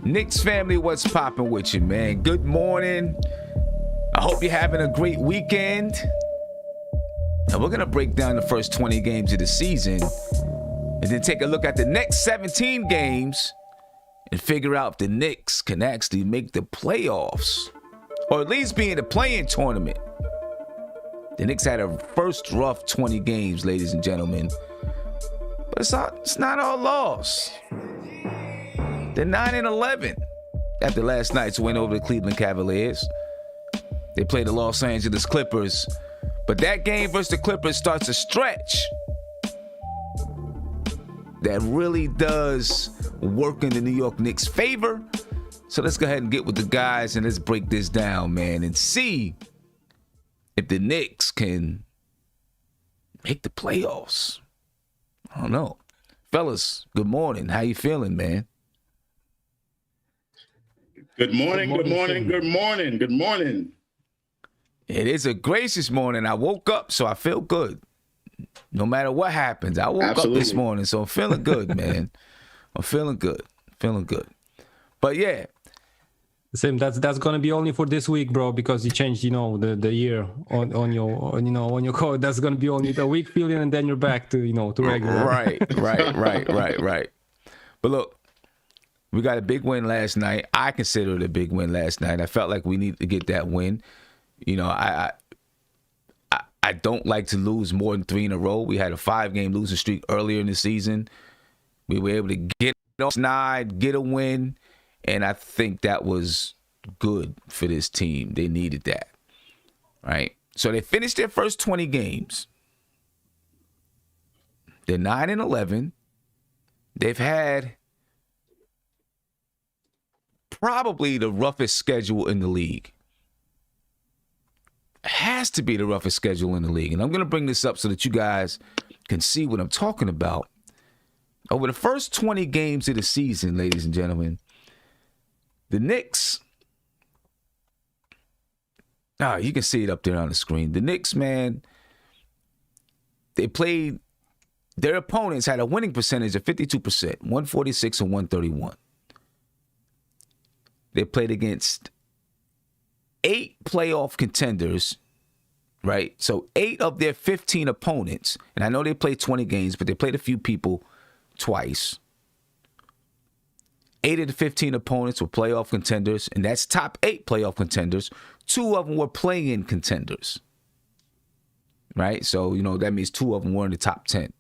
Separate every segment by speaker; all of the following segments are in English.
Speaker 1: Knicks family, what's popping with you, man? Good morning. I hope you're having a great weekend. And we're going to break down the first 20 games of the season and then take a look at the next 17 games and figure out if the Knicks can actually make the playoffs or at least be in the play-in tournament. The Knicks had a first rough 20 games, ladies and gentlemen. But it's not all loss. They're 9-11 after last night's win over the Cleveland Cavaliers. They played the Los Angeles Clippers. But that game versus the Clippers starts a stretch that really does work in the New York Knicks' favor. So let's go ahead and get with the guys and let's break this down, man, and see if the Knicks can make the playoffs. I don't know. Fellas, good morning. How you feeling, man?
Speaker 2: Good morning.
Speaker 1: It is a gracious morning. I woke up, so I feel good. No matter what happens, I woke up this morning, so I'm feeling good, man. I'm feeling good. But yeah.
Speaker 3: Same. That's gonna be only for this week, bro, because you changed, the year on your code. That's gonna be only the week feeling, and then you're back to regular.
Speaker 1: Right. But look, we got a big win last night. I consider it a big win last night. I felt like we needed to get that win. I don't like to lose more than 3 in a row. We had a 5-game losing streak earlier in the season. We were able to get off snide, get a win, and I think that was good for this team. They needed that, right? So they finished their first 20 games. They're 9-11. They've had probably the roughest schedule in the league. Has to be the roughest schedule in the league. And I'm going to bring this up so that you guys can see what I'm talking about. Over the first 20 games of the season, ladies and gentlemen, the Knicks, you can see it up there on the screen. The Knicks, man, they played, their opponents had a winning percentage of 52%, 146 and 131. They played against 8 playoff contenders, right? So 8 of their 15 opponents, and I know they played 20 games, but they played a few people twice. 8 of the 15 opponents were playoff contenders, and that's top 8 playoff contenders. 2 of them were play-in contenders, right? So, that means 2 of them were in the top 10.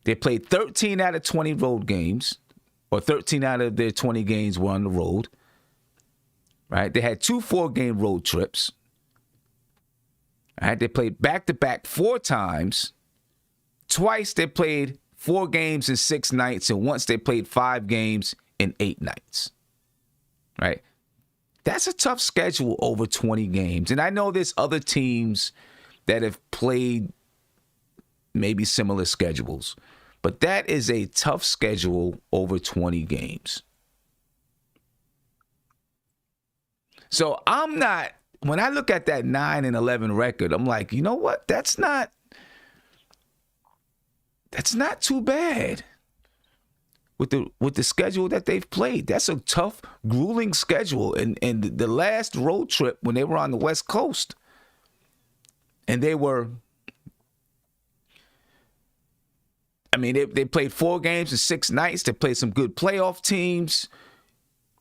Speaker 1: They played 13 out of 20 road games, or 13 out of their 20 games were on the road. Right? They had 2 4-game road trips. Right? They played back-to-back 4 times. Twice they played 4 games in 6 nights, and once they played 5 games in 8 nights. Right? That's a tough schedule over 20 games. And I know there's other teams that have played maybe similar schedules, but that is a tough schedule over 20 games. So when I look at that 9-11 record, I'm like, you know what? That's not too bad with the schedule that they've played. That's a tough, grueling schedule. And the last road trip when they were on the West Coast, and they played 4 games in 6 nights. They played some good playoff teams,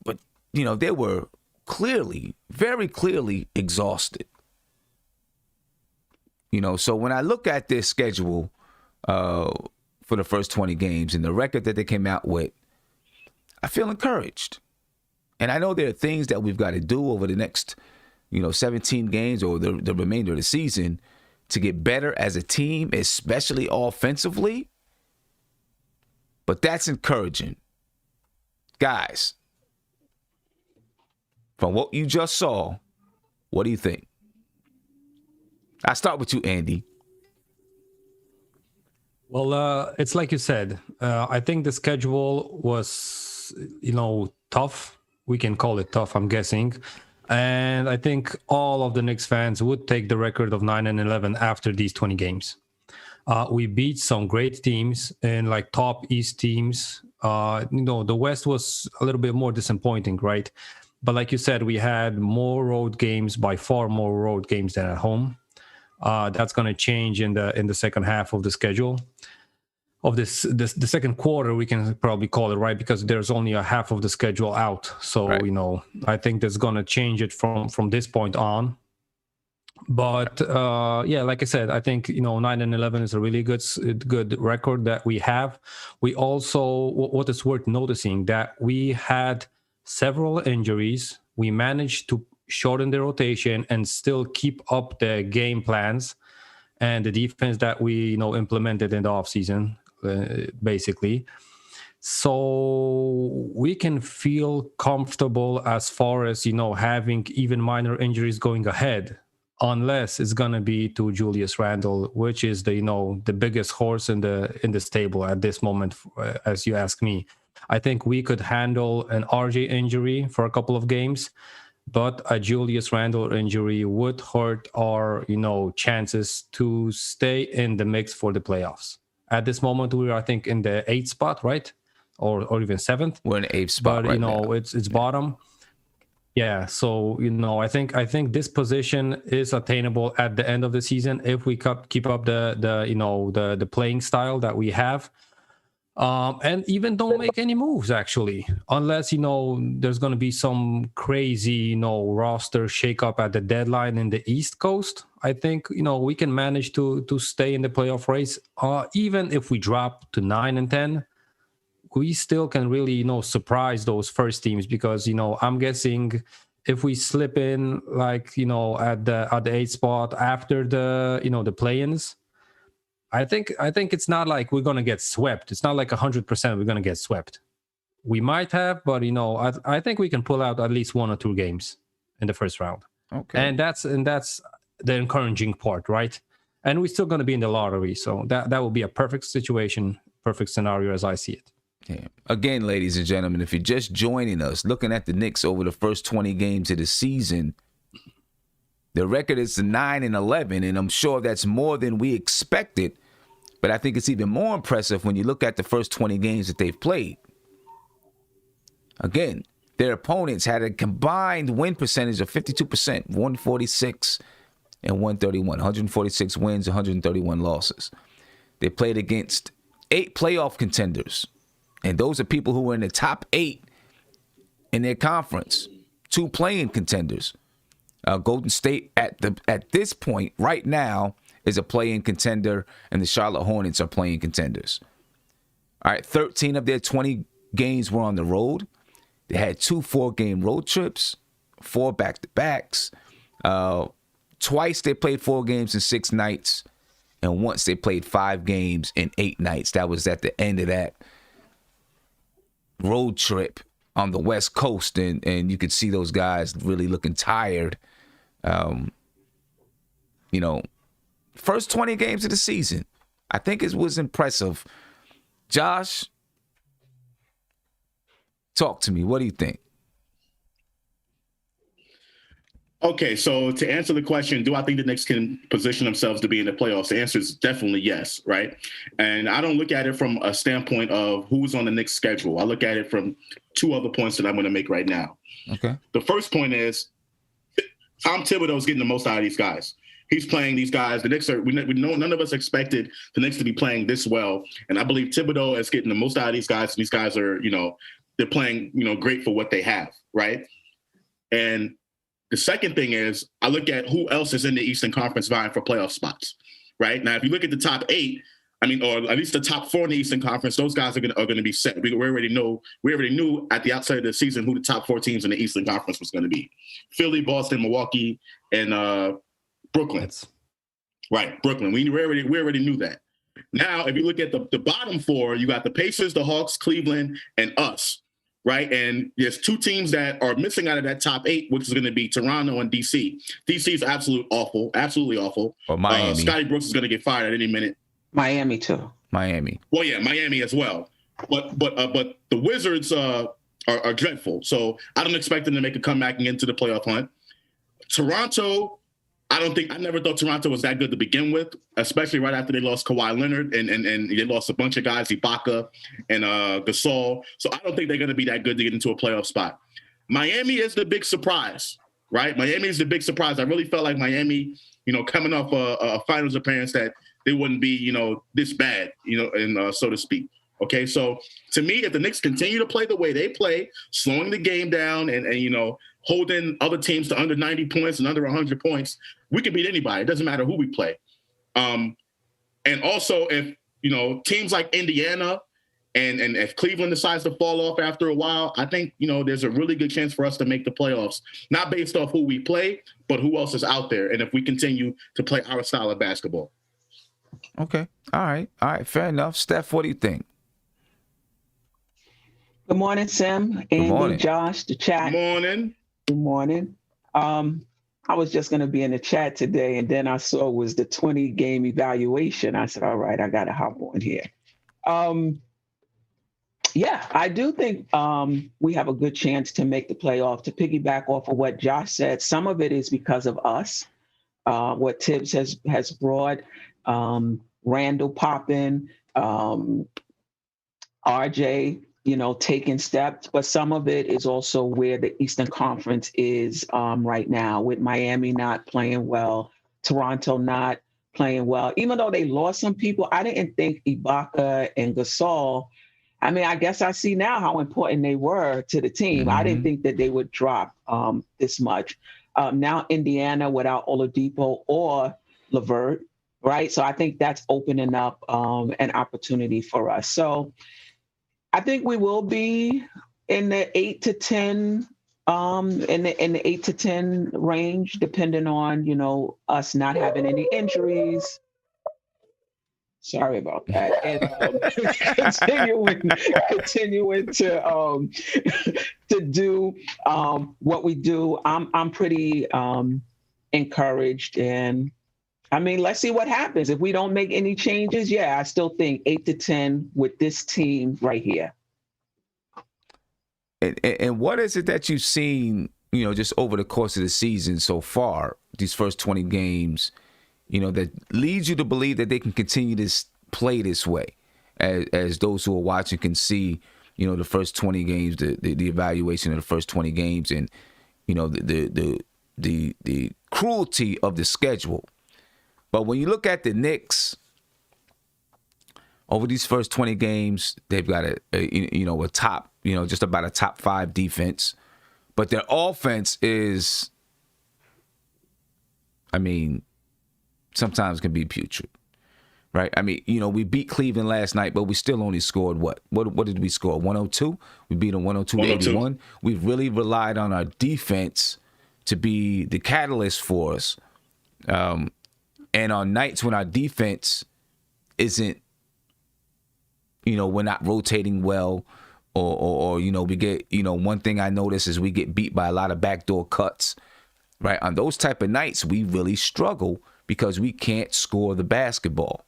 Speaker 1: but they were very clearly exhausted. So when I look at this schedule for the first 20 games and the record that they came out with, I feel encouraged. And I know there are things that we've got to do over the next, 17 games or the remainder of the season to get better as a team, especially offensively. But that's encouraging. Guys, from what you just saw, what do you think? I'll start with you, Andy.
Speaker 3: Well, it's like you said. I think the schedule was, tough. We can call it tough, I'm guessing. And I think all of the Knicks fans would take the record of 9-11 after these 20 games. We beat some great teams and like top East teams The West was a little bit more disappointing, right? But like you said, we had more road games, by far more road games than at home. That's going to change in the second half of the schedule. Of the second quarter, we can probably call it, right, because there's only a half of the schedule out. So
Speaker 1: right.
Speaker 3: I think that's going to change it from this point on. But like I said, I think 9-11 is a really good record that we have. We also, what is worth noticing, that we had several injuries. We managed to shorten the rotation and still keep up the game plans and the defense that we implemented in the offseason, basically. So we can feel comfortable as far as having even minor injuries going ahead, unless it's gonna be to Julius Randle, which is the biggest horse in the stable at this moment, as you ask me. I think we could handle an RJ injury for a couple of games, but a Julius Randle injury would hurt our chances to stay in the mix for the playoffs. At this moment, we're, I think, in the 8th spot, right, or even 7th.
Speaker 1: We're in the 8th spot,
Speaker 3: but
Speaker 1: right now.
Speaker 3: It's bottom. Yeah, so I think this position is attainable at the end of the season if we keep up the playing style that we have, and even don't make any moves, actually, unless there's going to be some crazy roster shakeup at the deadline in the East Coast. I think we can manage to stay in the playoff race, even if we drop to 9 and 10. We still can really, surprise those first teams, because, I'm guessing if we slip in like, at the 8th spot after the play-ins, I think it's not like we're going to get swept. It's not like 100% we're going to get swept. We might have, but, I think we can pull out at least 1 or 2 games in the first round.
Speaker 1: Okay.
Speaker 3: And that's the encouraging part, right? And we're still going to be in the lottery. So that will be a perfect situation, perfect scenario as I see it.
Speaker 1: Yeah. Again, ladies and gentlemen, if you're just joining us, looking at the Knicks over the first 20 games of the season, the record is 9-11, and I'm sure that's more than we expected. But I think it's even more impressive when you look at the first 20 games that they've played. Again, their opponents had a combined win percentage of 52%, 146 and 131, 146 wins, 131 losses. They played against 8 playoff contenders. And those are people who were in the top 8 in their conference. 2 play-in contenders. Golden State at this point right now is a play-in contender, and the Charlotte Hornets are play-in contenders. All right, 13 of their 20 games were on the road. They had 2 4-game road trips, 4 back-to-backs. Twice they played 4 games in 6 nights, and once they played 5 games in 8 nights. That was at the end of that road trip on the West Coast, and you could see those guys really looking tired. First 20 games of the season, I think it was impressive. Josh, talk to me. What do you think?
Speaker 2: Okay, so to answer the question, do I think the Knicks can position themselves to be in the playoffs? The answer is definitely yes, right? And I don't look at it from a standpoint of who's on the Knicks schedule. I look at it from 2 other points that I'm going to make right now.
Speaker 1: Okay.
Speaker 2: The first point is Tom Thibodeau is getting the most out of these guys. He's playing these guys. The Knicks none of us expected the Knicks to be playing this well. And I believe Thibodeau is getting the most out of these guys. And these guys are, they're playing, great for what they have, right? And the second thing is I look at who else is in the Eastern Conference vying for playoff spots, right? Now, if you look at the top 8, or at least the top 4 in the Eastern Conference, those guys are going to be set. We already knew at the outset of the season who the top 4 teams in the Eastern Conference was going to be: Philly, Boston, Milwaukee, and Brooklyn. Right, Brooklyn. We already knew that. Now, if you look at the bottom 4, you got the Pacers, the Hawks, Cleveland, and us. Right. And there's 2 teams that are missing out of that top 8, which is going to be Toronto and DC. DC is absolutely awful.
Speaker 1: Or Miami.
Speaker 2: Scotty Brooks is going to get fired at any minute.
Speaker 4: Miami too.
Speaker 1: Miami.
Speaker 2: Well, yeah, Miami as well. But the Wizards are dreadful. So I don't expect them to make a comeback and get into the playoff hunt. Toronto I never thought Toronto was that good to begin with, especially right after they lost Kawhi Leonard and they lost a bunch of guys, Ibaka and Gasol. So I don't think they're going to be that good to get into a playoff spot. Miami is the big surprise, right? Miami is the big surprise. I really felt like Miami, coming off a finals appearance, that they wouldn't be, this bad, and so to speak. Okay, so to me, if the Knicks continue to play the way they play, slowing the game down and holding other teams to under 90 points and under 100 points, we can beat anybody. It doesn't matter who we play. And also, if teams like Indiana and if Cleveland decides to fall off after a while, I think there's a really good chance for us to make the playoffs, not based off who we play, but who else is out there, and if we continue to play our style of basketball.
Speaker 1: Okay, all right, fair enough. Steph, what do you think?
Speaker 4: Good morning, Sam, Andy, Josh, the chat. Good morning. I was just going to be in the chat today, and then I saw it was the 20-game evaluation. I said, all right, I got to hop on here. Yeah, I do think we have a good chance to make the playoff. To piggyback off of what Josh said, some of it is because of us, what Tibbs has brought, Randall popping, RJ, taking steps, but some of it is also where the Eastern Conference is right now, with Miami not playing well, Toronto not playing well. Even though they lost some people, I didn't think Ibaka and Gasol, I guess I see now how important they were to the team.
Speaker 1: Mm-hmm.
Speaker 4: I didn't think that they would drop this much. Now Indiana without Oladipo or LeVert, right? So I think that's opening up an opportunity for us. So I think we will be in the 8 to 10, in the 8 to 10 range, depending on us not having any injuries. Sorry about that. And continuing to do what we do. I'm pretty encouraged, and let's see what happens. If we don't make any changes, I still think 8 to 10 with this team right here.
Speaker 1: And what is it that you've seen, just over the course of the season so far, these first 20 games, that leads you to believe that they can continue to play this way, as those who are watching can see, the first 20 games, the evaluation of the first 20 games, and the cruelty of the schedule. But when you look at the Knicks over these first 20 games, they've got a top, just about a top 5 defense, but their offense is, sometimes can be putrid, right? We beat Cleveland last night, but we still only scored what? What did we score? 102? We beat them 102-81. We've really relied on our defense to be the catalyst for us. And on nights when our defense isn't, we're not rotating well, or we get, one thing I notice is we get beat by a lot of backdoor cuts, right? On those type of nights, we really struggle because we can't score the basketball.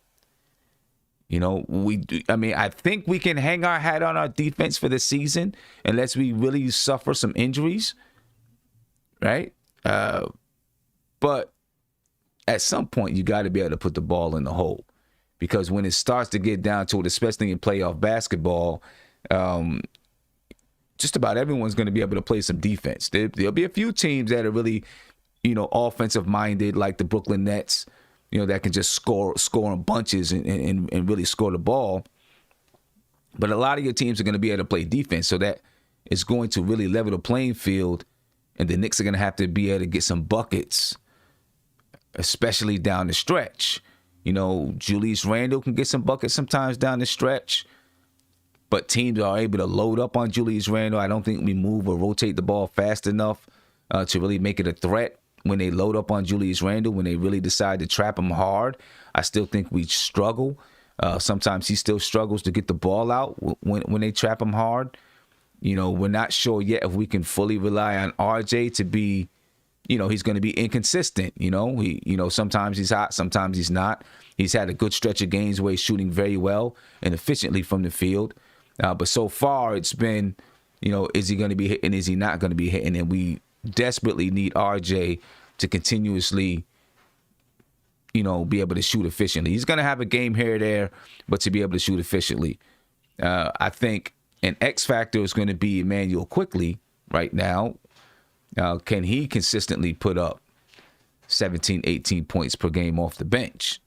Speaker 1: I think we can hang our hat on our defense for the season unless we really suffer some injuries, right? But at some point, you got to be able to put the ball in the hole, because when it starts to get down to it, especially in playoff basketball, just about everyone's going to be able to play some defense. There'll be a few teams that are really, offensive minded, like the Brooklyn Nets, that can just score in bunches and really score the ball. But a lot of your teams are going to be able to play defense, so that is going to really level the playing field, and the Knicks are going to have to be able to get some buckets, especially down the stretch. Julius Randle can get some buckets sometimes down the stretch, but teams are able to load up on Julius Randle. I don't think we move or rotate the ball fast enough to really make it a threat when they load up on Julius Randle, when they really decide to trap him hard. I still think we struggle. Sometimes he still struggles to get the ball out when they trap him hard. We're not sure yet if we can fully rely on RJ to be, he's going to be inconsistent. Sometimes he's hot, sometimes he's not. He's had a good stretch of games where he's shooting very well and efficiently from the field. But so far it's been, is he going to be hitting? Is he not going to be hitting? And we desperately need RJ to continuously, be able to shoot efficiently. He's going to have a game here or there, but to be able to shoot efficiently. I think an X factor is going to be Emmanuel Quickly right now. Can he consistently put up 17, 18 points per game off the bench?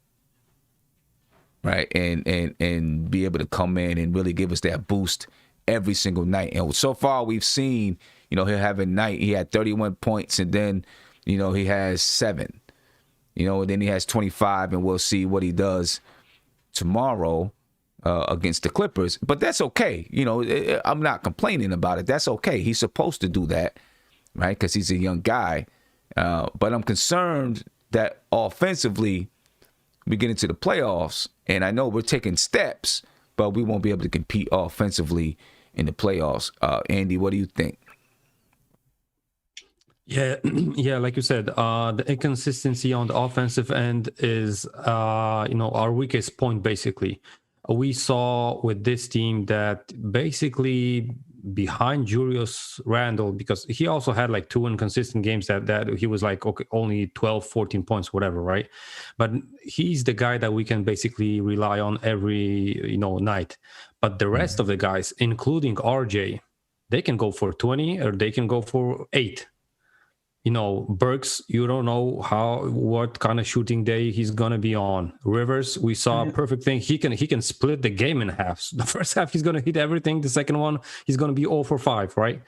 Speaker 1: Right, and be able to come in and really give us that boost every single night. And so far we've seen, he'll have a night, he had 31 points, and then, he has 7. And then he has 25, and we'll see what he does tomorrow against the Clippers. But that's okay. I'm not complaining about it. That's okay. He's supposed to do that, right? Because he's a young guy. But I'm concerned that offensively, we get into the playoffs, and I know we're taking steps, but we won't be able to compete offensively in the playoffs. Andy, what do you think?
Speaker 3: Yeah, like you said, the inconsistency on the offensive end is, our weakest point, basically. We saw with this team that basically behind Julius Randle, because he also had like 2 inconsistent games that he was like, okay, only 12, 14 points, whatever, right? But he's the guy that we can basically rely on every, night. But the rest of the guys, including RJ, they can go for 20 or they can go for 8. Burks, you don't know what kind of shooting day he's gonna be on. Rivers, we saw a perfect thing. He can split the game in half. The first half he's gonna hit everything. The second one he's gonna be 0 for 5, right?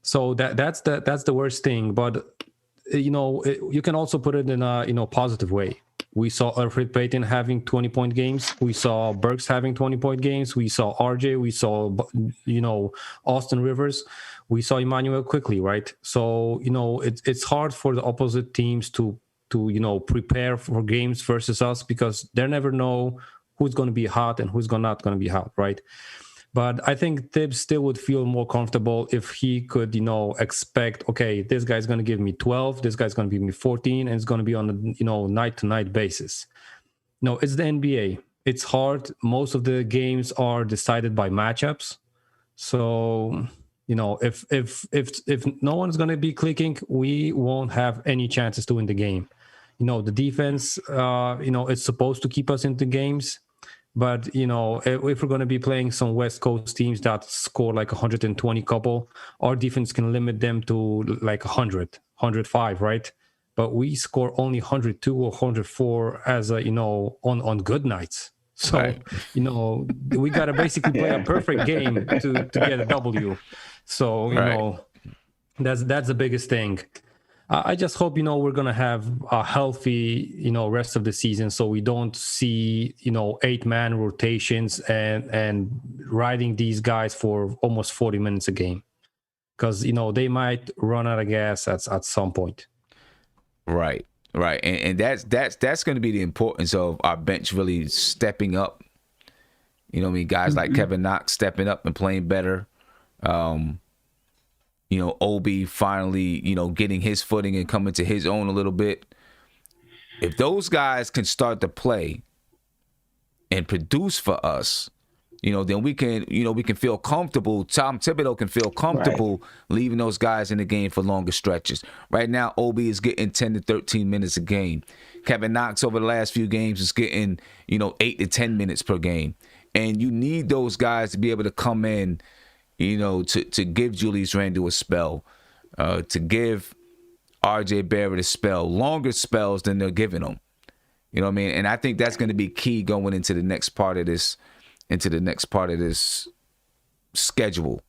Speaker 3: So that's the worst thing. But you can also put it in a positive way. We saw Elfrid Payton having 20-point games. We saw Burks having 20-point games. We saw RJ. We saw Austin Rivers. We saw Emmanuel Quickly, right? So, it's hard for the opposite teams to prepare for games versus us, because they never know who's going to be hot and who's not going to be hot, right? But I think Tibbs still would feel more comfortable if he could, expect, okay, this guy's going to give me 12, this guy's going to give me 14, and it's going to be on a, night-to-night basis. No, it's the NBA. It's hard. Most of the games are decided by matchups. So... if no one's going to be clicking, we won't have any chances to win the game. The defense, it's supposed to keep us into games. But, if we're going to be playing some West Coast teams that score like 120 couple, our defense can limit them to like 100, 105, right? But we score only 102 or 104 as on good nights. So, right. We got to basically play a perfect game to get a W. So, that's the biggest thing. I just hope, we're going to have a healthy, rest of the season, so we don't see, 8-man rotations and riding these guys for almost 40 minutes a game, because, they might run out of gas at some point.
Speaker 1: Right. And that's going to be the importance of our bench really stepping up. Guys like Kevin Knox stepping up and playing better. Obi finally, getting his footing and coming to his own a little bit. If those guys can start to play and produce for us, then we can feel comfortable. Tom Thibodeau can feel comfortable leaving those guys in the game for longer stretches. Right now, Obi is getting 10 to 13 minutes a game. Kevin Knox over the last few games is getting, 8 to 10 minutes per game. And you need those guys to be able to come in, to give Julius Randle a spell, to give RJ Barrett a spell, longer spells than they're giving them. You know what I mean? And I think that's going to be key going into the next part of this schedule,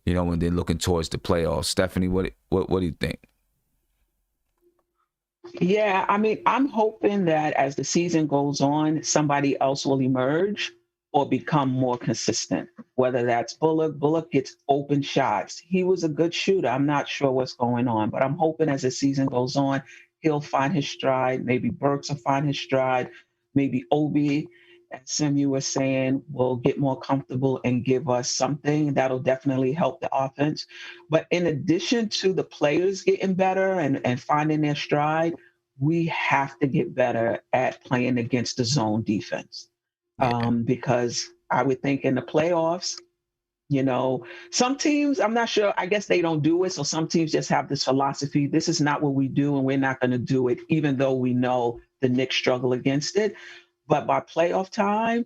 Speaker 1: and then looking towards the playoffs. Stephanie, what do you think?
Speaker 4: Yeah, I'm hoping that as the season goes on, somebody else will emerge or become more consistent, whether that's Bullock. Bullock gets open shots. He was a good shooter. I'm not sure what's going on, but I'm hoping as the season goes on, he'll find his stride. Maybe Burks will find his stride. Maybe Obi, as Simu was saying, will get more comfortable and give us something that'll definitely help the offense. But in addition to the players getting better and finding their stride, we have to get better at playing against the zone defense. Because I would think in the playoffs, some teams, I'm not sure, I guess they don't do it. So some teams just have this philosophy, this is not what we do and we're not going to do it, even though we know the Knicks struggle against it. But by playoff time,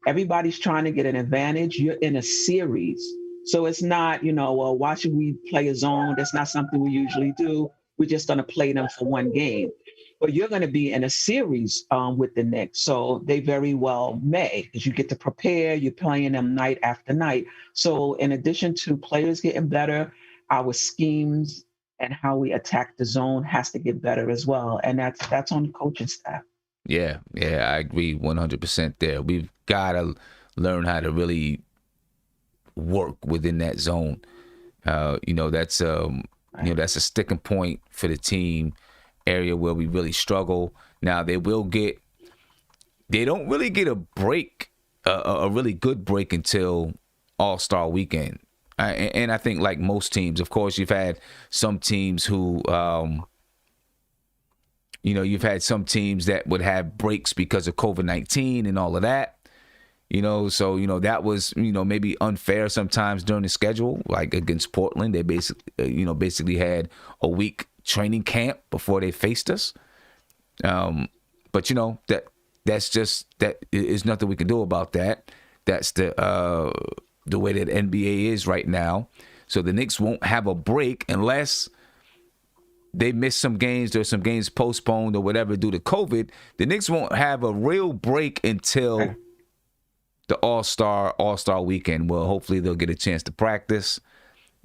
Speaker 4: everybody's trying to get an advantage. You're in a series. So it's not, well, why should we play a zone? That's not something we usually do. We're just going to play them for one game. But you're going to be in a series with the Knicks. So they very well may, because you get to prepare. You're playing them night after night. So in addition to players getting better, our schemes and how we attack the zone has to get better as well. And that's on the coaching staff.
Speaker 1: Yeah, I agree 100% there. We've got to learn how to really work within that zone. That's that's a sticking point for the team, area where we really struggle. Now they don't really get a break, a really good break until All-Star weekend. And I think like most teams, of course, you've had some teams who, you've had some teams that would have breaks because of COVID-19 and all of that. So that was maybe unfair sometimes during the schedule. Like against Portland, they basically had a week training camp before they faced us. But that's just that is nothing we can do about that. That's the way that NBA is right now. So the Knicks won't have a break unless they miss some games. There's some games postponed or whatever due to COVID. The Knicks won't have a real break until the All-Star weekend. Well, hopefully they'll get a chance to practice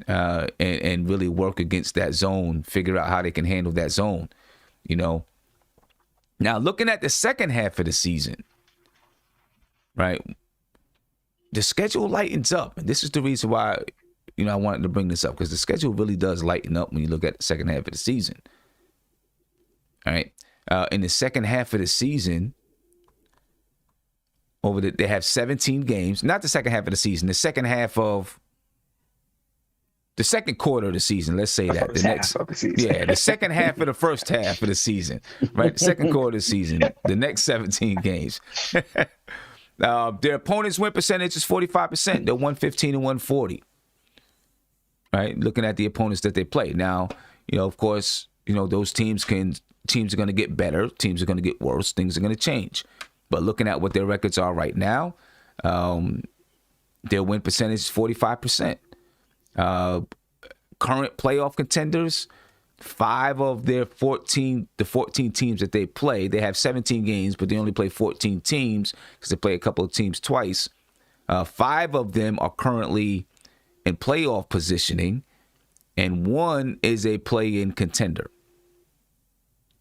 Speaker 1: and really work against that zone, figure out how they can handle that zone, Now, looking at the second half of the season, right, the schedule lightens up. And this is the reason why, I wanted to bring this up, because the schedule really does lighten up when you look at the second half of the season. All right. In the second half of the season, they have 17 games. Not the second half of the season. The second half of the second quarter of the season. Let's say that. The second half of the first half of the season. Right? The second quarter of the season. The next 17 games. Their opponents' win percentage is 45%. They're 115 and 140. Right? Looking at the opponents that they play. Now, of course, those teams are going to get better. Teams are going to get worse. Things are going to change. But looking at what their records are right now, their win percentage is 45%. Current playoff contenders, 5 of their 14 teams that they play, they have 17 games, but they only play 14 teams because they play a couple of teams twice. 5 of them are currently in playoff positioning, and 1 is a play-in contender.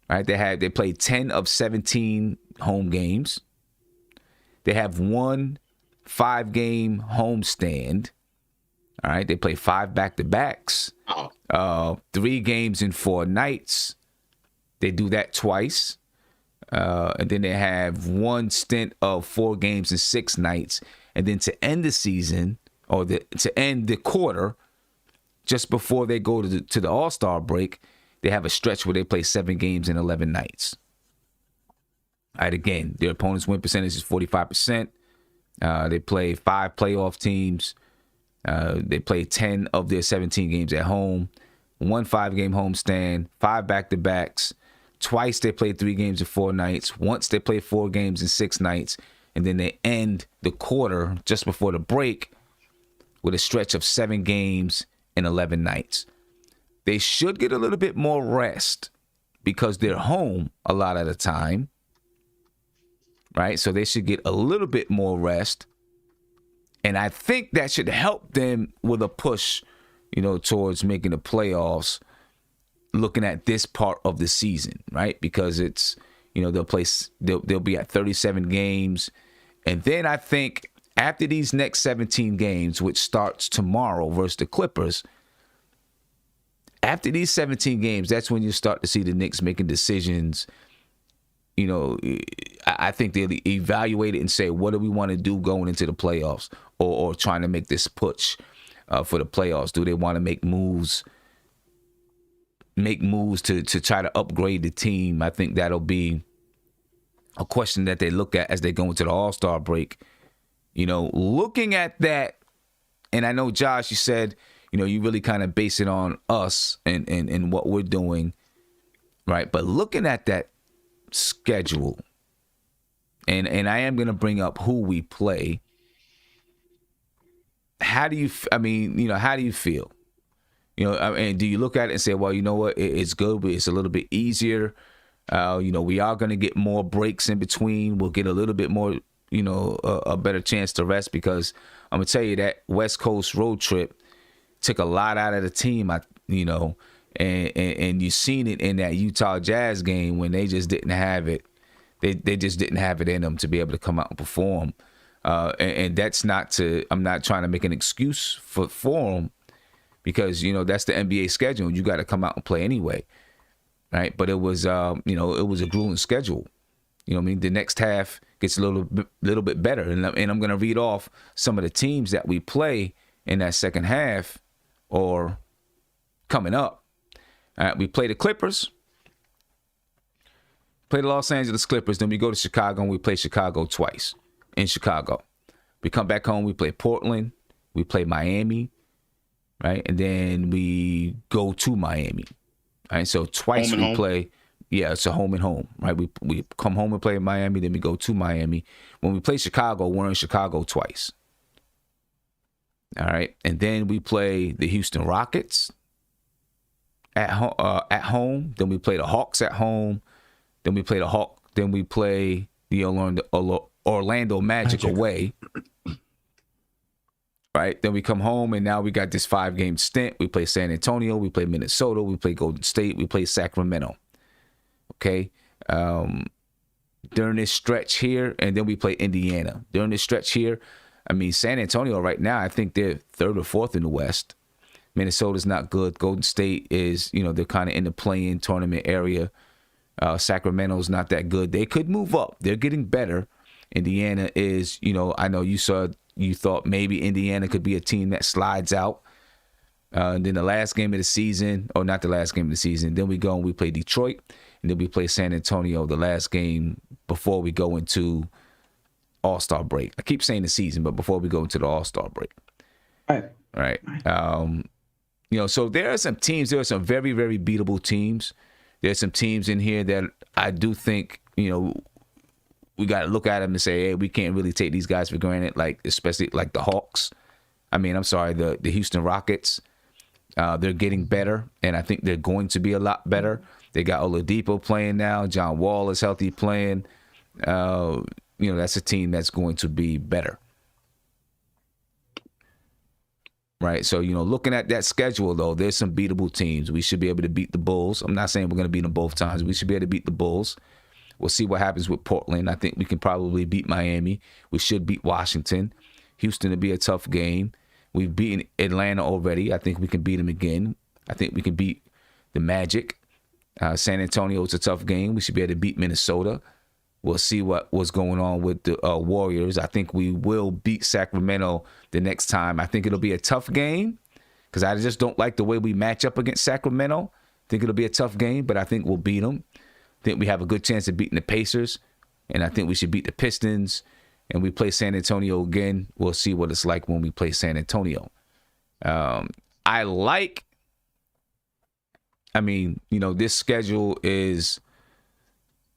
Speaker 1: Right? They play 10 of 17 home games. They have 1 5-game homestand. All right, they play 5 back-to-backs, 3 games in 4 nights. They do that twice. And then they have 1 stint of 4 games in 6 nights. And then to end the season, or to end the quarter, just before they go to the All-Star break, they have a stretch where they play 7 games in 11 nights. All right, again, their opponent's win percentage is 45%. They play 5 playoff teams. They play 10 of their 17 games at home, 1 5-game homestand, 5 back-to-backs. Twice they play 3 games in 4 nights. Once they play 4 games in 6 nights. And then they end the quarter just before the break with a stretch of 7 games in 11 nights. They should get a little bit more rest because they're home a lot of the time, right? So they should get a little bit more rest. And I think that should help them with a push, towards making the playoffs, looking at this part of the season, right? Because it's, they'll be at 37 games. And then I think after these next 17 games, which starts tomorrow versus the Clippers, after these 17 games, that's when you start to see the Knicks making decisions. I think they'll evaluate it and say, what do we want to do going into the playoffs, or trying to make this push for the playoffs? Do they want to make moves to try to upgrade the team? I think that'll be a question that they look at as they go into the All-Star break. Looking at that, and I know, Josh, you said, you really kind of base it on us and what we're doing, right? But looking at that schedule, and I am going to bring up who we play. How do you? How do you feel? Do you look at it and say, well, you know what, it's good, but it's a little bit easier. We are going to get more breaks in between. We'll get a little bit more, a better chance to rest, because I'm going to tell you that West Coast road trip took a lot out of the team, and you've seen it in that Utah Jazz game when they just didn't have it. They just didn't have it in them to be able to come out and perform. And that's I'm not trying to make an excuse for them, because, that's the NBA schedule. You got to come out and play anyway. Right. But it was, it was a grueling schedule. The next half gets a little bit better. And I'm going to read off some of the teams that we play in that second half or coming up. All right. We play the Clippers, play the Los Angeles Clippers. Then we go to Chicago and we play Chicago twice in Chicago. We come back home. We play Portland. We play Miami. Right. And then we go to Miami. All right. So twice we play. Yeah, it's a home and home. Right. We come home and play in Miami. Then we go to Miami. When we play Chicago, we're in Chicago twice. All right. And then we play the Houston Rockets at home. Then we play the Hawks at home. Then we play the Orlando Magic away. Right, then we come home, and now we got this 5-game stint. We play San Antonio, we play Minnesota, we play Golden State, we play Sacramento. Okay, during this stretch here, and then we play Indiana. During this stretch here, San Antonio right now, I think they're 3rd or 4th in the West. Minnesota's not good. Golden State is, they're kind of in the play-in tournament area. Sacramento's not that good. They could move up. They're getting better. Indiana is, I know you thought maybe Indiana could be a team that slides out. And then the last game of the season, or not the last game of the season, then we go and we play Detroit, and then we play San Antonio the last game before we go into All-Star break. I keep saying the season, but before we go into the All-Star break. Right. So there are some teams, there are some very, very beatable teams. There's some teams in here that I do think, we got to look at them and say, hey, we can't really take these guys for granted, especially like the Hawks. The Houston Rockets. They're getting better, and I think they're going to be a lot better. They got Oladipo playing now. John Wall is healthy playing. That's a team that's going to be better. Right, so, looking at that schedule, though, there's some beatable teams. We should be able to beat the Bulls. I'm not saying we're going to beat them both times. We should be able to beat the Bulls. We'll see what happens with Portland. I think we can probably beat Miami. We should beat Washington. Houston will be a tough game. We've beaten Atlanta already. I think we can beat them again. I think we can beat the Magic. San Antonio is a tough game. We should be able to beat Minnesota. We'll see what's going on with the Warriors. I think we will beat Sacramento the next time. I think it'll be a tough game because I just don't like the way we match up against Sacramento. I think it'll be a tough game, but I think we'll beat them. I think we have a good chance of beating the Pacers, and I think we should beat the Pistons, and we play San Antonio again. We'll see what it's like when we play San Antonio. This schedule is,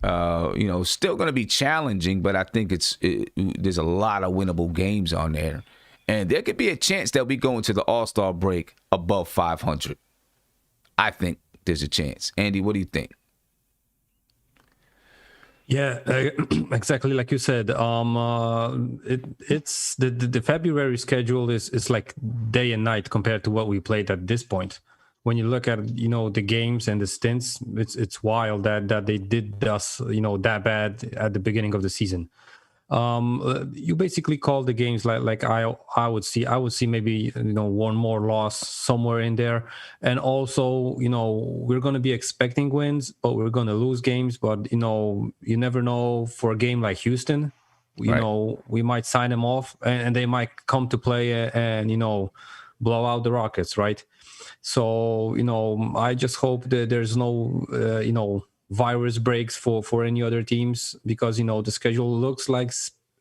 Speaker 1: still going to be challenging, but I think there's a lot of winnable games on there. And there could be a chance that we go into the All-Star break above 500. I think there's a chance. Andy, what do you think?
Speaker 3: Yeah, exactly like you said. It's the February schedule is like day and night compared to what we played at this point. When you look at the games and the stints, it's wild that they did us that bad at the beginning of the season. You basically call the games like I would see maybe one more loss somewhere in there, and also we're going to be expecting wins, but we're going to lose games. But you never know for a game like Houston. We might sign them off, and they might come to play and blow out the Rockets, right? So I just hope that there's no virus breaks for any other teams, because the schedule looks like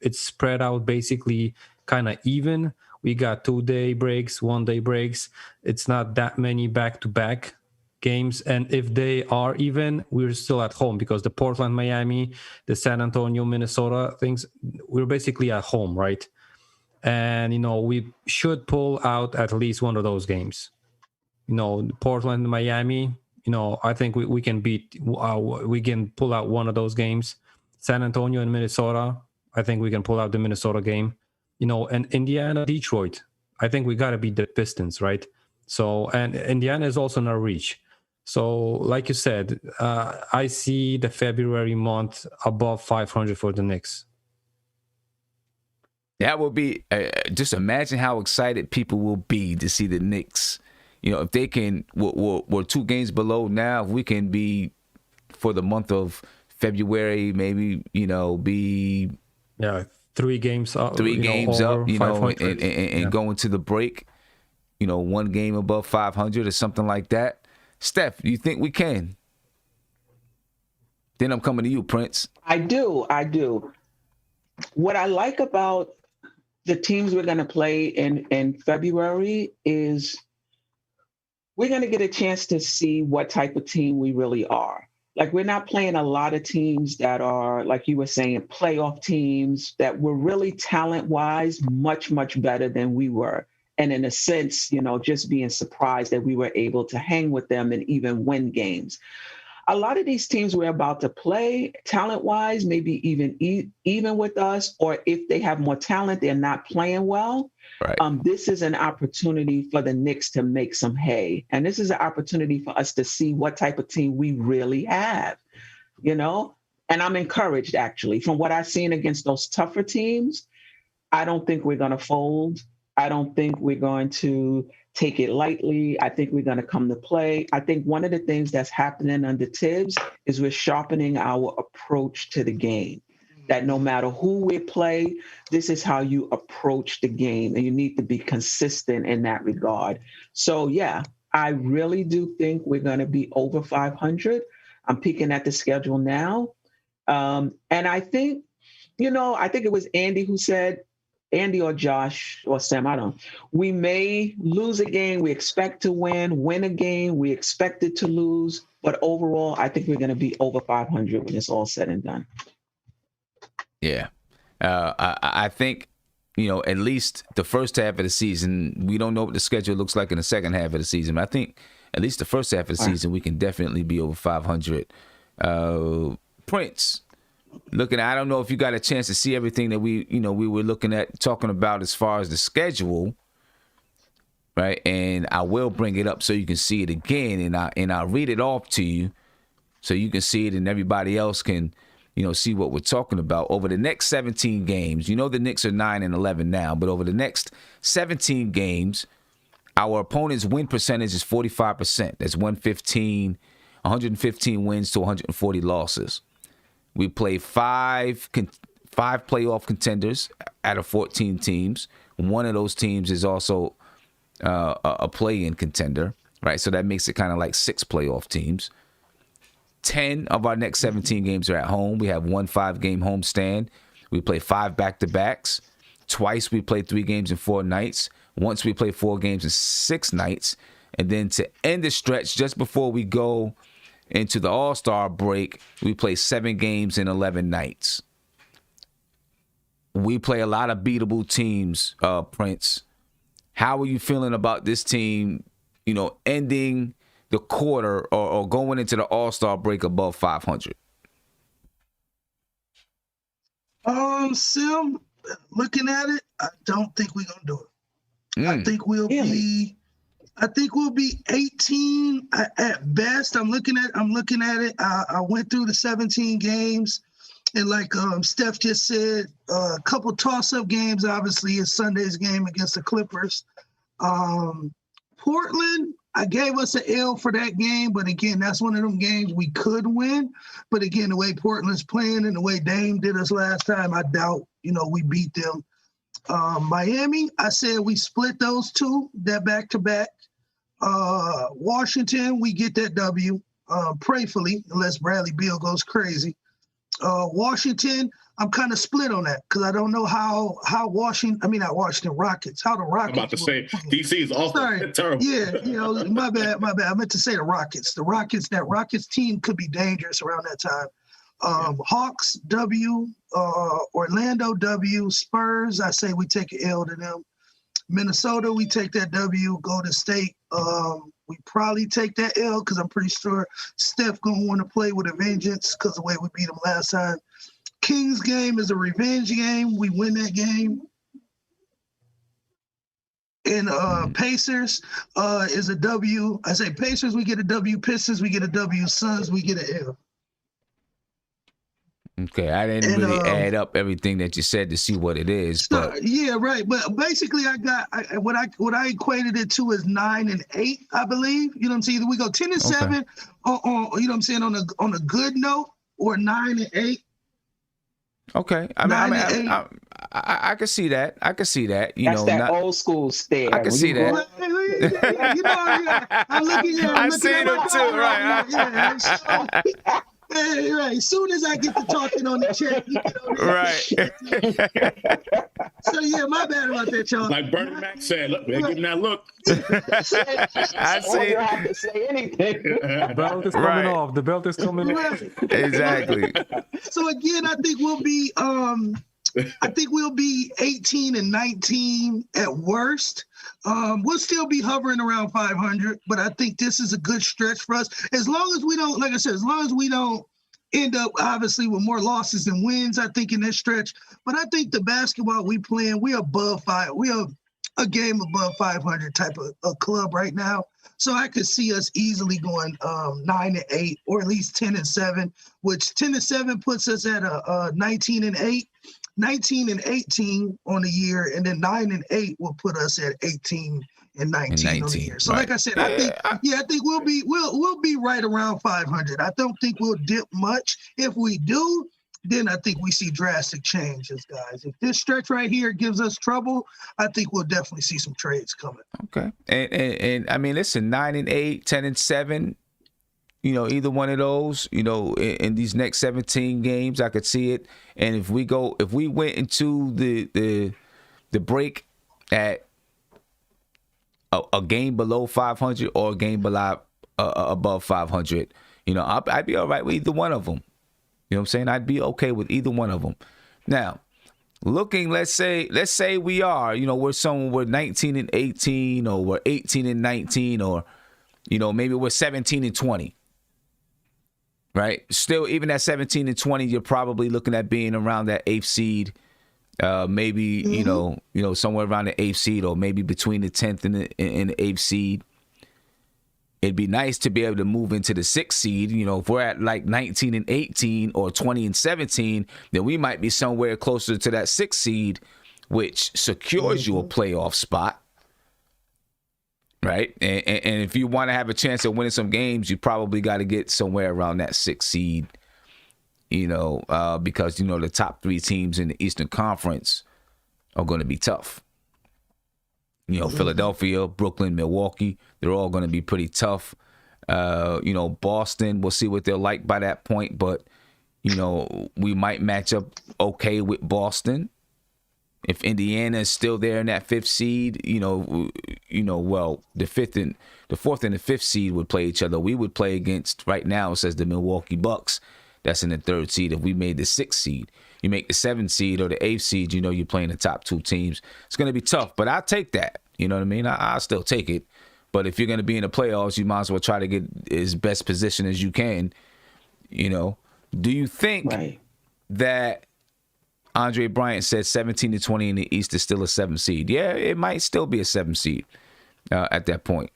Speaker 3: it's spread out basically kind of even. We got 2-day breaks, 1-day breaks. It's not that many back to back. games, and if they are even, we're still at home because the Portland, Miami, the San Antonio, Minnesota things, we're basically at home, right? And we should pull out at least one of those games. Portland, Miami, I think we can beat, we can pull out one of those games. San Antonio and Minnesota, I think we can pull out the Minnesota game. And Indiana, Detroit, I think we got to beat the Pistons, right? So, and Indiana is also in our reach. So, like you said, I see the February month above 500 for the Knicks.
Speaker 1: That will be, just imagine how excited people will be to see the Knicks. If they can, we're 2 games below now. If we can be for the month of February, maybe, be
Speaker 3: 3 games up.
Speaker 1: 3 games up, and going to the break, 1 game above 500 or something like that. Steph, you think we can? Then I'm coming to you, Prince.
Speaker 4: I do. What I like about the teams we're going to play in February is we're going to get a chance to see what type of team we really are. Like, we're not playing a lot of teams that are, like you were saying, playoff teams that were really talent-wise much, much better than we were. And in a sense, just being surprised that we were able to hang with them and even win games. A lot of these teams we're about to play, talent-wise, maybe even with us, or if they have more talent, they're not playing well.
Speaker 1: Right.
Speaker 4: This is an opportunity for the Knicks to make some hay. And this is an opportunity for us to see what type of team we really have, And I'm encouraged, actually. From what I've seen against those tougher teams, I don't think we're going to fold. I don't think we're going to take it lightly. I think we're going to come to play. I think one of the things that's happening under Tibbs is we're sharpening our approach to the game. That no matter who we play, this is how you approach the game, and you need to be consistent in that regard. So, yeah, I really do think we're going to be over 500. I'm peeking at the schedule now. And I think, I think it was Andy or Josh or Sam, I don't know. We may lose a game. We expect to win a game. We expected to lose. But overall, I think we're going to be over 500 when it's all said and done.
Speaker 1: Yeah. I think, at least the first half of the season, we don't know what the schedule looks like in the second half of the season. But I think at least the first half of the season, we can definitely be over 500. Prince, I don't know if you got a chance to see everything that we were talking about as far as the schedule, right? And I will bring it up so you can see it again, and I'll read it off to you so you can see it and everybody else can, see what we're talking about. Over the next 17 games, the Knicks are 9-11 now, but over the next 17 games, our opponent's win percentage is 45%. That's 115 wins to 140 losses. We play 5 playoff contenders out of 14 teams. One of those teams is also a play-in contender, right? So that makes it kind of like 6 playoff teams. 10 of our next 17 games are at home. We have 1 5-game homestand. We play 5 back-to-backs. Twice we play 3 games in 4 nights. Once we play 4 games in 6 nights. And then to end the stretch, just before we go into the All-Star break, we play 7 games in 11 nights. We play a lot of beatable teams, Prince. How are you feeling about this team, ending the quarter or going into the All-Star break above 500?
Speaker 5: Sim, looking at it, I don't think we're gonna do it. I think we'll be 18 at best. I'm looking at it. I went through the 17 games, and like Steph just said, a couple toss-up games. Obviously, is Sunday's game against the Clippers. Portland, I gave us an L for that game, but again, that's one of them games we could win. But again, the way Portland's playing and the way Dame did us last time, I doubt, we beat them. Miami, I said we split those 2, that back-to-back. Washington, we get that W, prayfully, unless Bradley Beal goes crazy. Washington, I'm kind of split on that because I don't know how not Washington Rockets, how the Rockets.
Speaker 2: I'm about to say DC is also terrible.
Speaker 5: Yeah, my bad. I meant to say the Rockets. That Rockets team could be dangerous around that time. Hawks W, Orlando W, Spurs. I say we take an L to them. Minnesota, we take that W. Golden State, we probably take that L because I'm pretty sure Steph gonna want to play with a vengeance because the way we beat him last time. Kings game is a revenge game. We win that game. And Pacers is a W. I say Pacers, we get a W. Pistons, we get a W. Suns, we get an L.
Speaker 1: Okay, I didn't really add up everything that you said to see what it is, but
Speaker 5: yeah, right. But basically, what I equated it to is 9 and 8, I believe. You know what I'm saying? Either we go 10 and 7, on you know what I'm saying, on a good note, or 9 and 8.
Speaker 1: Okay, I can see that. I can see that.
Speaker 4: That's that old school stare.
Speaker 1: I can see that.
Speaker 5: I'm looking at.
Speaker 1: I see them too, right?
Speaker 5: Yeah, right. As soon as I get to talking on the chat, you get on
Speaker 1: right.
Speaker 5: So yeah, my bad about that, y'all.
Speaker 2: Like Bernie Mac said, look, they're giving that look.
Speaker 1: I see.
Speaker 4: You don't have to say anything.
Speaker 3: The belt is coming off. The belt is coming off.
Speaker 1: Exactly.
Speaker 5: So again, I think we'll be 18 and 19 at worst. We'll still be hovering around 500, but I think this is a good stretch for us. As long as we don't, like I said, as long as we don't end up obviously with more losses than wins, I think in this stretch. But I think the basketball we playing, we're above 5. We are a game above 500 type of club right now. So I could see us easily going 9 and 8, or at least 10 and 7, which 10 and 7 puts us at a 19 and 8. 19 and 18 on the year, and then 9 and 8 will put us at 18 and 19 on the year. So, like I said, I think we'll be right around 500. I don't think we'll dip much. If we do, then I think we see drastic changes, guys. If this stretch right here gives us trouble, I think we'll definitely see some trades coming.
Speaker 1: Okay, and I mean, listen, 9 and 8, 10 and 7. Either one of those, in these next 17 games, I could see it. And if we went into the break at a game below 500 or a game below above 500, I'd be all right with either one of them. You know what I'm saying? I'd be okay with either one of them. Now, let's say we are, we're 19 and 18, or we're 18 and 19, or maybe we're 17 and 20. Right. Still, even at 17 and 20, you're probably looking at being around that 8th seed, maybe, somewhere around the 8th seed, or maybe between the 10th and the 8th seed. It'd be nice to be able to move into the 6th seed. If we're at like 19 and 18 or 20 and 17, then we might be somewhere closer to that 6th seed, which secures you a playoff spot. Right. And if you want to have a chance of winning some games, you probably got to get somewhere around that 6th seed, because, the top 3 teams in the Eastern Conference are going to be tough. Philadelphia, Brooklyn, Milwaukee, they're all going to be pretty tough. Boston, we'll see what they're like by that point. But, we might match up okay with Boston. If Indiana is still there in that 5th seed, well, the 4th and the 5th seed would play each other. We would play against, right now, it says the Milwaukee Bucks. That's in the 3rd seed. If we made the 6th seed, you make the 7th seed or the 8th seed, you're playing the top 2 teams. It's going to be tough, but I'll take that. You know what I mean? I'll still take it. But if you're going to be in the playoffs, you might as well try to get as best position as you can. Do you think that Andre Bryant said 17 to 20 in the East is still a 7th seed? Yeah, it might still be a 7th seed at that point.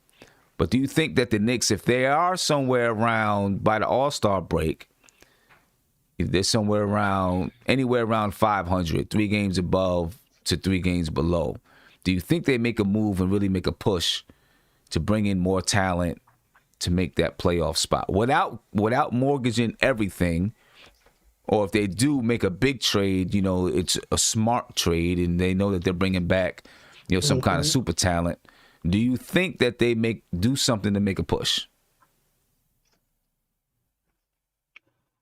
Speaker 1: But do you think that the Knicks, if they are somewhere around by the All-Star break, if they're somewhere around, anywhere around 500, 3 games above to 3 games below, do you think they make a move and really make a push to bring in more talent to make that playoff spot without mortgaging everything? Or if they do make a big trade, it's a smart trade and they know that they're bringing back, some kind of super talent. Do you think that they do something to make a push?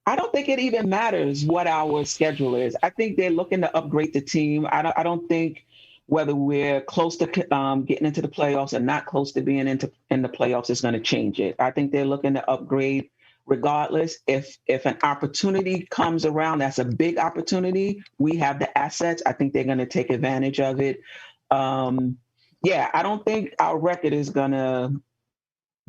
Speaker 4: I don't think it even matters what our schedule is. I think they're looking to upgrade the team. I don't think whether we're close to getting into the playoffs or not close to being in the playoffs is going to change it. I think they're looking to upgrade regardless. If an opportunity comes around, that's a big opportunity. We have the assets. I think they're going to take advantage of it. I don't think our record is going to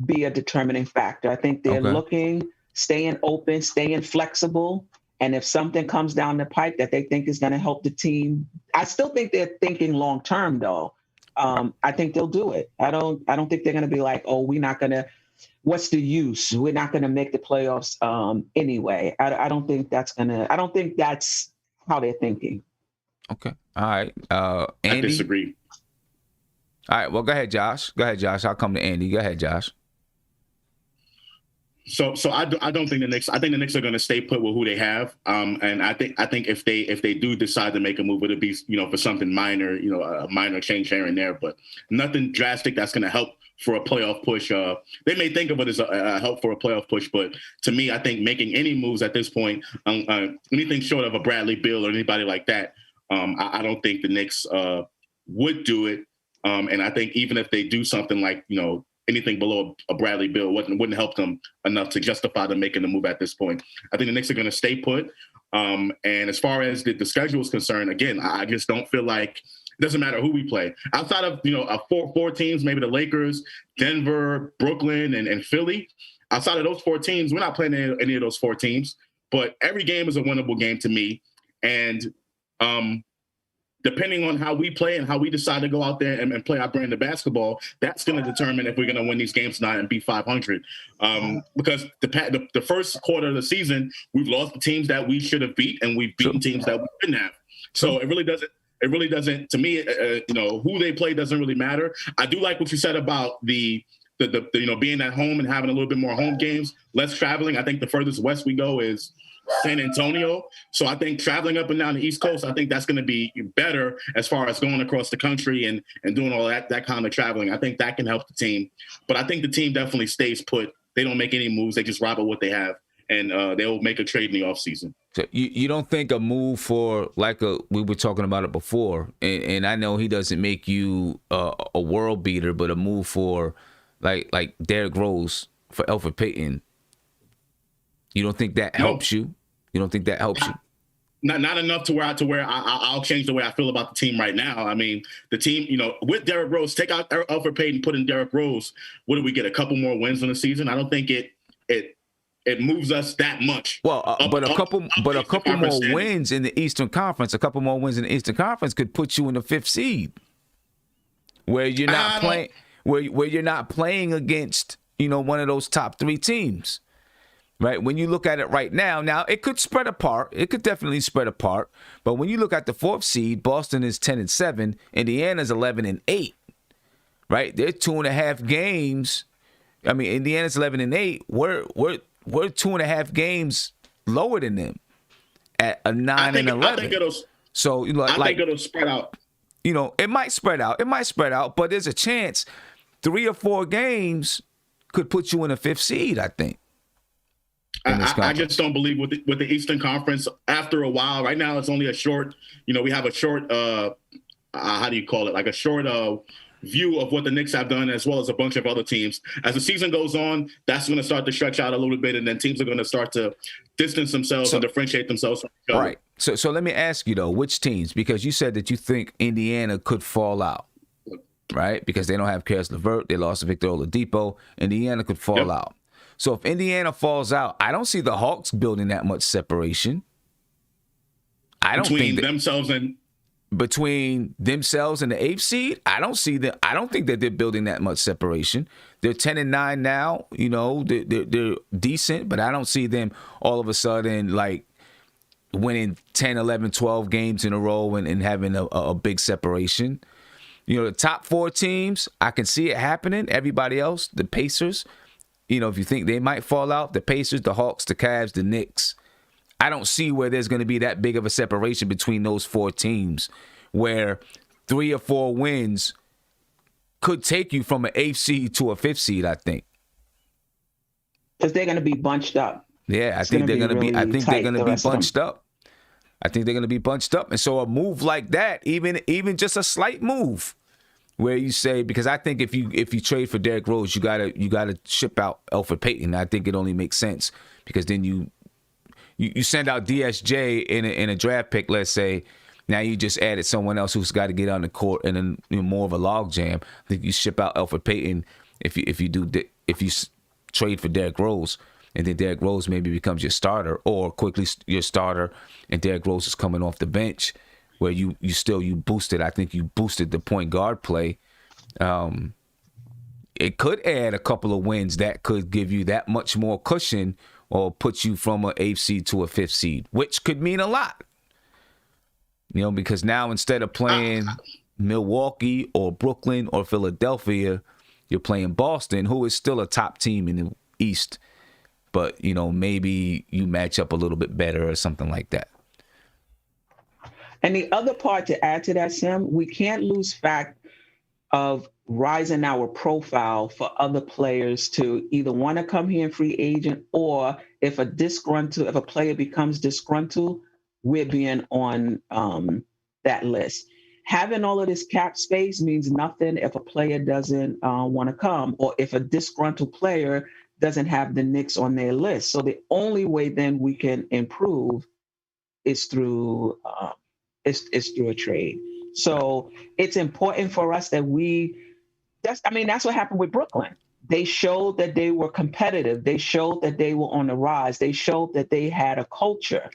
Speaker 4: be a determining factor. I think they're looking, staying open, staying flexible. And if something comes down the pipe that they think is going to help the team, I still think they're thinking long term, though. I think they'll do it. I don't think they're going to be like, oh, we're not going to. What's the use? We're not going to make the playoffs anyway. I don't think that's how they're thinking.
Speaker 1: Okay. All right. Andy?
Speaker 2: I disagree.
Speaker 1: All right. Well, go ahead, Josh. I'll come to Andy. Go ahead, Josh.
Speaker 2: So I don't think the Knicks. I think the Knicks are going to stay put with who they have. And I think if they do decide to make a move, it'll be for something minor, a minor change here and there, but nothing drastic that's going to help for a playoff push. They may think of it as a help for a playoff push, but to me, I think making any moves at this point, anything short of a Bradley Beal or anybody like that, I don't think the Knicks would do it. And I think even if they do something like anything below a Bradley Beal wouldn't help them enough to justify them making the move at this point. I think the Knicks are going to stay put. And as far as the schedule is concerned, again, I just don't feel like it doesn't matter who we play. Outside of, four teams, maybe the Lakers, Denver, Brooklyn, and Philly. Outside of those four teams, we're not playing any of those four teams. But every game is a winnable game to me. And depending on how we play and how we decide to go out there and play our brand of basketball, that's going to determine if we're going to win these games tonight and be 500. Because the first quarter of the season, we've lost the teams that we should have beat, and we've beaten teams that we didn't have. So it really doesn't. To me, who they play doesn't really matter. I do like what you said about the being at home and having a little bit more home games, less traveling. I think the furthest west we go is San Antonio. So I think traveling up and down the East Coast, I think that's going to be better as far as going across the country and doing all that kind of traveling. I think that can help the team. But I think the team definitely stays put. They don't make any moves. They just rob at what they have. And they'll make a trade in the offseason.
Speaker 1: So you don't think a move for we were talking about it before, and I know he doesn't make you a world beater, but a move for like Derrick Rose for Elfrid Payton, you don't think that helps you? You don't think that helps you?
Speaker 2: Not enough to where I'll change the way I feel about the team right now. I mean, the team, with Derrick Rose, take out Elfrid Payton, put in Derrick Rose. What do we get? A couple more wins in the season? I don't think it moves us that much.
Speaker 1: Well, but a couple more wins in the Eastern Conference. A couple more wins in the Eastern Conference could put you in the 5th seed, where you're not playing, where you're not playing against one of those top 3 teams. Right? When you look at it right now, it could spread apart. It could definitely spread apart. But when you look at the 4th seed, Boston is 10-7, Indiana's 11-8. Right? They're 2.5 games. I mean, Indiana's 11-8. We're 2.5 games lower than them at a 9-11.
Speaker 2: I think it'll spread out.
Speaker 1: It might spread out. It might spread out, but there's a chance 3 or 4 games could put you in a 5th seed, I think.
Speaker 2: I just don't believe with the Eastern Conference. After a while, right now it's only a short. We have a short. How do you call it? Like a short view of what the Knicks have done, as well as a bunch of other teams. As the season goes on, that's going to start to stretch out a little bit, and then teams are going to start to distance themselves and differentiate themselves from each other.
Speaker 1: Right. So let me ask you though, which teams? Because you said that you think Indiana could fall out, right? Because they don't have Karis LeVert, they lost Victor Oladipo. Indiana could fall out. So if Indiana falls out, I don't see the Hawks building that much separation. Between themselves and the 8th seed, I don't see them. I don't think that they're building that much separation. They're 10-9 now. They're decent, but I don't see them all of a sudden like winning 10, 11, 12 games in a row and having a big separation. The top 4 teams, I can see it happening. Everybody else, the Pacers. If you think they might fall out, the Pacers, the Hawks, the Cavs, the Knicks, I don't see where there's going to be that big of a separation between those 4 teams where 3 or 4 wins could take you from an 8th seed to a 5th seed, I think.
Speaker 4: Because they're going to be bunched up.
Speaker 1: Yeah, I
Speaker 4: It's
Speaker 1: think they're
Speaker 4: gonna
Speaker 1: going to be. I
Speaker 4: really
Speaker 1: think they're
Speaker 4: tight,
Speaker 1: going
Speaker 4: the
Speaker 1: to be
Speaker 4: rest of them.
Speaker 1: bunched up. I think they're going to be bunched up, and so a move like that, even just a slight move, where you say, because I think if you trade for Derrick Rose, you gotta ship out Elfrid Payton. I think it only makes sense because then you send out DSJ in a draft pick, let's say. Now you just added someone else who's got to get on the court and then more of a log jam. I think you ship out Elfrid Payton if you trade for Derrick Rose, and then Derrick Rose maybe becomes your starter, or quickly your starter, and Derrick Rose is coming off the bench, where you boosted. I think you boosted the point guard play. It could add a couple of wins that could give you that much more cushion, or put you from an 8th seed to a 5th seed, which could mean a lot. Because now instead of playing Milwaukee or Brooklyn or Philadelphia, you're playing Boston, who is still a top team in the East. But, maybe you match up a little bit better or something like that.
Speaker 4: And the other part to add to that, Sam, we can't lose fact of rising our profile for other players to either want to come here in free agent, or if a player becomes disgruntled, we're being on that list. Having all of this cap space means nothing if a player doesn't want to come, or if a disgruntled player doesn't have the Knicks on their list. So the only way then we can improve is through a trade. So it's important for us that that's what happened with Brooklyn. They showed that they were competitive. They showed that they were on the rise. They showed that they had a culture.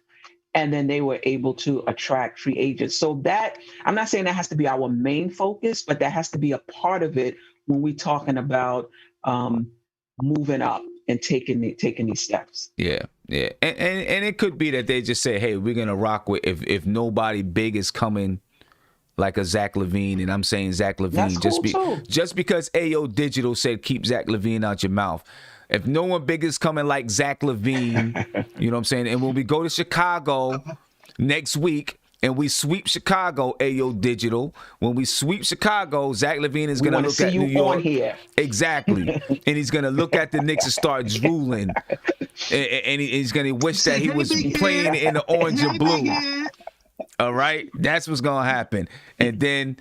Speaker 4: And then they were able to attract free agents. So that, I'm not saying that has to be our main focus, but that has to be a part of it when we're talking about moving up and taking these steps.
Speaker 1: Yeah. And it could be that they just say, hey, we're going to rock with, if nobody big is coming like a Zach LaVine, and I'm saying Zach LaVine just because AO Digital said keep Zach LaVine out your mouth. If no one big is coming like Zach LaVine, you know what I'm saying? And when we go to Chicago next week and we sweep Chicago, AO Digital, when we sweep Chicago, Zach LaVine is going to look at New York. Here. Exactly. And he's going to look at the Knicks and start drooling. And he's going to wish that he was playing in the orange and blue. All right? That's what's going to happen. And then,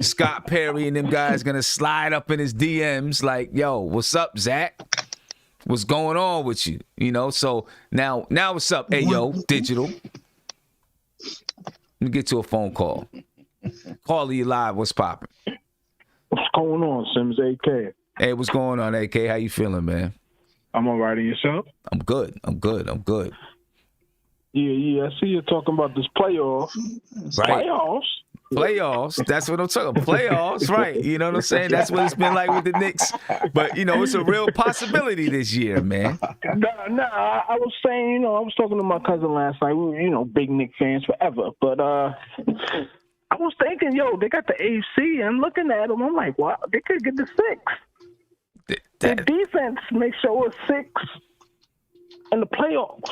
Speaker 1: Scott Perry and them guys going to slide up in his DMs like, yo, what's up, Zach? What's going on with you? So now what's up, Ayo Digital? Let me get to a phone call. Call you live. What's popping?
Speaker 6: What's going on, Sims AK?
Speaker 1: Hey, what's going on, AK? How you feeling, man?
Speaker 6: I'm all right. And yourself?
Speaker 1: I'm good.
Speaker 6: Yeah. I see you're talking about this playoff.
Speaker 1: Right. Playoffs. That's what I'm talking about. Playoffs, right. You know what I'm saying? That's what it's been like with the Knicks. But, it's a real possibility this year, man.
Speaker 6: Nah, I was saying, I was talking to my cousin last night. We were, big Knicks fans forever. But I was thinking, they got the AFC. And I'm looking at them. I'm like, wow, they could get the 6. Their defense makes sure it's 6 in the playoffs.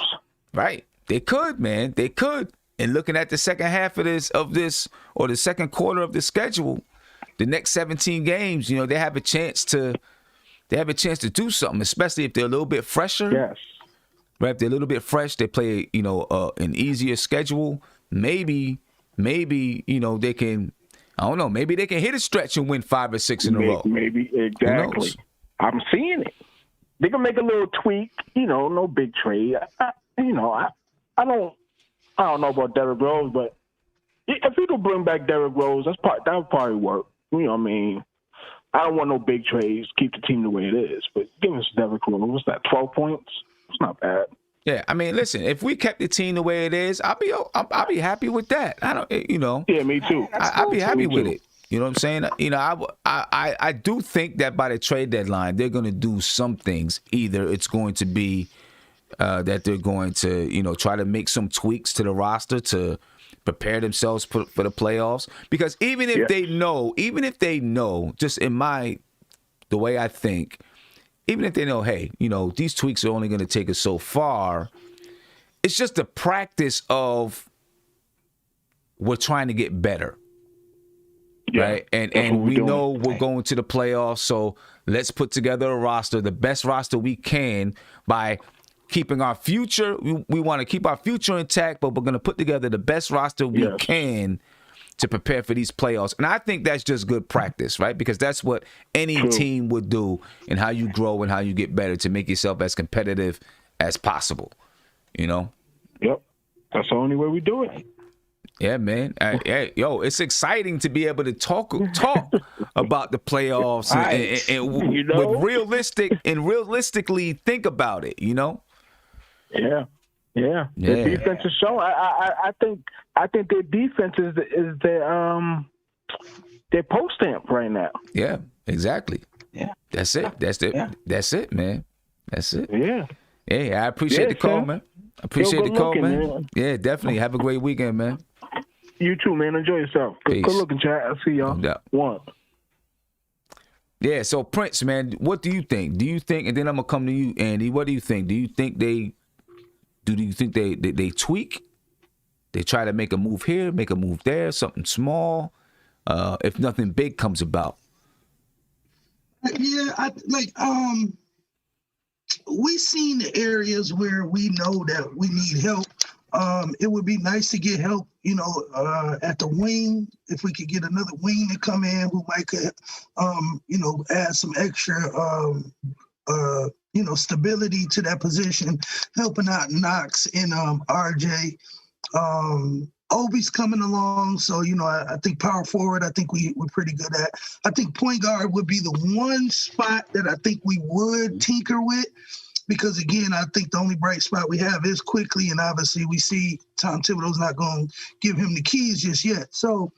Speaker 1: Right. They could, man. They could. And looking at the second half of this, or the second quarter of the schedule, the next 17 games, they have a chance to do something, especially if they're a little bit fresher.
Speaker 6: Yes.
Speaker 1: Right. If they're a little bit fresh, they play, an easier schedule. Maybe, they can, I don't know, maybe they can hit a stretch and win 5 or 6 in a row.
Speaker 6: Maybe, exactly. I'm seeing it. They can make a little tweak, no big trade. I don't know about Derrick Rose, but if you could bring back Derrick Rose, that would probably work. I don't want no big trades. Keep the team the way it is. But give us Derrick Rose. What's that, 12 points? It's not bad. Yeah,
Speaker 1: I mean, listen, if we kept the team the way it is, I'll be happy with that.
Speaker 6: Yeah, me too.
Speaker 1: I'll be happy with it. You know what I'm saying? I do think that by the trade deadline, they're going to do some things. Either it's going to be that they're going to, try to make some tweaks to the roster to prepare themselves for the playoffs. Because even if they know, just in the way I think, even if they know, hey, these tweaks are only going to take us so far, it's just the practice of we're trying to get better. Yeah, right. And we know we're going to the playoffs. So let's put together a roster, the best roster we can by keeping our future. We want to keep our future intact, but we're going to put together the best roster we can to prepare for these playoffs. And I think that's just good practice, right? Because that's what any team would do, and how you grow and how you get better to make yourself as competitive as possible, you know?
Speaker 6: Yep. That's the only way we do it.
Speaker 1: Yeah, man. Yo, it's exciting to be able to talk about the playoffs and
Speaker 6: You know?
Speaker 1: with realistically think about it, you know?
Speaker 6: Yeah. The defense is showing. I think their defense is their post stamp right now.
Speaker 1: Yeah, exactly.
Speaker 4: Yeah.
Speaker 1: That's it. That's it.
Speaker 4: Yeah.
Speaker 1: That's it, man. That's it.
Speaker 6: Yeah.
Speaker 1: Hey, I appreciate the call,
Speaker 6: Sam.
Speaker 1: man. I appreciate the
Speaker 6: good
Speaker 1: call,
Speaker 6: looking,
Speaker 1: man. Yeah, definitely. Have a great weekend, man.
Speaker 6: You too, man. Enjoy yourself. Good
Speaker 1: Peace.
Speaker 6: looking, chat. I'll see y'all.
Speaker 1: No doubt.
Speaker 6: One.
Speaker 1: Yeah, so Prince, man, what do you think? Do you think, and then I'm gonna come to you, Andy. What do you think? Do you think they tweak? They try to make a move here, make a move there, something small. If nothing big comes about.
Speaker 5: Yeah, we seen the areas where we know that we need help. It would be nice to get help, at the wing. If we could get another wing to come in who might could, add some extra, stability to that position, helping out Knox and RJ. Obi's coming along, so I think power forward, I think we're pretty good at. I think point guard would be the one spot that I think we would tinker with, because again, I think the only bright spot we have is quickly, and obviously we see Tom Thibodeau's not going to give him the keys just yet. So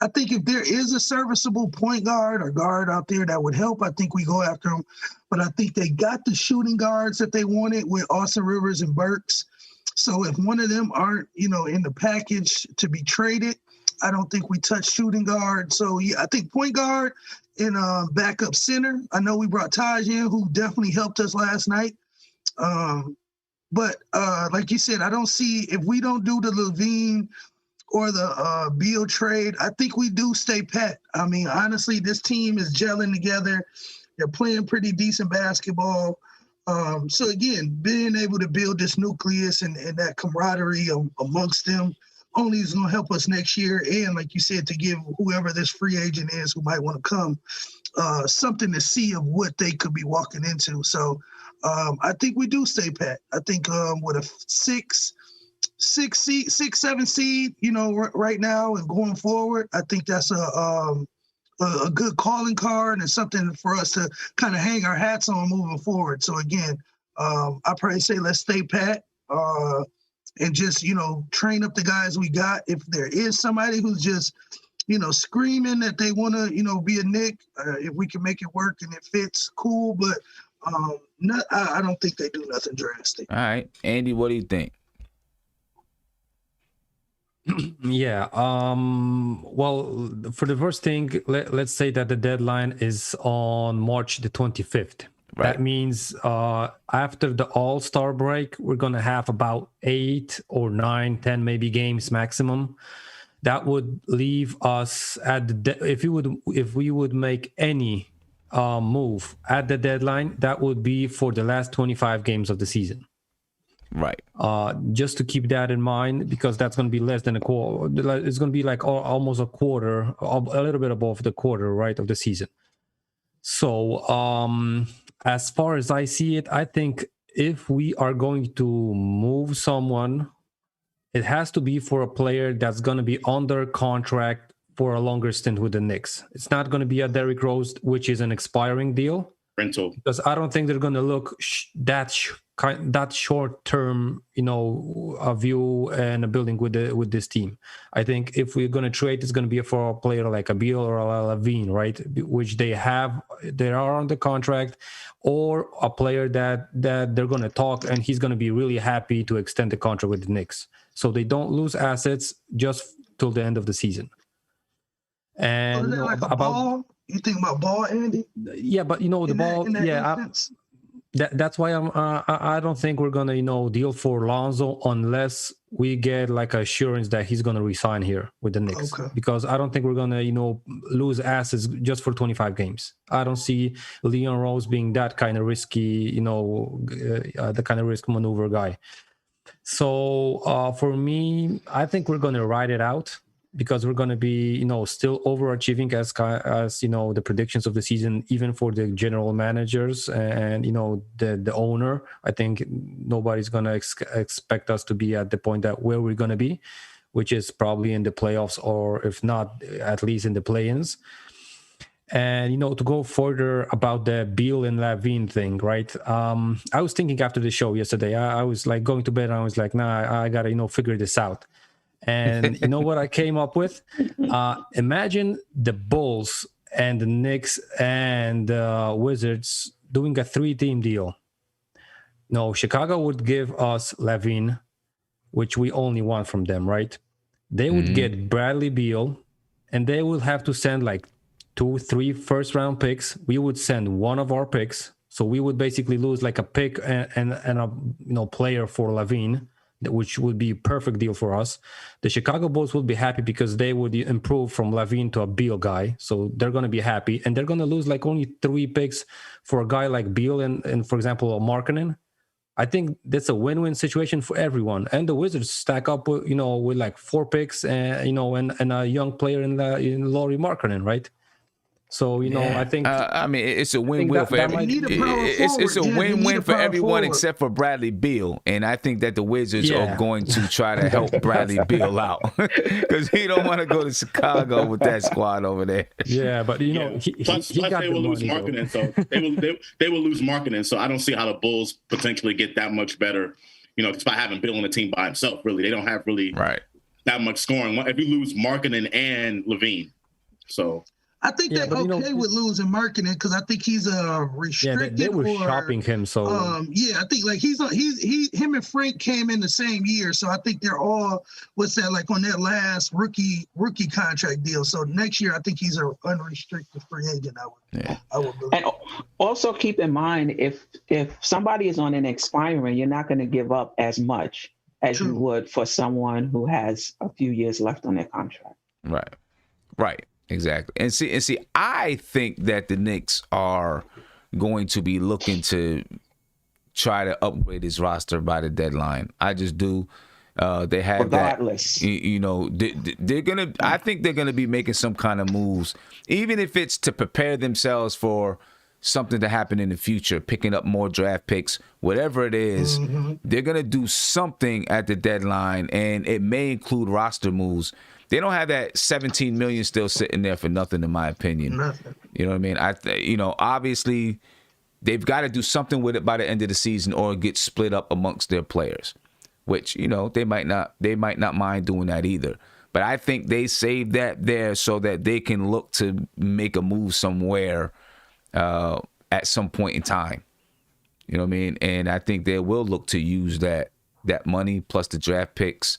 Speaker 5: I think if there is a serviceable point guard or guard out there that would help, I think we go after him. But I think they got the shooting guards that they wanted with Austin Rivers and Burks. So if one of them aren't, in the package to be traded, I don't think we touch shooting guard. So yeah, I think point guard and backup center. I know we brought Taj in, who definitely helped us last night. But like you said, I don't see, if we don't do the Levine or the Beal trade, I think we do stay pat. I mean, honestly, this team is gelling together. They're playing pretty decent basketball. So again, being able to build this nucleus and that camaraderie amongst them only is going to help us next year. And like you said, to give whoever this free agent is who might want to come something to see of what they could be walking into. So I think we do stay pat. I think with a 7 seed, right now and going forward, I think that's a good calling card and something for us to kind of hang our hats on moving forward. So again, I probably say let's stay pat and just, train up the guys we got. If there is somebody who's just, screaming that they want to, be a Knick, if we can make it work and it fits, cool. But I don't think they do nothing drastic.
Speaker 1: All right. Andy, what do you think?
Speaker 3: Yeah. Well, for the first thing, let's say that the deadline is on March the 25th. Right. That means after the All-Star break, we're going to have about 8 or 9, 10 maybe games maximum. That would leave us at if we would make any move at the deadline, that would be for the last 25 games of the season.
Speaker 1: Right.
Speaker 3: Just to keep that in mind, because that's going to be less than a quarter. It's going to be like almost a quarter, a little bit above the quarter, right, of the season. So as far as I see it, I think if we are going to move someone, it has to be for a player that's going to be under contract for a longer stint with the Knicks. It's not going to be a Derrick Rose, which is an expiring deal.
Speaker 2: Rental.
Speaker 3: Because I don't think they're going to look that short term, a view and a building with this team. I think if we're going to trade, it's going to be for a player like a Beal or a Levine, right? Which they are on the contract, or a player that they're going to talk and he's going to be really happy to extend the contract with the Knicks, so they don't lose assets just till the end of the season. And
Speaker 5: you think about Ball, Andy?
Speaker 3: Yeah, but the Ball. That's why I don't think we're gonna deal for Lonzo unless we get like assurance that he's going to resign here with the Knicks.
Speaker 5: Okay.
Speaker 3: Because I don't think we're going to, lose assets just for 25 games. I don't see Leon Rose being that kind of risky, the kind of risk maneuver guy. So for me, I think we're going to ride it out because we're going to be, still overachieving as the predictions of the season, even for the general managers and, the owner. I think nobody's going to expect us to be at the point that where we're going to be, which is probably in the playoffs, or if not, at least in the play-ins. And, to go further about the Beal and LaVine thing, right? I was thinking after the show yesterday, I was like going to bed and I was like, nah, I got to, figure this out. And you know what I came up with? Imagine the Bulls and the Knicks and the Wizards doing a 3-team deal. No, Chicago would give us LaVine, which we only want from them, right? They would get Bradley Beal, and they would have to send like 2-3 first-round picks. We would send one of our picks, so we would basically lose like a pick and a player for LaVine, which would be a perfect deal for us. The Chicago Bulls would be happy because they would improve from LaVine to a Beal guy. So they're going to be happy. And they're going to lose like only 3 picks for a guy like Beal and for example, Markkanen. I think that's a win-win situation for everyone. And the Wizards stack up with, with like 4 picks and, and a young player in Lauri Markkanen, right? So, I think...
Speaker 1: it's a win-win for everyone. It's a win-win for everyone except for Bradley Beal. And I think that the Wizards are going to try to help Bradley Beal out. Because he don't want to go to Chicago with that squad over there.
Speaker 3: Yeah, but, he
Speaker 2: plus
Speaker 3: got
Speaker 2: they will lose Markkanen. So they will lose Markkanen. So I don't see how the Bulls potentially get that much better, just by having Beal on the team by himself, really. They don't have really that much scoring. If you lose Markkanen and LaVine. So...
Speaker 5: I think they're okay with losing Markkanen because I think he's a restricted.
Speaker 3: Yeah, they were shopping him. So
Speaker 5: I think like him and Frank came in the same year, so I think they're all on their last rookie contract deal. So next year I think he's an unrestricted free agent. I would believe.
Speaker 4: And also keep in mind if somebody is on an expiring, you're not going to give up as much as you would for someone who has a few years left on their contract.
Speaker 1: Right. Exactly. And see, I think that the Knicks are going to be looking to try to upgrade his roster by the deadline. I just do. They have
Speaker 4: regardless.
Speaker 1: They're gonna. I think they're gonna be making some kind of moves, even if it's to prepare themselves for something to happen in the future, picking up more draft picks, whatever it is. They're gonna do something at the deadline, and it may include roster moves. They don't have that $17 million still sitting there for nothing, in my opinion.
Speaker 5: Nothing.
Speaker 1: You know what I mean? Obviously, they've got to do something with it by the end of the season, or get split up amongst their players, which they might not mind doing that either. But I think they saved that there so that they can look to make a move somewhere at some point in time. You know what I mean? And I think they will look to use that money plus the draft picks.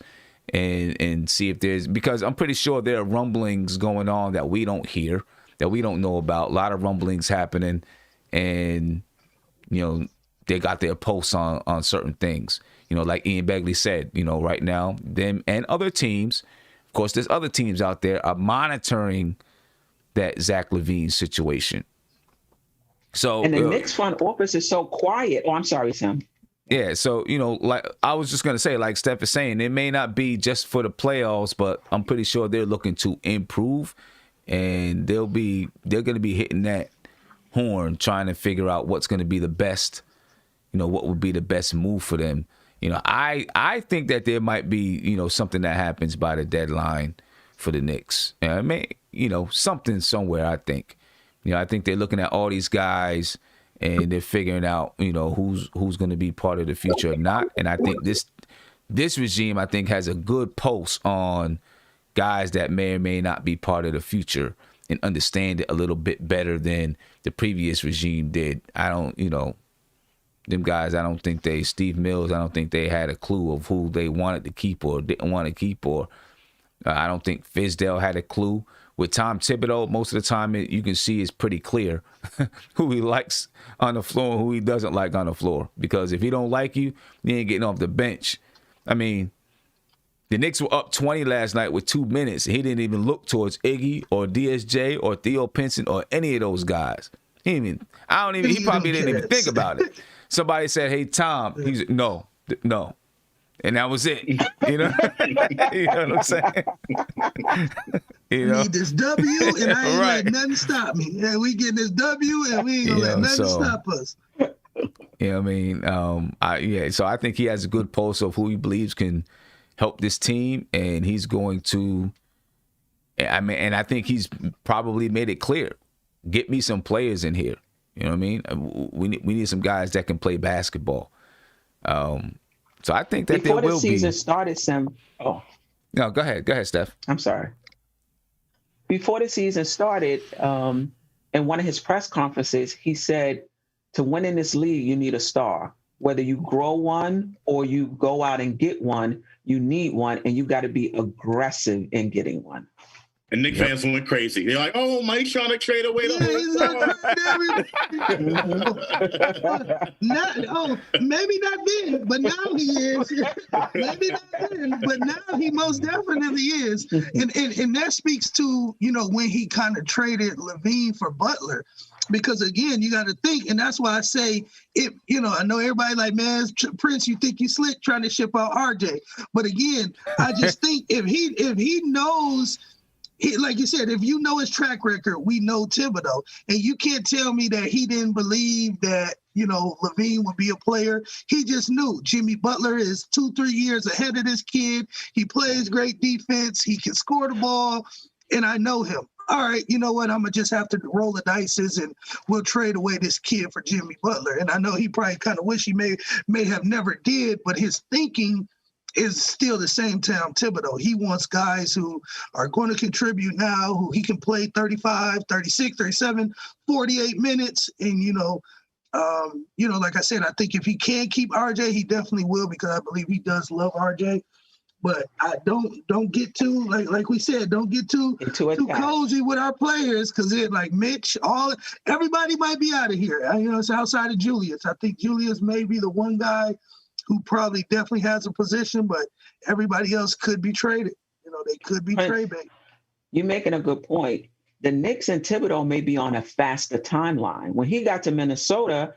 Speaker 1: And see if because I'm pretty sure there are rumblings going on that we don't hear, that we don't know about. A lot of rumblings happening, and they got their posts on certain things. Like Ian Begley said, right now, them and other teams, of course, there's other teams out there are monitoring that Zach LaVine situation. So
Speaker 4: and the Knicks front office is so quiet. Oh, I'm sorry, Sam.
Speaker 1: Yeah, so, like I was just going to say, like Steph is saying, it may not be just for the playoffs, but I'm pretty sure they're looking to improve, and they're going to be hitting that horn, trying to figure out what's going to be the best, what would be the best move for them. I think that there might be, something that happens by the deadline for the Knicks. Something somewhere, I think. I think they're looking at all these guys, and they're figuring out, who's going to be part of the future or not. And I think this regime, I think, has a good pulse on guys that may or may not be part of the future and understand it a little bit better than the previous regime did. Them guys, I don't think Steve Mills, I don't think they had a clue of who they wanted to keep or didn't want to keep, or I don't think Fizdale had a clue. With Tom Thibodeau, most of the time you can see it's pretty clear who he likes on the floor and who he doesn't like on the floor. Because if he don't like you, he ain't getting off the bench. I mean, The Knicks were up 20 last night with 2 minutes. He didn't even look towards Iggy or DSJ or Theo Pinson or any of those guys. He probably didn't even think about it. Somebody said, "Hey, Tom." He's like, no. And that was it. You know what I'm saying?
Speaker 5: Need this W, and I ain't let nothing stop me. Yeah, we getting this W, and we ain't gonna let nothing stop us.
Speaker 1: You know what I mean? So I think he has a good pulse of who he believes can help this team, and he's going to. And I think he's probably made it clear. Get me some players in here. You know what I mean? We need some guys that can play basketball. So I think that
Speaker 4: before
Speaker 1: there will be.
Speaker 4: Before the season started, Sam. Oh.
Speaker 1: No, go ahead, Steph.
Speaker 4: I'm sorry. Before the season started, in one of his press conferences, he said, to win in this league, you need a star. Whether you grow one or you go out and get one, you need one, and you got to be aggressive in getting one.
Speaker 2: And Knicks fans went crazy. They're like, "Oh, Mike's trying to trade away the
Speaker 5: maybe not then, but now he is. Maybe not then, but now he most definitely is. And that speaks to, when he kind of traded Levine for Butler. Because again, you got to think, and that's why I say, I know everybody like, man, Prince, you think you slick trying to ship out RJ. But again, I just think if he knows. Like you said, if you know his track record, we know Thibodeau. And you can't tell me that he didn't believe that, Levine would be a player. He just knew Jimmy Butler is 2-3 years ahead of this kid. He plays great defense. He can score the ball. And I know him. All right, you know what? I'm going to just have to roll the dices and we'll trade away this kid for Jimmy Butler. And I know he probably kind of wish he may have never did, but his thinking is still the same Tom Thibodeau. He wants guys who are going to contribute now, who he can play 35, 36, 37, 48 minutes. And, like I said, I think if he can keep RJ, he definitely will, because I believe he does love RJ. But I don't get too, like we said, don't get too cozy with our players, because they're like Mitch, everybody might be out of here. It's outside of Julius. I think Julius may be the one guy who probably definitely has a position, but everybody else could be traded. They could be trade bait.
Speaker 4: You're making a good point. The Knicks and Thibodeau may be on a faster timeline. When he got to Minnesota,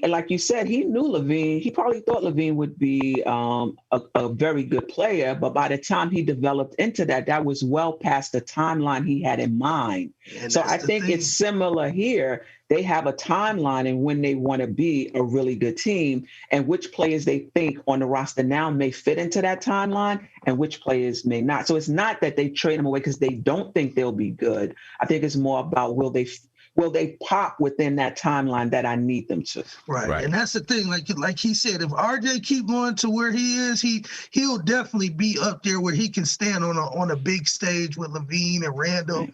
Speaker 4: like you said, he knew Levine. He probably thought Levine would be a very good player, but by the time he developed into that was well past the timeline he had in mind. And so I think it's similar here. They have a timeline and when they want to be a really good team, and which players they think on the roster now may fit into that timeline and which players may not. So it's not that they trade them away because they don't think they'll be good. I think it's more about will they pop within that timeline that I need them to.
Speaker 5: Right. And that's the thing. Like he said, if RJ keep going to where he is, he'll definitely be up there where he can stand on a big stage with Levine and Randall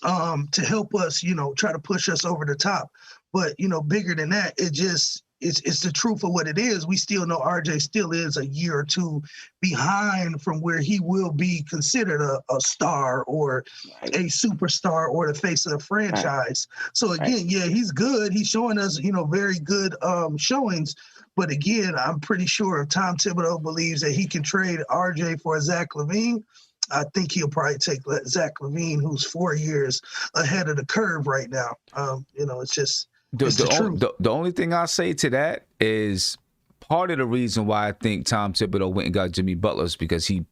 Speaker 5: to help us, try to push us over the top. But, bigger than that, it's the truth of what it is. We still know RJ still is a year or two behind from where he will be considered a star or a superstar or the face of the franchise. So again, he's good. He's showing us, very good showings. But again, I'm pretty sure if Tom Thibodeau believes that he can trade RJ for Zach LaVine, I think he'll probably take Zach LaVine, who's 4 years ahead of the curve right now. It's just
Speaker 1: the only thing I'll say to that is part of the reason why I think Tom Thibodeau went and got Jimmy Butler is because he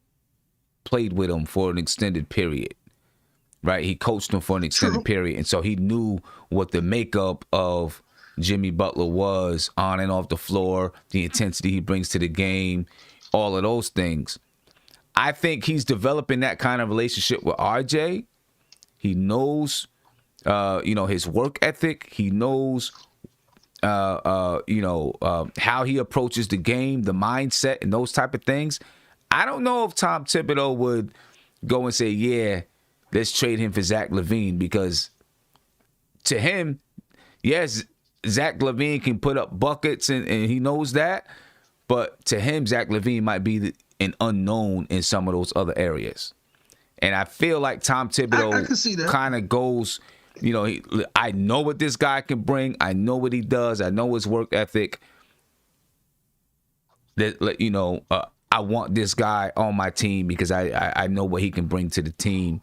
Speaker 1: played with him for an extended period, right? He coached him for an extended period, and so he knew what the makeup of Jimmy Butler was on and off the floor, the intensity he brings to the game, all of those things. I think he's developing that kind of relationship with RJ. He knows, his work ethic. He knows, how he approaches the game, the mindset, and those type of things. I don't know if Tom Thibodeau would go and say, yeah, let's trade him for Zach LaVine, because to him, yes, Zach LaVine can put up buckets and he knows that, but to him, Zach LaVine might be an unknown in some of those other areas. And I feel like Tom Thibodeau kind of goes, I know what this guy can bring. I know what he does. I know his work ethic. I want this guy on my team because I know what he can bring to the team,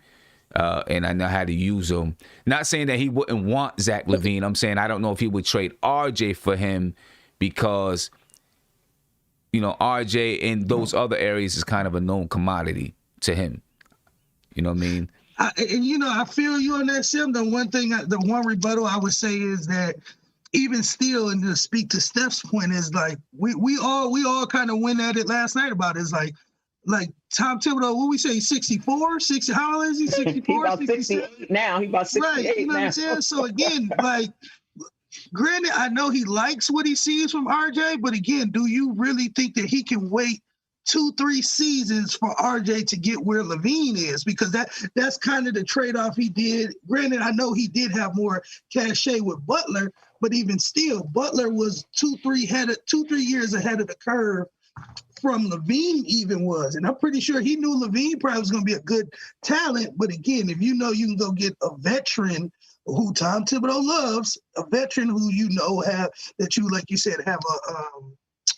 Speaker 1: and I know how to use him. Not saying that he wouldn't want Zach LaVine. I'm saying I don't know if he would trade RJ for him because, RJ in those other areas is kind of a known commodity to him. You know what I mean?
Speaker 5: I feel you on that, Sim. The one rebuttal I would say is that even still, and to speak to Steph's point, is like we all kind of went at it last night about it. It's like Tom Thibodeau, what we say, 64, 60, how old is he? 64,
Speaker 4: He about 68 now. He about 68
Speaker 5: right, you know
Speaker 4: now.
Speaker 5: what I'm saying? So again, granted, I know he likes what he sees from RJ, but again, do you really think that he can wait 2-3 seasons for RJ to get where LaVine is? Because that's kind of the trade-off he did. Granted, I know he did have more cachet with Butler, but even still, Butler was 2-3 years ahead of the curve from LaVine even was. And I'm pretty sure he knew LaVine probably was going to be a good talent. But again, if you know you can go get a veteran who Tom Thibodeau loves, a veteran who like you said, have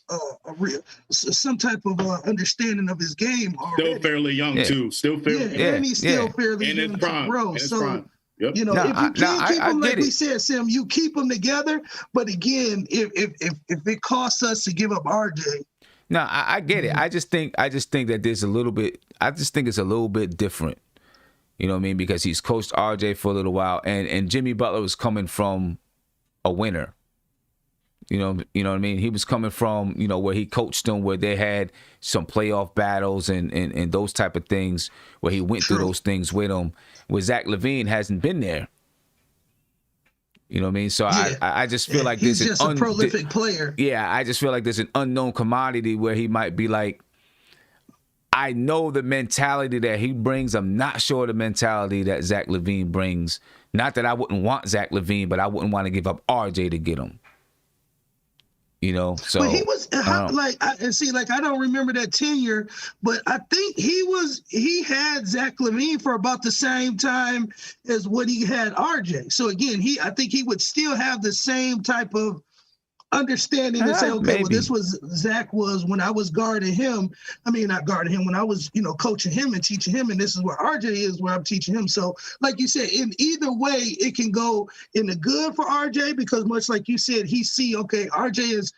Speaker 5: a real some type of understanding of his game already.
Speaker 2: Still fairly young too. Still fairly
Speaker 5: and he's still fairly
Speaker 2: in
Speaker 5: young
Speaker 2: his prime.
Speaker 5: to grow.
Speaker 2: So yep.
Speaker 5: if you can't keep them, like we said, Sam, you keep them together. But again, if it costs us to give up RJ.
Speaker 1: No, I get it. I just think that there's a little bit. I just think it's a little bit different. You know what I mean? Because he's coached RJ for a little while, and Jimmy Butler was coming from a winner. You know what I mean? He was coming from, where he coached them, where they had some playoff battles and those type of things, where he went through those things with them. Where Zach LaVine hasn't been there. You know what I mean? So I just feel like
Speaker 5: he's just a prolific player.
Speaker 1: Yeah, I just feel like there's an unknown commodity where he might be like, I know the mentality that he brings. I'm not sure the mentality that Zach LaVine brings. Not that I wouldn't want Zach LaVine, but I wouldn't want to give up RJ to get him. So
Speaker 5: but he was I don't remember that tenure, but I think he had Zach LaVine for about the same time as what he had RJ. So again, I think he would still have the same type of understanding to say, okay,
Speaker 1: maybe.
Speaker 5: Well, this was Zach was when I was guarding him. I mean, not guarding him, when I was, coaching him and teaching him, and this is where RJ is, where I'm teaching him. So like you said, in either way, it can go in the good for RJ, because much like you said, okay, RJ is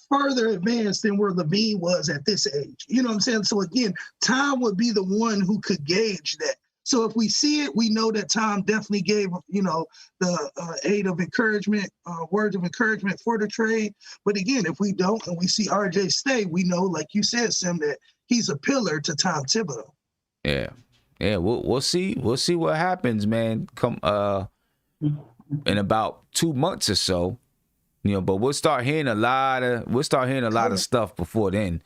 Speaker 5: further advanced than where LaVine was at this age. You know what I'm saying? So again, Tom would be the one who could gauge that. So if we see it, we know that Tom definitely gave, the aid of encouragement, words of encouragement for the trade. But again, if we don't and we see RJ stay, we know, like you said, Sam, that he's a pillar to Tom Thibodeau.
Speaker 1: Yeah. We'll see. We'll see what happens, man. Come in about 2 months or so. But we'll start hearing a lot of stuff before then.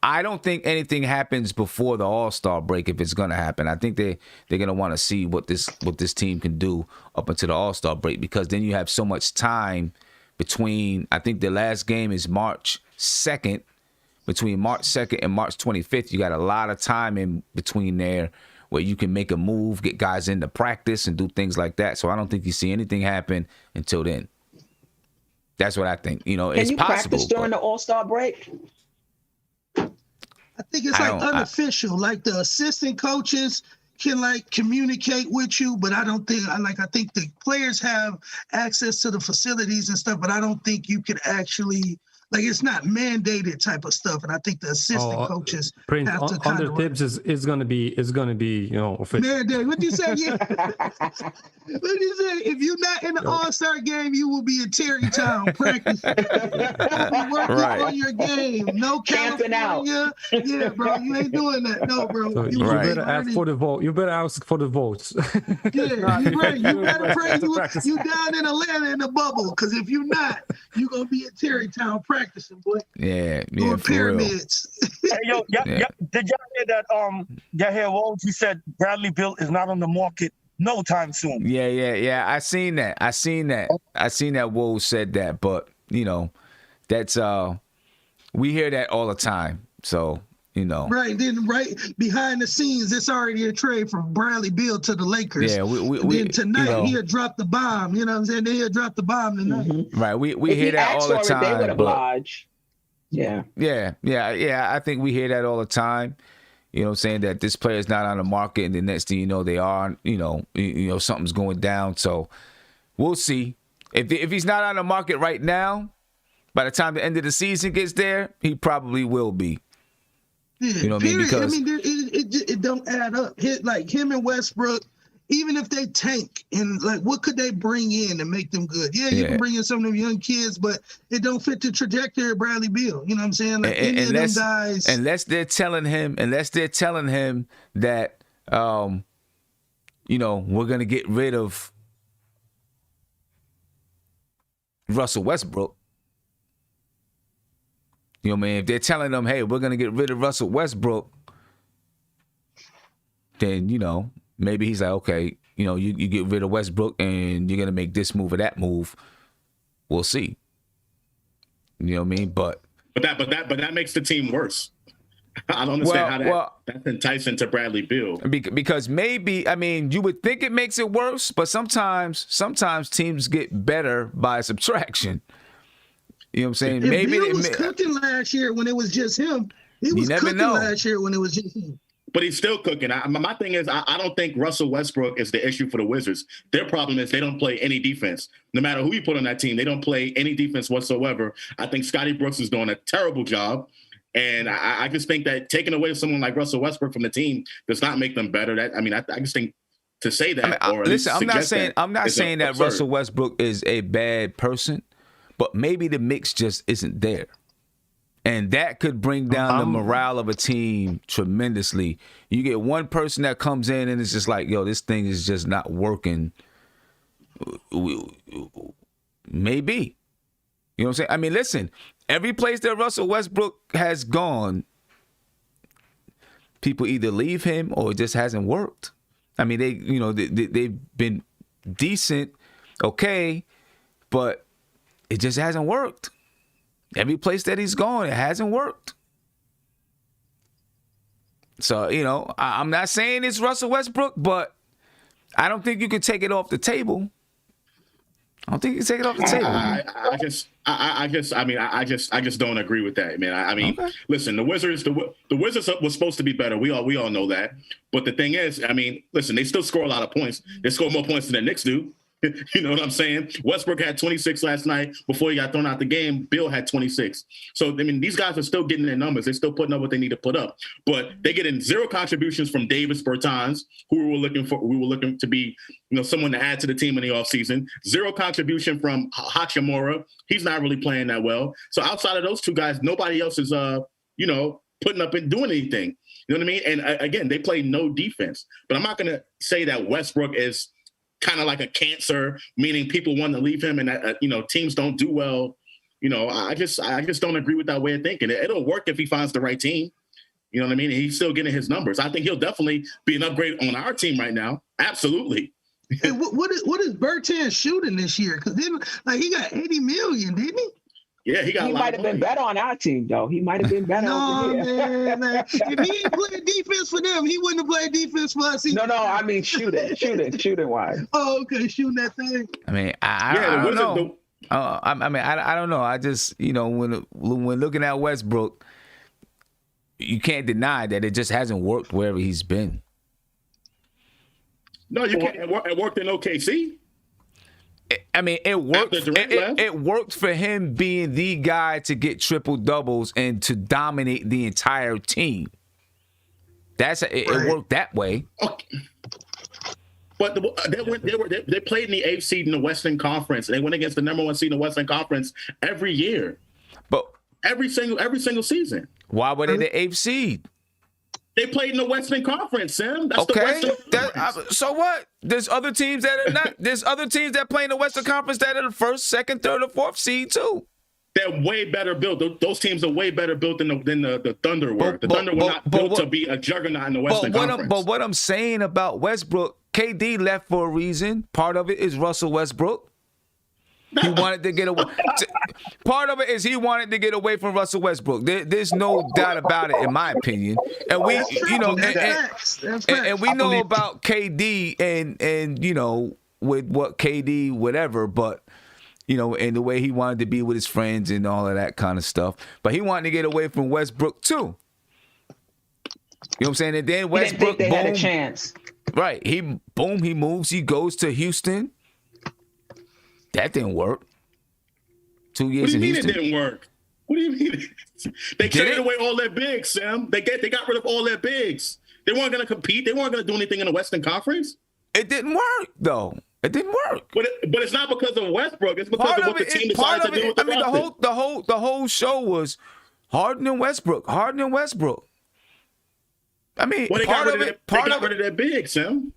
Speaker 1: I don't think anything happens before the All-Star break if it's gonna happen. I think they're gonna want to see what this team can do up until the All-Star break, because then you have so much time between. I think the last game is March 2nd. Between March 2nd and March 25th, you got a lot of time in between there where you can make a move, get guys into practice, and do things like that. So I don't think you see anything happen until then. That's what I think. It's possible.
Speaker 4: Can you practice during the All-Star break?
Speaker 5: I think it's unofficial. Like the assistant coaches can communicate with you, but I don't think I think the players have access to the facilities and stuff, but I don't think you could actually it's not mandated type of stuff. And I think the assistant coaches
Speaker 3: Prince,
Speaker 5: have to
Speaker 3: under Tibbs is gonna be official.
Speaker 5: Mandated. What you say? Yeah. What you say? If you're not in the All-Star game, you will be in Terrytown practicing. You'll be working on your game. No California. Yeah, bro. You ain't doing that. No, bro.
Speaker 3: So you better ask for the vote. You better ask for the votes.
Speaker 5: Yeah, you right. You better pray you down in Atlanta in the bubble, because if you're not, you're gonna be in Terrytown practicing, boy.
Speaker 1: Yeah,
Speaker 5: doing pyramids.
Speaker 7: Hey, yo, did y'all hear that? Y'all hear Woj? He said Bradley Beal is not on the market no time soon.
Speaker 1: Yeah. I seen that. I seen that Woj said that, but that's we hear that all the time. So
Speaker 5: right. Then right behind the scenes, it's already a trade from Bradley Beal to the Lakers.
Speaker 1: Yeah,
Speaker 5: then tonight he'll drop the bomb. You know what I'm saying? He'll drop the bomb tonight.
Speaker 1: Mm-hmm. Right. We hear that all the time.
Speaker 4: They would oblige. Yeah.
Speaker 1: Yeah. I think we hear that all the time. You know what I'm saying? That this player is not on the market, and the next thing you know, they are. You know, something's going down. So we'll see. If he's not on the market right now, by the time the end of the season gets there, he probably will be.
Speaker 5: Yeah,
Speaker 1: you know what I mean? Because
Speaker 5: it don't add up. Like him and Westbrook, even if they tank, and like what could they bring in to make them good? Yeah, you can bring in some of them young kids, but it don't fit the trajectory of Bradley Beal. You know what I'm saying? Like any of them guys,
Speaker 1: unless they're telling him that you know, we're gonna get rid of Russell Westbrook. You know what I mean? If they're telling them, hey, we're going to get rid of Russell Westbrook, then, you know, maybe he's like, okay, you know, you get rid of Westbrook and you're going to make this move or that move. We'll see. You know what I mean? But
Speaker 2: that makes the team worse. I don't understand how that's enticing to Bradley Beal.
Speaker 1: Because maybe, I mean, you would think it makes it worse, but sometimes teams get better by subtraction. You know what I'm saying?
Speaker 5: Maybe Beal was cooking last year when it was just him. He was cooking last year when it was just him.
Speaker 2: But he's still cooking. My thing is, I don't think Russell Westbrook is the issue for the Wizards. Their problem is they don't play any defense. No matter who you put on that team, they don't play any defense whatsoever. I think Scotty Brooks is doing a terrible job. And I just think that taking away someone like Russell Westbrook from the team does not make them better. I just think to say that.
Speaker 1: I'm not saying that Russell Westbrook is a bad person. But maybe the mix just isn't there. And that could bring down the morale of a team tremendously. You get one person that comes in and it's just like, yo, this thing is just not working. Maybe. You know what I'm saying? I mean, listen, every place that Russell Westbrook has gone, people either leave him or it just hasn't worked. I mean, they've been decent, okay, but it just hasn't worked. Every place that he's gone, it hasn't worked. So, you know, I'm not saying it's Russell Westbrook, but I don't think you can take it off the table. I
Speaker 2: just don't agree with that, man. I mean, okay. Listen, the Wizards was supposed to be better. We all know that. But the thing is, I mean, listen, they still score a lot of points. They score more points than the Knicks do. You know what I'm saying? Westbrook had 26 last night before he got thrown out the game. Bill had 26. So, I mean, these guys are still getting their numbers. They're still putting up what they need to put up. But they get in zero contributions from Davis Bertans, who we were looking to be, you know, someone to add to the team in the offseason. Zero contribution from Hachimura. He's not really playing that well. So outside of those two guys, nobody else is, you know, putting up and doing anything. You know what I mean? And again, they play no defense. But I'm not going to say that Westbrook is kind of like a cancer, meaning people want to leave him and that, you know, teams don't do well. You know, I just don't agree with that way of thinking. It'll work if he finds the right team. You know what I mean? And he's still getting his numbers. I think he'll definitely be an upgrade on our team right now. Absolutely.
Speaker 5: Hey, what is Bertans shooting this year? Because he got 80 million, didn't he?
Speaker 2: Yeah, he
Speaker 4: might have been better on our team, though. He might have been better over here.
Speaker 5: Man. If he ain't playing defense for them, he wouldn't have played defense for us.
Speaker 4: No, I mean shooting wise.
Speaker 5: Oh, okay, shooting that thing.
Speaker 1: I mean, I don't know. I don't know. I just, you know, when looking at Westbrook, you can't deny that it just hasn't worked wherever he's been.
Speaker 2: No, you can't. It worked in OKC.
Speaker 1: I mean, it worked. It worked for him being the guy to get triple doubles and to dominate the entire team. It worked that way.
Speaker 2: Okay. But they played in the 8th seed in the Western Conference. They went against the number 1 seed in the Western Conference every year.
Speaker 1: But
Speaker 2: every single season.
Speaker 1: Why were they the 8th seed?
Speaker 2: They played in the Western Conference, Sam. That's
Speaker 1: okay.
Speaker 2: The Western Conference.
Speaker 1: So what? There's other teams that are not. There's other teams that play in the Western Conference that are the 1st, 2nd, 3rd, or 4th seed too.
Speaker 2: They're way better built. Those teams are way better built than the Thunder were. The Thunder were not built to be a juggernaut in the Western Conference.
Speaker 1: But what I'm saying about Westbrook, KD left for a reason. Part of it is Russell Westbrook. He wanted to get away. Part of it is he wanted to get away from Russell Westbrook. There's no doubt about it, in my opinion. And we, you know, and we know about KD and you know with what KD whatever. But and the way he wanted to be with his friends and all of that kind of stuff. But he wanted to get away from Westbrook too. You know what I'm saying? And then Westbrook,
Speaker 4: they had a chance.
Speaker 1: Right. He moves, he goes to Houston. That didn't work. 2 years in Houston.
Speaker 2: It didn't work? What do you mean? They traded away all their bigs, Sam. They got rid of all their bigs. They weren't going to compete. They weren't going to do anything in the Western Conference.
Speaker 1: It didn't work, though. It didn't work.
Speaker 2: But it's not because of Westbrook. It's because of what the team decided to do with the roster.
Speaker 1: The whole show was Harden and Westbrook. I mean,
Speaker 2: they got rid of their big, Sam.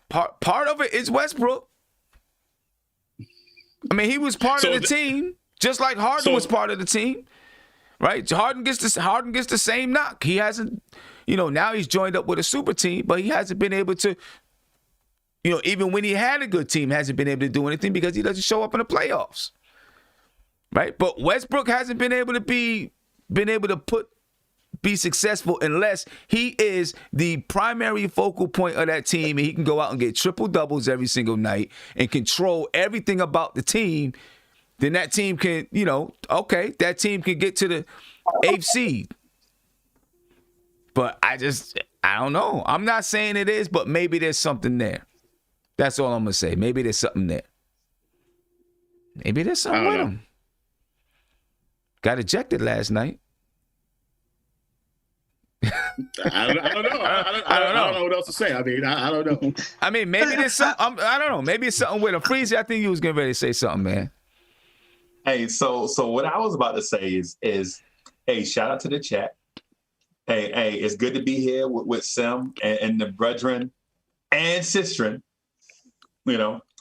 Speaker 1: Part of it is Westbrook. I mean, he was part of the team, just like Harden was part of the team, right? Harden gets the same knock. He hasn't, now he's joined up with a super team, but he hasn't been able to, even when he had a good team, hasn't been able to do anything because he doesn't show up in the playoffs, right? But Westbrook hasn't been able to be successful unless he is the primary focal point of that team and he can go out and get triple doubles every single night and control everything about the team. Then that team can, that team can get to the 8th seed. But I don't know. I'm not saying it is, but maybe there's something there. That's all I'm going to say. Maybe there's something there. Maybe there's something with him. Got ejected last night.
Speaker 2: I don't know. I don't know what else to say. I mean, I don't know.
Speaker 1: I mean, maybe there's something. I don't know. Maybe it's something with him. Freezy, I think you was getting ready to say something, man.
Speaker 8: Hey, so what I was about to say is, hey, shout out to the chat. Hey, it's good to be here with Sim and the brethren and Sistren.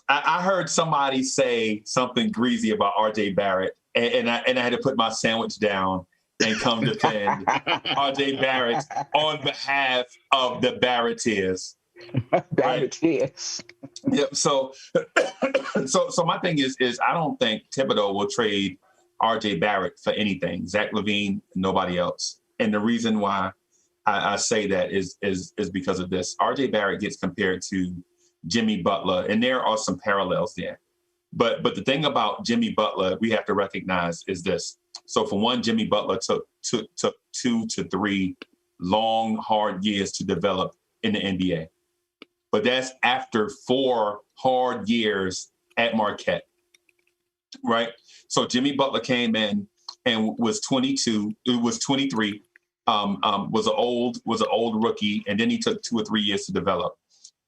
Speaker 8: I heard somebody say something greasy about RJ Barrett, and I had to put my sandwich down and come defend RJ Barrett on behalf of the Barretteers.
Speaker 4: Barretteers.
Speaker 8: Yep. So my thing is I don't think Thibodeau will trade RJ Barrett for anything. Zach LaVine, nobody else. And the reason why I say that is because of this. RJ Barrett gets compared to Jimmy Butler, and there are some parallels there. But the thing about Jimmy Butler we have to recognize is this. So for one, Jimmy Butler took 2 to 3 long, hard years to develop in the NBA. But that's after 4 hard years at Marquette, right? So Jimmy Butler came in and was 22. It was 23. Was an old rookie, and then he took 2 or 3 years to develop.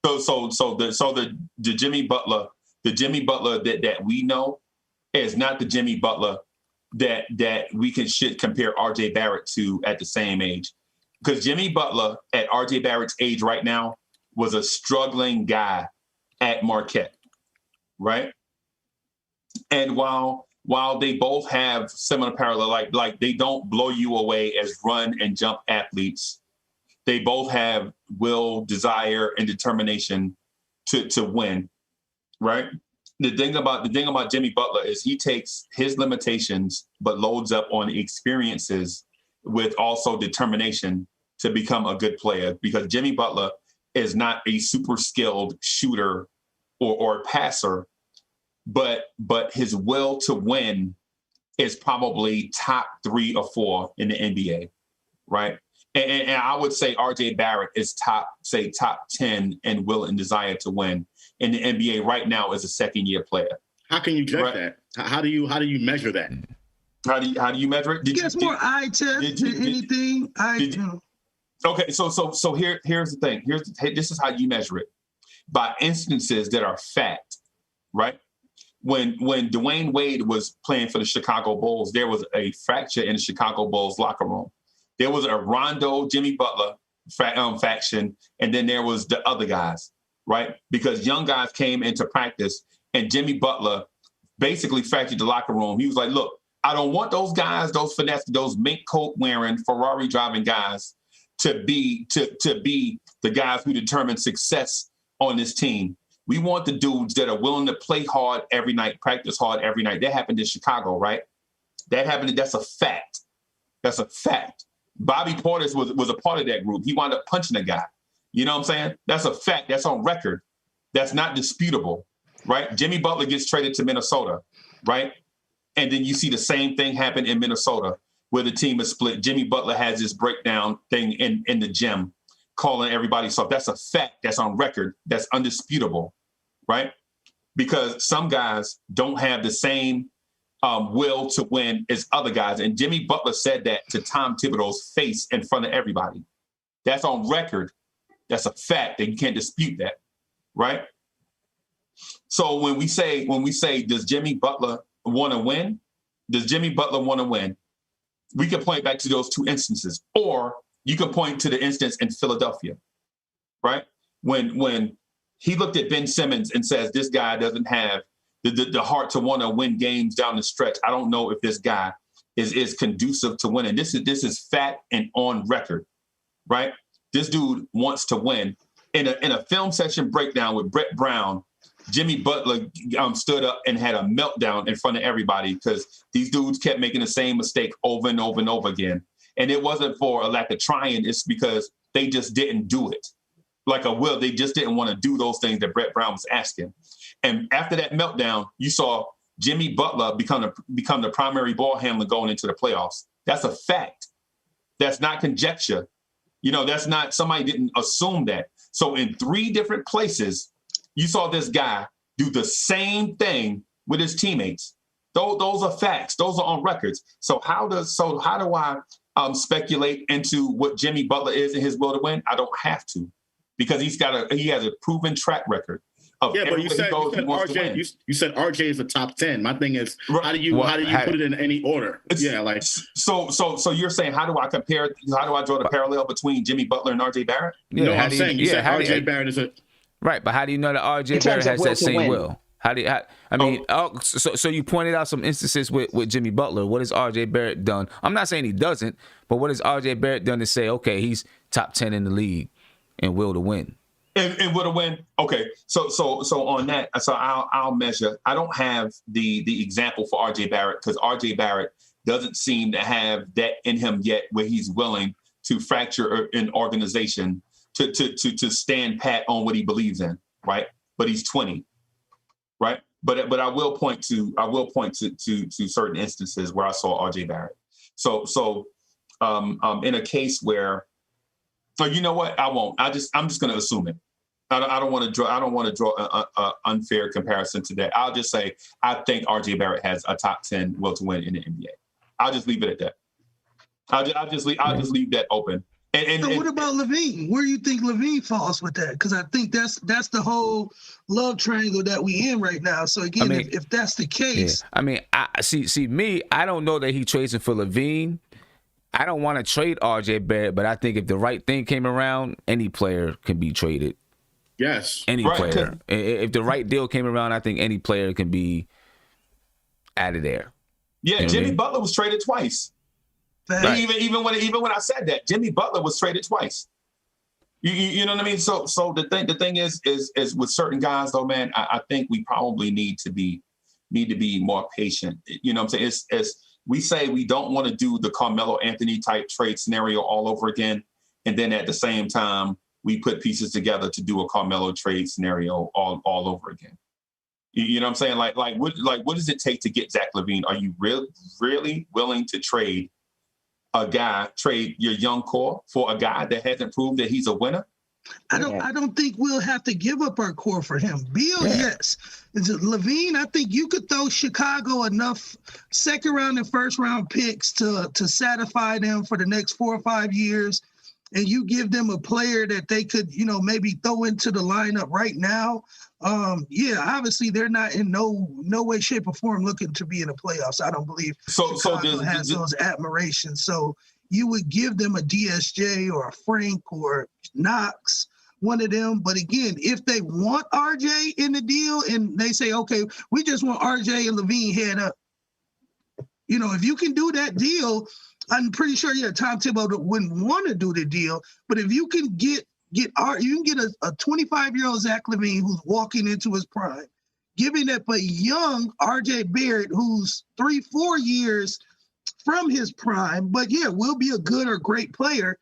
Speaker 8: So the Jimmy Butler that we know is not the Jimmy Butler that we should compare RJ Barrett to at the same age. Because Jimmy Butler at RJ Barrett's age right now was a struggling guy at Marquette, right? And while they both have similar parallel, like they don't blow you away as run and jump athletes, they both have will, desire, and determination to win, right? The thing about Jimmy Butler is he takes his limitations but loads up on experiences with also determination to become a good player, because Jimmy Butler is not a super skilled shooter or passer, but his will to win is probably top 3 or 4 in the NBA, right? And I would say RJ Barrett is top 10 in will and desire to win in the NBA right now as a second-year player.
Speaker 2: How can you judge that? How do you measure that?
Speaker 8: How do you measure it?
Speaker 5: It's more eye test than anything.
Speaker 8: Okay, so here's the thing. This is how you measure it. By instances that are fact, right? When Dwayne Wade was playing for the Chicago Bulls, there was a fracture in the Chicago Bulls locker room. There was a Rondo, Jimmy Butler faction, and then there was the other guys, right? Because young guys came into practice, and Jimmy Butler basically fractured the locker room. He was like, look, I don't want those guys, those finesse, those mink coat wearing, Ferrari driving guys to be the guys who determine success on this team. We want the dudes that are willing to play hard every night, practice hard every night. That happened in Chicago, right? That's a fact. That's a fact. Bobby Portis was a part of that group. He wound up punching a guy. You know what I'm saying? That's a fact. That's on record. That's not disputable, right? Jimmy Butler gets traded to Minnesota. right? And then you see the same thing happen in Minnesota where the team is split. Jimmy Butler has this breakdown thing in the gym, calling everybody soft. That's a fact. That's on record. That's undisputable, right? Because some guys don't have the same will to win as other guys. And Jimmy Butler said that to Tom Thibodeau's face in front of everybody. That's on record. That's a fact, and you can't dispute that, right? So when we say, does Jimmy Butler want to win? Does Jimmy Butler want to win? We can point back to those two instances, or you can point to the instance in Philadelphia, right? When he looked at Ben Simmons and says, this guy doesn't have the heart to want to win games down the stretch. I don't know if this guy is conducive to winning. This is fact and on record, right? This dude wants to win. In a film session breakdown with Brett Brown, Jimmy Butler stood up and had a meltdown in front of everybody because these dudes kept making the same mistake over and over and over again. And it wasn't for a lack of trying. It's because they just didn't do it. Like a will, they just didn't want to do those things that Brett Brown was asking. And after that meltdown, you saw Jimmy Butler become the primary ball handler going into the playoffs. That's a fact. That's not conjecture. That's not, somebody didn't assume that. So in 3 different places, you saw this guy do the same thing with his teammates. Those are facts. Those are on records. So how do I speculate into what Jimmy Butler is and his will to win? I don't have to, because he has a proven track record.
Speaker 2: But you said RJ is a top 10. My thing is, how do you put it in any order?
Speaker 8: So you're saying, how do I draw the parallel between Jimmy Butler and RJ Barrett?
Speaker 2: You said RJ Barrett is a
Speaker 1: right, but how do you know that RJ Barrett has that same will? So you pointed out some instances with Jimmy Butler. What has RJ Barrett done? I'm not saying he doesn't, but what has RJ Barrett done to say, okay, he's top 10 in the league and will to win?
Speaker 8: And will to win. Okay, so on that, so I'll measure. I don't have the example for RJ Barrett because RJ Barrett doesn't seem to have that in him yet, where he's willing to fracture an organization to stand pat on what he believes in, right? But he's 20, right? But I will point to certain instances where I saw RJ Barrett. So in a case where, you know what? I won't. I'm just going to assume it. I don't want to draw an unfair comparison to that. I'll just say I think RJ Barrett has a top 10 will to win in the NBA. I'll just leave it at that. I'll just leave that open. And
Speaker 5: what about LaVine? Where do you think LaVine falls with that? Because I think that's the whole love triangle that we in right now. So again, if that's the case,
Speaker 1: I see me. I don't know that he trades it for LaVine. I don't want to trade RJ Barrett, but I think if the right thing came around, any player can be traded.
Speaker 2: Yes,
Speaker 1: any player. If the right deal came around, I think any player can be out of there.
Speaker 8: Yeah, you know Jimmy Butler was traded twice. Right. Even when I said that, Jimmy Butler was traded twice. You know what I mean? So the thing is with certain guys though, man, I think we probably need to be more patient. You know what I'm saying? It's we say we don't want to do the Carmelo Anthony type trade scenario all over again, and then at the same time we put pieces together to do a Carmelo trade scenario all over again. You know what I'm saying? Like what does it take to get Zach LaVine? Are you really willing to trade your young core for a guy that hasn't proved that he's a winner?
Speaker 5: I don't think we'll have to give up our core for him. Beal, yes. LaVine, I think you could throw Chicago enough second round and first round picks to satisfy them for the next 4 or 5 years. And you give them a player that they could, maybe throw into the lineup right now. Obviously they're not in no way, shape, or form looking to be in the playoffs. I don't believe Chicago has those admirations. So you would give them a DSJ or a Frank or Knox, one of them. But again, if they want RJ in the deal and they say, okay, we just want RJ and LaVine head up, if you can do that deal, I'm pretty sure, Tom Thibodeau wouldn't want to do the deal. But if you can get a 25-year-old Zach LaVine who's walking into his prime, giving up a young RJ Barrett who's 3-4 years from his prime, but will be a good or great player.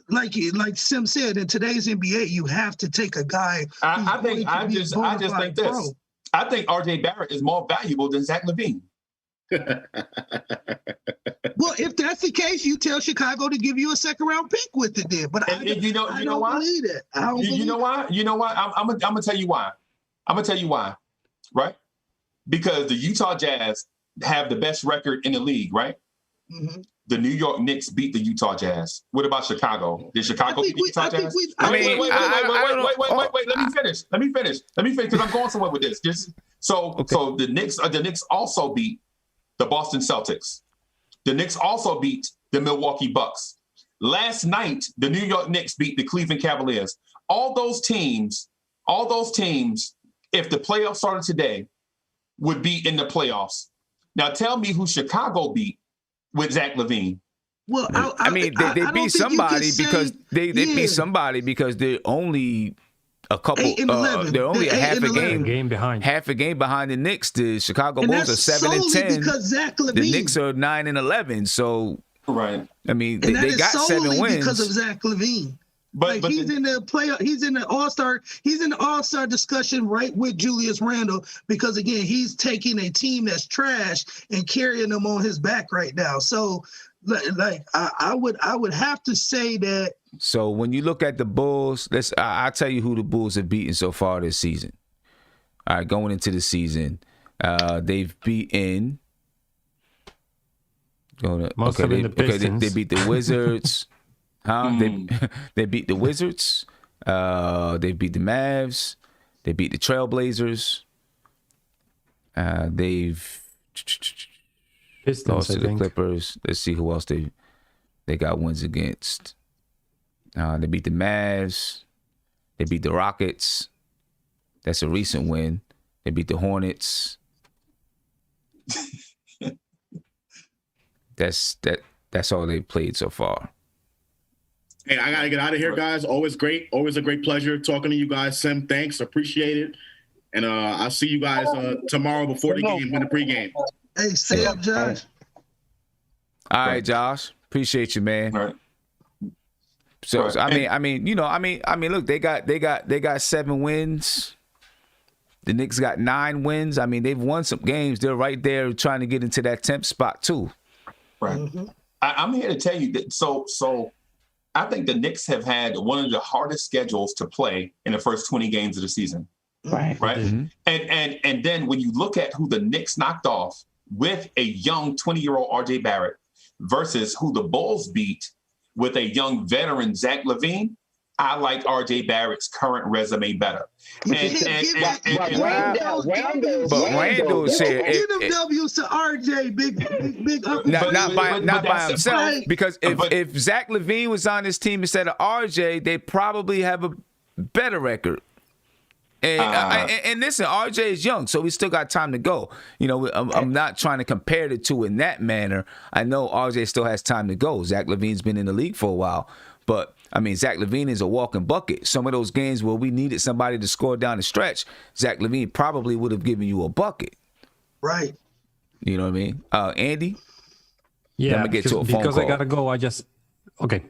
Speaker 5: Like Sim said, in today's NBA, you have to take a guy.
Speaker 8: I just think this. I think RJ Barrett is more valuable than Zach LaVine.
Speaker 5: Well, if that's the case, you tell Chicago to give you a second-round pick with it then. But I don't
Speaker 8: why?
Speaker 5: believe it. I don't believe
Speaker 8: You know why? You know why? I'm gonna tell you why. I'm gonna tell you why. Right? Because the Utah Jazz have the best record in the league, right?
Speaker 5: Mm-hmm.
Speaker 8: The New York Knicks beat the Utah Jazz. What about Chicago? Did Chicago beat the Utah Jazz? Wait. Let me finish. Because I'm going somewhere with this. So the Knicks also beat the Boston Celtics. The Knicks also beat the Milwaukee Bucks. Last night, the New York Knicks beat the Cleveland Cavaliers. All those teams, if the playoffs started today, would be in the playoffs. Now tell me who Chicago beat with Zach LaVine.
Speaker 5: Well,
Speaker 1: they beat somebody because they beat somebody because they're only a couple. They're only half a game behind. Half a game behind the Knicks. The Chicago Bulls are 7-10.
Speaker 5: Because Zach LaVine.
Speaker 1: The Knicks are 9-11. So
Speaker 8: right.
Speaker 1: I mean, they got 7 wins
Speaker 5: because of Zach LaVine. But he's in the playoff. He's in the All-Star. He's in the All-Star discussion right with Julius Randle because again, he's taking a team that's trash and carrying them on his back right now. So, I would have to say that.
Speaker 1: So when you look at the Bulls, I'll tell you who the Bulls have beaten so far this season. All right, going into the season, they've beaten. They beat the Wizards. They beat the Wizards. They beat the Mavs. They beat the Trailblazers. They've
Speaker 3: Pistons,
Speaker 1: lost to the Clippers. Let's see who else they got wins against. They beat the Mavs. They beat the Rockets. That's a recent win. They beat the Hornets. That's all they've played so far.
Speaker 2: Hey, I gotta get out of here, guys. Always great. Always a great pleasure talking to you guys. Sim, thanks. Appreciate it. And I'll see you guys tomorrow before the game in the pregame.
Speaker 5: Hey, stay up, Josh.
Speaker 1: All right, Josh. Appreciate you, man.
Speaker 8: All right.
Speaker 1: So I mean, look, they got 7 wins. The Knicks got 9 wins. I mean, they've won some games. They're right there trying to get into that 10th spot too.
Speaker 8: Right. Mm-hmm. I'm here to tell you that. So I think the Knicks have had one of the hardest schedules to play in the first 20 games of the season.
Speaker 4: Right.
Speaker 1: Mm-hmm.
Speaker 8: And then when you look at who the Knicks knocked off with a young 20-year-old RJ Barrett versus who the Bulls beat with a young veteran Zach LaVine, I like RJ Barrett's current resume better.
Speaker 5: Randall's
Speaker 1: here.
Speaker 5: Give them W's to RJ, big.
Speaker 1: Not by himself. Because if Zach LaVine was on this team instead of RJ, they probably have a better record. And listen, RJ is young, so we still got time to go. I'm not trying to compare the two in that manner. I know RJ still has time to go. Zach LaVine's been in the league for a while, but I mean, Zach LaVine is a walking bucket. Some of those games where we needed somebody to score down the stretch, Zach LaVine probably would have given you a bucket.
Speaker 5: Right.
Speaker 1: You know what I mean? Andy?
Speaker 3: Yeah,
Speaker 1: I'm gonna get to a phone call.
Speaker 3: I gotta go. Okay.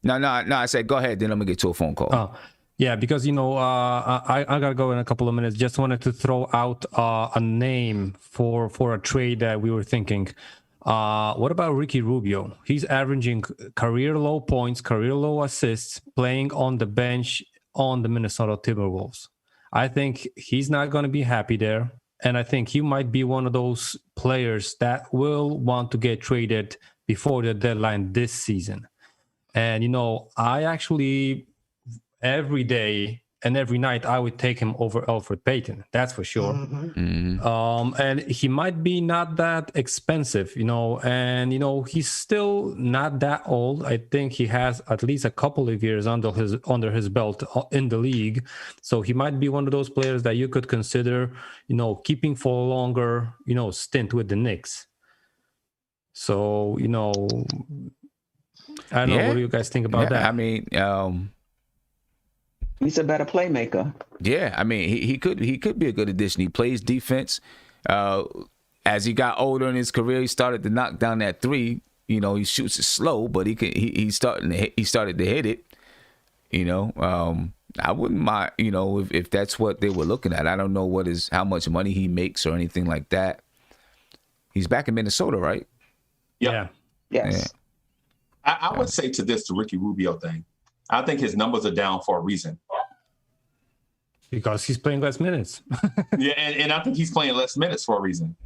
Speaker 1: No. I said go ahead. Then I'm gonna get to a phone call.
Speaker 3: Oh, yeah, because I gotta go in a couple of minutes. Just wanted to throw out a name for a trade that we were thinking. What about Ricky Rubio? He's averaging career low points, career low assists, playing on the bench on the Minnesota Timberwolves. I think he's not going to be happy there. And I think he might be one of those players that will want to get traded before the deadline this season. And, I actually, every day and every night, I would take him over Elfrid Payton. That's for sure.
Speaker 1: Mm-hmm.
Speaker 3: And he might be not that expensive, and, he's still not that old. I think he has at least a couple of years under his belt in the league. So he might be one of those players that you could consider, keeping for a longer, stint with the Knicks. So, I don't know. What do you guys think about that?
Speaker 1: I mean,
Speaker 4: he's a better playmaker.
Speaker 1: Yeah, I mean, he could be a good addition. He plays defense. As he got older in his career, he started to knock down that three. He shoots it slow, but he started to hit it. I wouldn't mind, if that's what they were looking at. I don't know how much money he makes or anything like that. He's back in Minnesota, right?
Speaker 3: Yeah.
Speaker 4: Yes.
Speaker 1: Yeah.
Speaker 8: I would say to this, the Ricky Rubio thing, I think his numbers are down for a reason.
Speaker 3: Because he's playing less minutes.
Speaker 8: Yeah, and I think he's playing less minutes for a reason.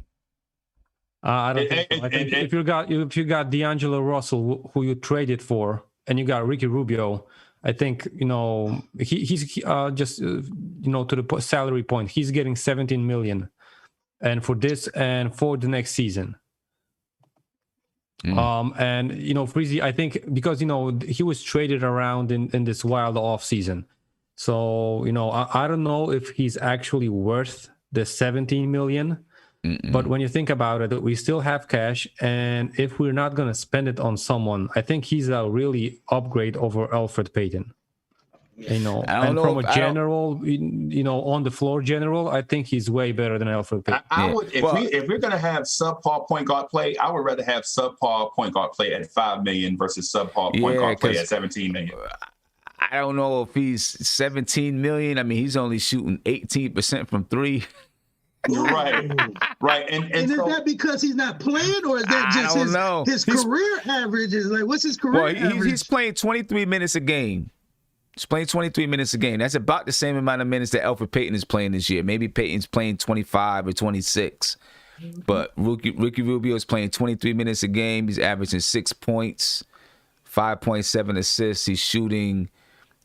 Speaker 3: I don't think so. I think if you got D'Angelo Russell, who you traded for, and you got Ricky Rubio, I think he's just to the salary point, he's getting $17 million, and for this and for the next season. And Freezy, I think because he was traded around in this wild off season, so I don't know if he's actually worth the $17 million. But when you think about it, we still have cash, and if we're not going to spend it on someone, I think he's a really upgrade over Elfrid Payton. And from a general, on the floor general, I think he's way better than Elfrid Payton.
Speaker 8: I would, if we're going to have subpar point guard play, I would rather have subpar point guard play at $5 million versus subpar point guard play at $17 million.
Speaker 1: I don't know if he's $17 million. I mean, he's only shooting 18% from three.
Speaker 8: Right. And
Speaker 5: is that because he's not playing, or is that just his career average? Is like, what's his career average?
Speaker 1: He's playing 23 minutes a game. He's playing 23 minutes a game. That's about the same amount of minutes that Elfrid Payton is playing this year. Maybe Payton's playing 25 or 26. But Ricky Rubio is playing 23 minutes a game. He's averaging 6 points, 5.7 assists. He's shooting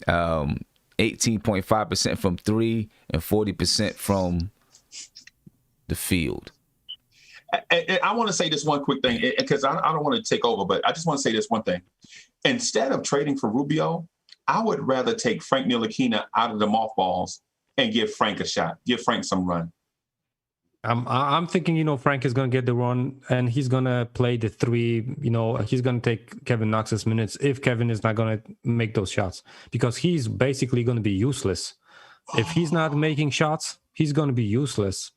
Speaker 1: 18.5% from three and 40% from the field.
Speaker 8: I want to say this one quick thing, because I don't want to take over, but I just want to say this one thing. Instead of trading for Rubio, I would rather take Frank Ntilikina out of the mothballs and give Frank a shot. Give Frank some run.
Speaker 3: I'm thinking, Frank is going to get the run, and he's going to play the three. He's going to take Kevin Knox's minutes if Kevin is not going to make those shots, because he's basically going to be useless. If he's not making shots, he's going to be useless.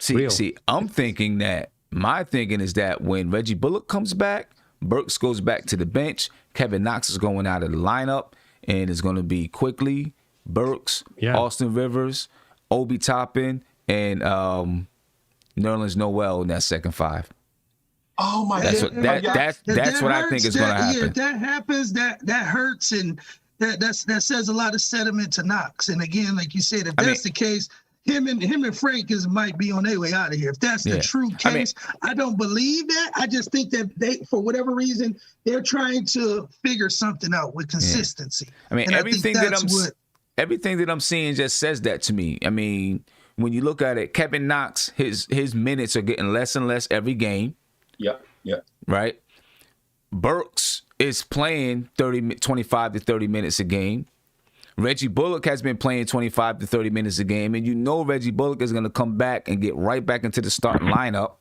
Speaker 1: See, I'm thinking that my thinking is that when Reggie Bullock comes back, Burks goes back to the bench, Kevin Knox is going out of the lineup, and it's going to be quickly Burks, Austin Rivers, Obi Toppin, and Nerlens Noel in that second five.
Speaker 8: Oh my
Speaker 1: God! That's what I think is going to happen.
Speaker 5: Yeah, if that happens, that hurts, and that says a lot of sediment to Knox. And again, like you said, if that's the case, him and Frank might be on their way out of here. If that's the true case, I don't believe that. I just think that they, for whatever reason, they're trying to figure something out with consistency.
Speaker 1: I mean, everything that I'm seeing just says that to me. I mean, when you look at it, Kevin Knox, his minutes are getting less and less every game.
Speaker 8: Yeah.
Speaker 1: Right? Burks is playing 25 to 30 minutes a game. Reggie Bullock has been playing 25 to 30 minutes a game, and Reggie Bullock is going to come back and get right back into the starting lineup.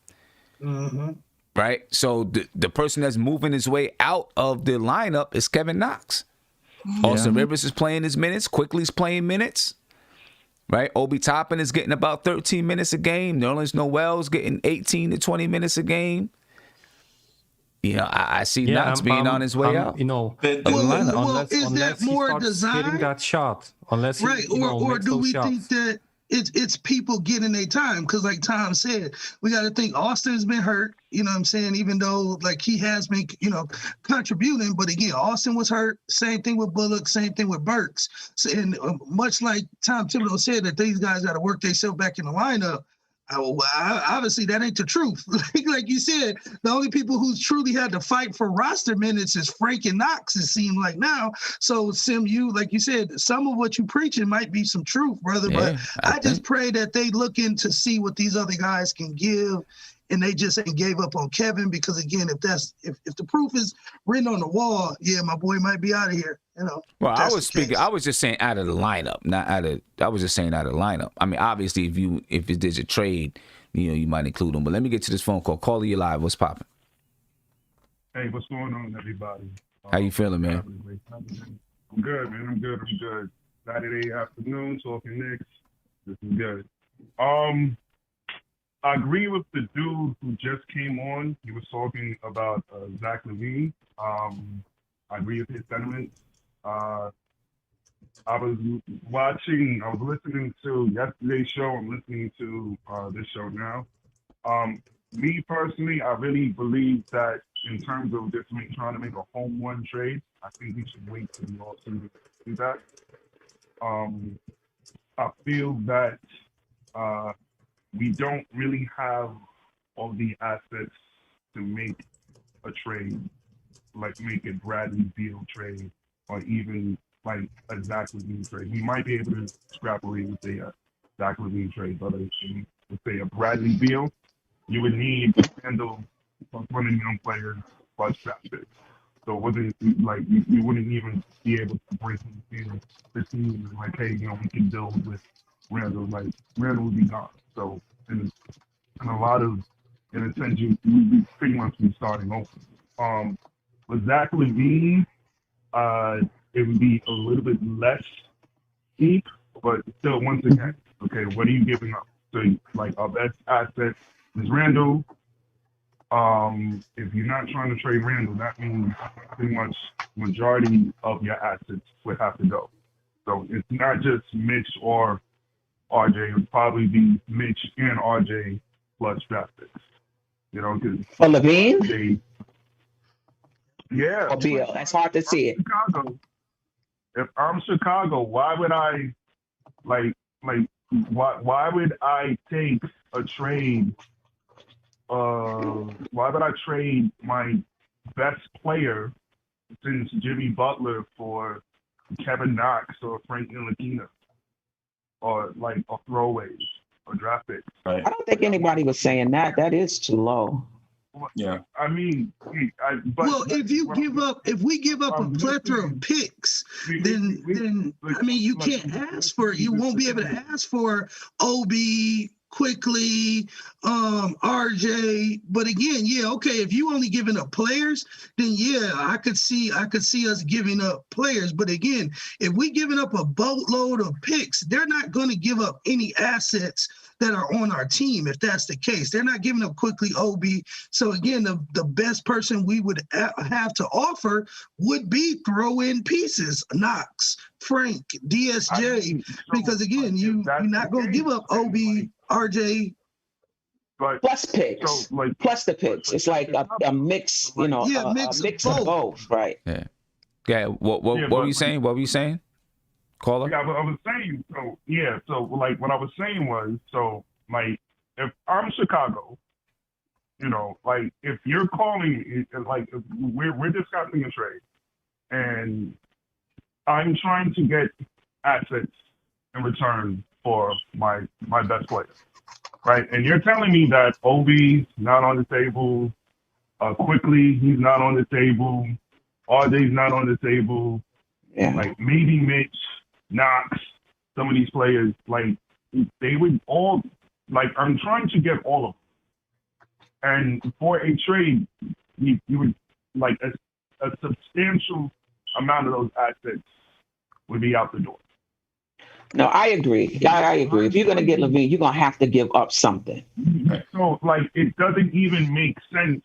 Speaker 1: Mm-hmm. Right? So the person that's moving his way out of the lineup is Kevin Knox. Yeah. Austin Rivers is playing his minutes. Quickly's playing minutes. Right? Obi Toppin is getting about 13 minutes a game. Nerlens Noel is getting 18 to 20 minutes a game. I see Knox being on his way out.
Speaker 3: Unless
Speaker 5: is that more design?
Speaker 3: Getting that shot, unless
Speaker 5: or do we
Speaker 3: shots.
Speaker 5: think that it's people getting their time? Because like Tom said, we got to think Austin's been hurt. You know what I'm saying? Even though like he has been, contributing, but again, Austin was hurt. Same thing with Bullock. Same thing with Burks. So, and much like Tom Thibodeau said, that these guys got to work themselves back in the lineup. Obviously, that ain't the truth. Like you said, the only people who's truly had to fight for roster minutes is Frank and Knox, it seems like now. So, Sim, like you said, some of what you preaching might be some truth, brother.
Speaker 1: Yeah,
Speaker 5: but I just pray that they look in to see what these other guys can give, and they just ain't gave up on Kevin, because, again, if the proof is written on the wall, my boy might be out of here.
Speaker 1: Well, I was just saying out of the lineup, I was just saying out of the lineup. I mean, obviously, if there's a trade, you might include them. But let me get to this phone call. Caller, you live. What's popping?
Speaker 9: Hey, what's going on, everybody?
Speaker 1: How you feeling, man?
Speaker 9: I'm good, man. I'm good. Saturday afternoon, talking Knicks. This is good. I agree with the dude who just came on. He was talking about Zach LaVine. I agree with his sentiments. I I was listening to yesterday's show. I'm listening to this show now. Me personally, I really believe that in terms of just trying to make a home run trade, I think we should wait till the offseason to do that. I feel that we don't really have all the assets to make a trade, like make a Bradley Beal trade or even like a Zach LaVine trade. We might be able to scrap away with a Zach LaVine trade, but let's say a Bradley Beal, you would need to handle one of the young players plus draft picks. So it wasn't like you wouldn't even be able to break in the team and like, hey, we can build with Randall. Like Randall would be gone. So in a sense, you pretty much be starting over. With Zach LaVine, it would be a little bit less deep, but still, once again, okay, what are you giving up? So, like, our best asset is Randall. If you're not trying to trade Randall, that means pretty much majority of your assets would have to go. So it's not just Mitch or RJ. It would probably be Mitch and RJ plus draft picks. Because
Speaker 4: For LaVine?
Speaker 9: Yeah.
Speaker 4: Or Beal? That's hard to see it.
Speaker 9: If I'm Chicago, why would I why would I take a trade? Why would I trade my best player since Jimmy Butler for Kevin Knox or Frank Ntilikina or throwaways or draft picks?
Speaker 8: Right.
Speaker 4: I don't think anybody was saying that. That is too low.
Speaker 8: Yeah.
Speaker 9: I mean,
Speaker 5: if we give up a plethora of picks, then I mean, you can't ask for it. You won't be able to ask for OB quickly, RJ. But again, if you only giving up players, then I could see us giving up players. But again, if we giving up a boatload of picks, they're not going to give up any assets that are on our team. If that's the case, they're not giving up quickly OB. So again, the best person we would have to offer would be throw in pieces, Knox, Frank, DSJ, because again, you're not going to give up OB, RJ.
Speaker 4: Plus picks, plus the picks. It's like a mix, a mix of both, right?
Speaker 1: Yeah. Yeah. What were you saying? What were you saying? Caller?
Speaker 9: Yeah, I was saying, what I was saying was, if I'm Chicago, if you're calling, if we're discussing a trade, and I'm trying to get assets in return for my best player, right? And you're telling me that Obi's not on the table, quickly he's not on the table, RJ's not on the table, maybe Mitch, Knox, some of these players, they would all, I'm trying to get all of them. And for a trade, you would, a substantial amount of those assets would be out the door.
Speaker 4: No, I agree. I agree. If you're going to get LaVine, you're going to have to give up something.
Speaker 9: So, it doesn't even make sense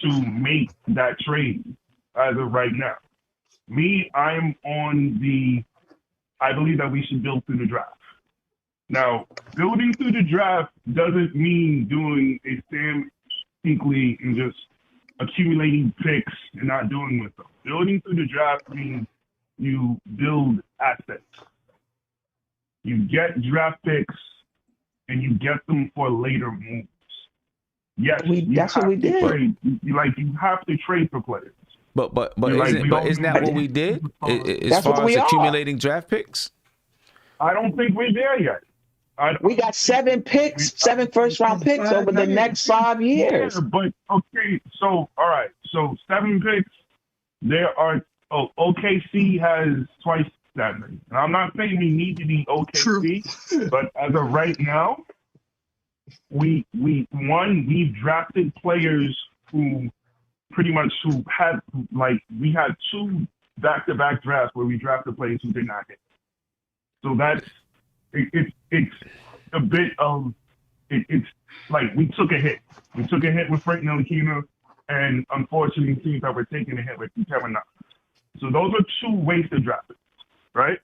Speaker 9: to make that trade as of right now. I'm on I believe that we should build through the draft. Now, building through the draft doesn't mean doing a Sam Hinkley and just accumulating picks and not doing with them. Building through the draft means you build assets. You get draft picks and you get them for later moves. Yes,
Speaker 4: that's what we did.
Speaker 9: You have to trade for players.
Speaker 1: But isn't that what we did as far as accumulating draft picks?
Speaker 9: I don't think we're there yet.
Speaker 4: We got 7 first-round picks over the next 5 years.
Speaker 9: Yeah, but okay, so all right, so 7 picks. There are OKC has twice that many. And I'm not saying we need to be OKC, but as of right now, we've drafted players who had we had 2 back-to-back drafts where we drafted players who did not hit. So that's it's a bit of it's we took a hit. We took a hit with Frank Ntilikina, and unfortunately, it seems that we're taking a hit with Kevin Knox. So those are 2 wasted drafts, right?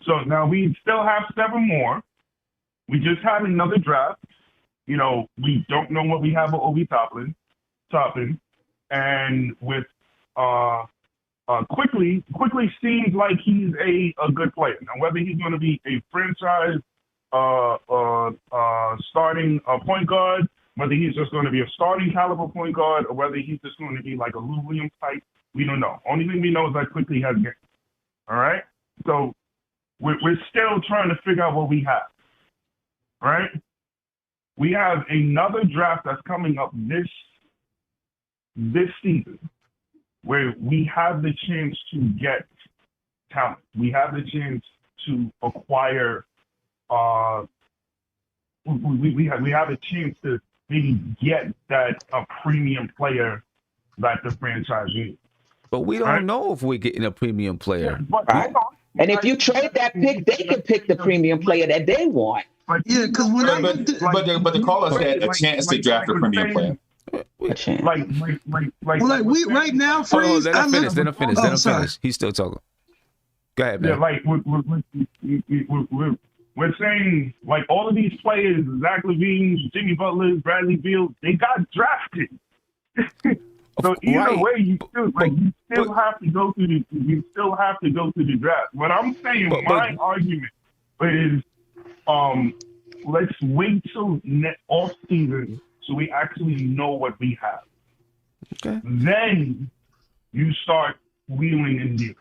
Speaker 9: So now we still have 7 more. We just had another draft. You know, we don't know what we have with Obi Toppin. And with quickly seems like he's a good player. Now, whether he's going to be a franchise starting point guard, whether he's just going to be a starting caliber point guard, or whether he's just going to be like a Lou Williams type, we don't know. Only thing we know is that quickly has game. All right? So we're still trying to figure out what we have. All right? We have another draft that's coming up this season where we have the chance to get talent. We have the chance to acquire we have a chance to maybe get that a premium player that the franchise needs.
Speaker 1: But we don't know if we're getting a premium player.
Speaker 4: Right. And if you trade that pick, they can pick the premium player that they want.
Speaker 5: Yeah, because when
Speaker 8: but the caller said a chance to draft a premium player.
Speaker 9: Like
Speaker 5: we right now, freeze.
Speaker 1: Let him finish. He's still talking. Go ahead, man.
Speaker 9: Yeah, like we're saying, like, all of these players, Zach LaVine, Jimmy Butler, Bradley Beal, they got drafted. So either way, you still have to go through the draft. What I'm saying, my argument is, let's wait till off season so we actually know what we have. Okay. Then you start wheeling and dealing.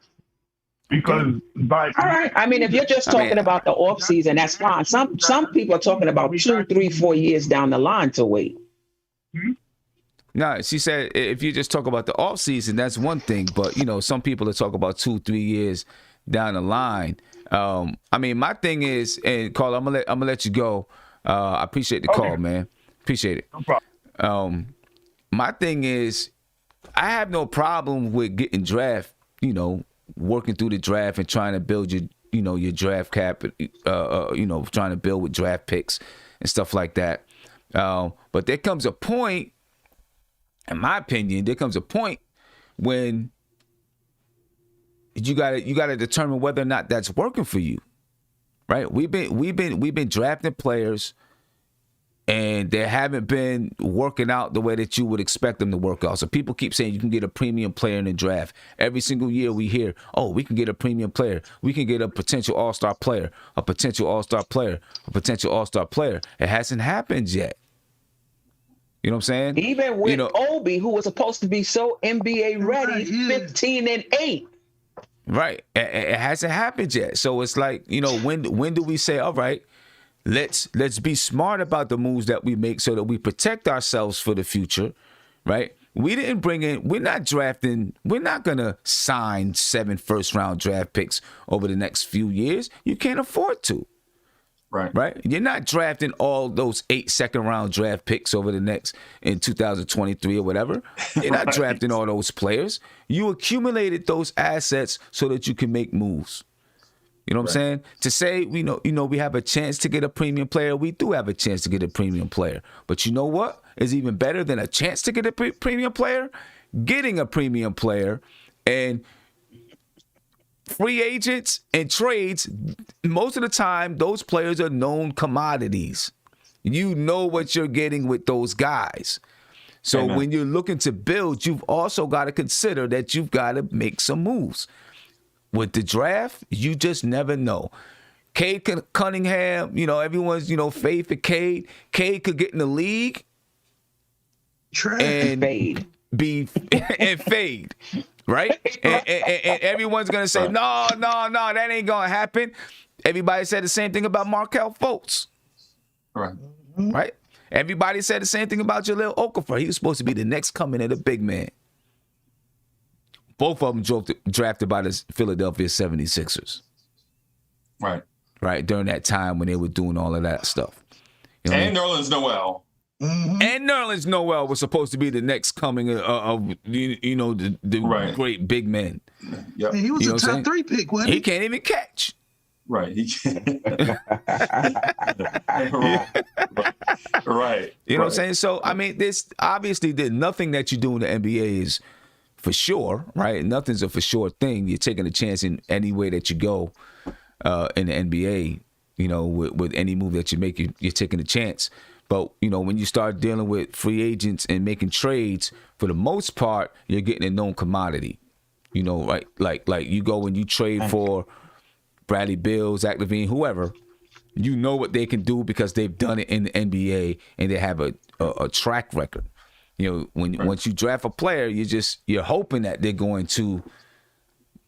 Speaker 9: Because all
Speaker 4: right. I mean, if you're just talking about the off season, that's fine. Some people are talking about 2, 3, 4 years down the line to wait.
Speaker 1: No, she said if you just talk about the off season, that's one thing. But, you know, some people are talking about 2, 3 years down the line. I mean, my thing is, and Carl, I'm gonna let you go. I appreciate the call, man. Appreciate it.
Speaker 9: No problem.
Speaker 1: My thing is, I have no problem with getting draft, you know, working through the draft and trying to build your draft cap, trying to build with draft picks and stuff like that. But there comes a point, in my opinion, when you gotta determine whether or not that's working for you, right? We've been drafting players, and they haven't been working out the way that you would expect them to work out. So people keep saying you can get a premium player in the draft. Every single year we hear, oh, we can get a premium player. We can get a potential all-star player, a potential all-star player, a potential all-star player. It hasn't happened yet. You know what I'm saying?
Speaker 4: Even with Obi, who was supposed to be so NBA ready, 15-8.
Speaker 1: Right. It hasn't happened yet. So it's like, you know, when do we say, all right, let's be smart about the moves that we make so that we protect ourselves for the future, right? We're not going to sign 7 first-round draft picks over the next few years. You can't afford to. Right? You're not drafting all those 8 second-round draft picks over the next, in 2023 or whatever. You're not drafting all those players. You accumulated those assets so that you can make moves. You know what I'm saying? To say we have a chance to get a premium player, we do have a chance to get a premium player. But you know what is even better than a chance to get a premium player? Getting a premium player. And free agents and trades, most of the time, those players are known commodities. You know what you're getting with those guys. So when you're looking to build, you've also got to consider that you've got to make some moves. With the draft, you just never know. Cade Cunningham, everyone's, faith in Cade. Cade could get in the league and fade. Fade. Right? and everyone's going to say, no, that ain't going to happen. Everybody said the same thing about Markelle Fultz. Right? Everybody said the same thing about Jahlil Okafor. He was supposed to be the next coming of the big man. Both of them drafted by the Philadelphia 76ers. Right, during that time when they were doing all of that stuff.
Speaker 8: And Nerlens Noel.
Speaker 5: Mm-hmm.
Speaker 1: And Nerlens Noel was supposed to be the next coming of the great big men.
Speaker 5: Yep. He was a top 3 pick, wasn't he?
Speaker 1: He can't even catch.
Speaker 8: Right. He can't. Right.
Speaker 1: You know what I'm saying? So, I mean, there's nothing that you do in the NBA is for sure, right? Nothing's a for sure thing. You're taking a chance in any way that you go. in the NBA. You know, with any move that you make, you're taking a chance. But, you know, when you start dealing with free agents and making trades, for the most part, you're getting a known commodity. You know, right? Like you go and you trade for Bradley Beal, Zach LaVine, whoever. You know what they can do because they've done it in the NBA and they have a track record. You know, once you draft a player, you're hoping that they're going to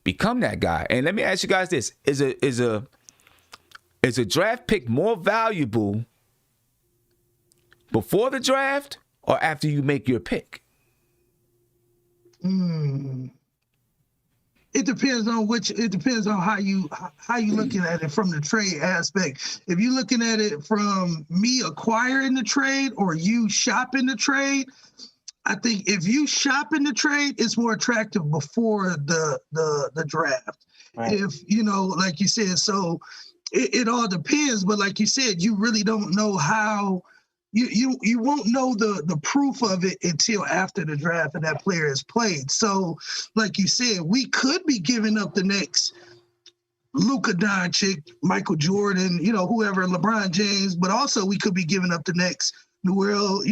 Speaker 1: become that guy. And let me ask you guys this: is a draft pick more valuable before the draft or after you make your pick?
Speaker 5: It depends on how you looking at it from the trade aspect. If you're looking at it from me acquiring the trade or you shopping the trade, I think if you shopping the trade, it's more attractive before the draft. Right. If, you know, like you said, so it all depends. But like you said, you really don't know how. You won't know the proof of it until after the draft and that player is played. So, like you said, we could be giving up the next Luka Doncic, Michael Jordan, you know, whoever, LeBron James, but also we could be giving up the next Noel, or,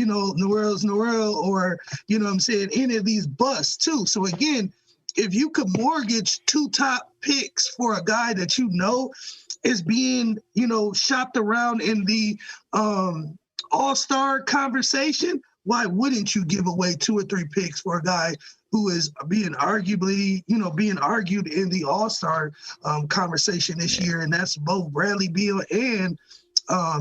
Speaker 5: you know what I'm saying, any of these busts too. So again, if you could mortgage 2 top picks for a guy that you know is being, you know, shopped around in the all-star conversation, why wouldn't you give away 2 or 3 picks for a guy who is being argued in the all-star conversation this year? And that's both Bradley Beal and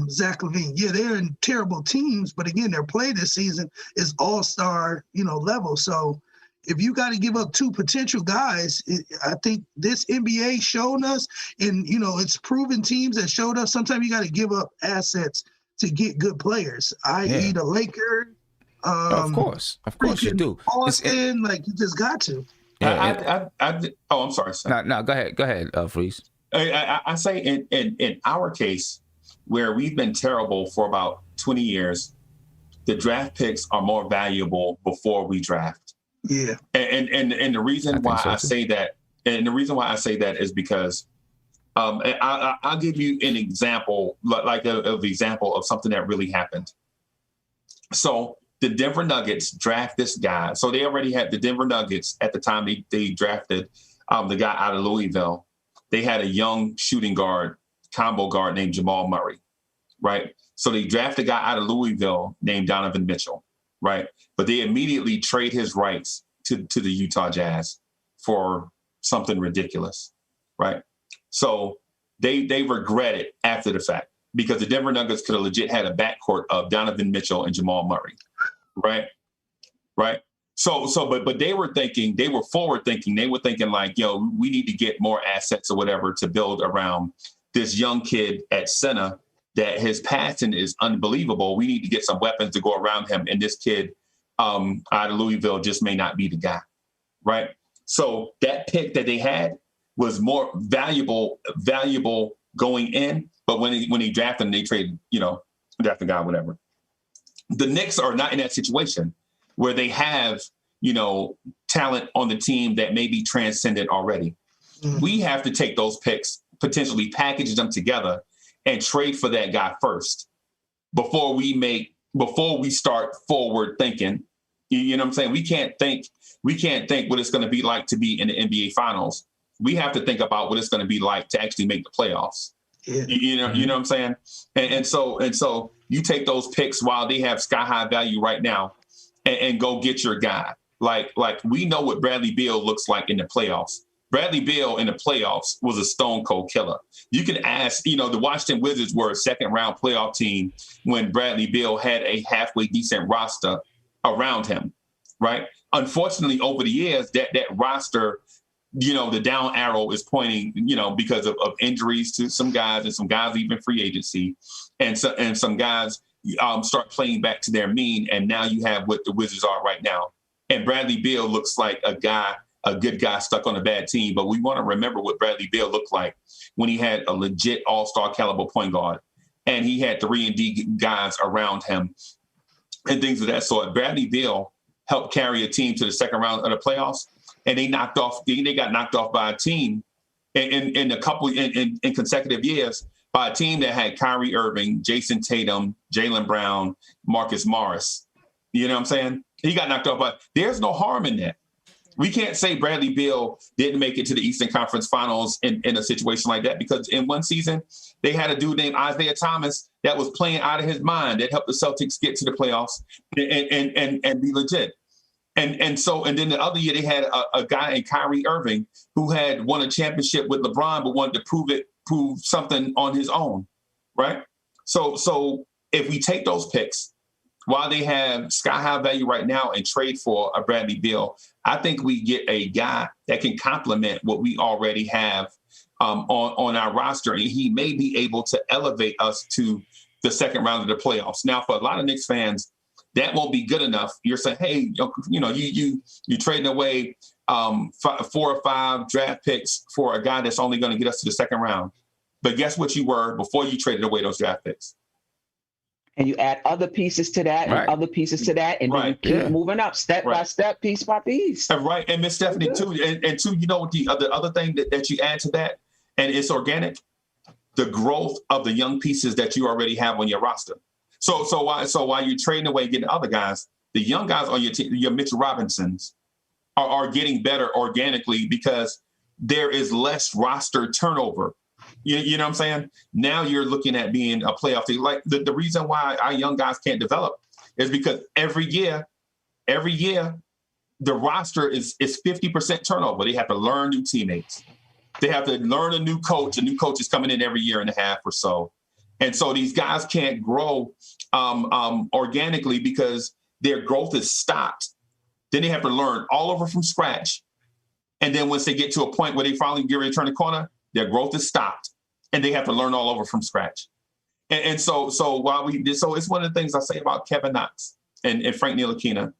Speaker 5: Zach LaVine. Yeah, they're in terrible teams, but again, their play this season is all-star, you know, level. So if you got to give up 2 potential guys, I think this NBA showed us, and, you know, it's proven teams that showed us sometimes you got to give up assets to get good players, i.e. the Lakers.
Speaker 1: Of course you do.
Speaker 5: Austin, like you just got to.
Speaker 1: Yeah,
Speaker 8: I'm sorry.
Speaker 1: No, go ahead, Freeze.
Speaker 8: I say in our case, where we've been terrible for about 20 years, the draft picks are more valuable before we draft.
Speaker 5: Yeah.
Speaker 8: And the reason why I say that, is because I'll give you an example, of example of something that really happened. So the Denver Nuggets draft this guy. So they already had the Denver Nuggets at the time they drafted the guy out of Louisville. They had a young shooting guard, combo guard named Jamal Murray, right? So they draft a guy out of Louisville named Donovan Mitchell, right? But they immediately trade his rights to the Utah Jazz for something ridiculous, right? So they regret it after the fact, because the Denver Nuggets could have legit had a backcourt of Donovan Mitchell and Jamal Murray, right? But they were forward thinking. They were thinking like, yo, we need to get more assets or whatever to build around this young kid at center that his passing is unbelievable. We need to get some weapons to go around him. And this kid out of Louisville just may not be the guy, right? So that pick that they had was more valuable going in, but when he drafted him, they traded, draft the guy, whatever. The Knicks are not in that situation where they have, talent on the team that may be transcendent already. Mm-hmm. We have to take those picks, potentially package them together and trade for that guy first before we start forward thinking. You know what I'm saying? We can't think what it's going to be like to be in the NBA finals. We have to think about what it's going to be like to actually make the playoffs. Yeah. You know what I'm saying? And so you take those picks while they have sky high value right now and go get your guy. Like we know what Bradley Beal looks like in the playoffs. Bradley Beal in the playoffs was a stone cold killer. You can ask, the Washington Wizards were a second round playoff team when Bradley Beal had a halfway decent roster around him, right? Unfortunately, over the years, that roster, the down arrow is pointing, because of injuries to some guys and some guys leaving free agency, and some guys start playing back to their mean, and now you have what the Wizards are right now. And Bradley Beal looks like a good guy stuck on a bad team, but we want to remember what Bradley Beal looked like when he had a legit all-star caliber point guard, and he had 3-and-D guys around him and things of that sort. Bradley Beal helped carry a team to the second round of the playoffs, and they got knocked off by a team in a couple in consecutive years by a team that had Kyrie Irving, Jason Tatum, Jaylen Brown, Marcus Morris. You know what I'm saying? He got knocked off, but there's no harm in that. We can't say Bradley Beal didn't make it to the Eastern Conference Finals in a situation like that, because in one season they had a dude named Isaiah Thomas that was playing out of his mind that helped the Celtics get to the playoffs and be legit. And then the other year they had a guy in Kyrie Irving who had won a championship with LeBron but wanted to prove something on his own, right? So if we take those picks, while they have sky-high value right now and trade for a Bradley Beal, I think we get a guy that can complement what we already have on our roster, and he may be able to elevate us to the second round of the playoffs. Now, for a lot of Knicks fans, that won't be good enough. You're saying, hey, you trading away 4 or 5 draft picks for a guy that's only going to get us to the second round. But guess what you were before you traded away those draft picks?
Speaker 4: And you add other pieces to that and other pieces to that, and then you keep moving up step by step, piece by piece.
Speaker 8: Right. And Miss Stephanie, too, and too, you know what the other thing that you add to that, and it's organic, the growth of the young pieces that you already have on your roster. So while you're trading away, getting other guys, the young guys on your team, your Mitchell Robinsons, are getting better organically because there is less roster turnover. You know what I'm saying? Now you're looking at being a playoff team. Like the reason why our young guys can't develop is because every year, the roster is 50% turnover. They have to learn new teammates. They have to learn a new coach. A new coach is coming in every year and a half or so. And so these guys can't grow organically because their growth is stopped. Then they have to learn all over from scratch. And then once they get to a point where they finally get ready to turn the corner, their growth is stopped. And they have to learn all over from scratch. And so while it's one of the things I say about Kevin Knox and Frank Ntilikina.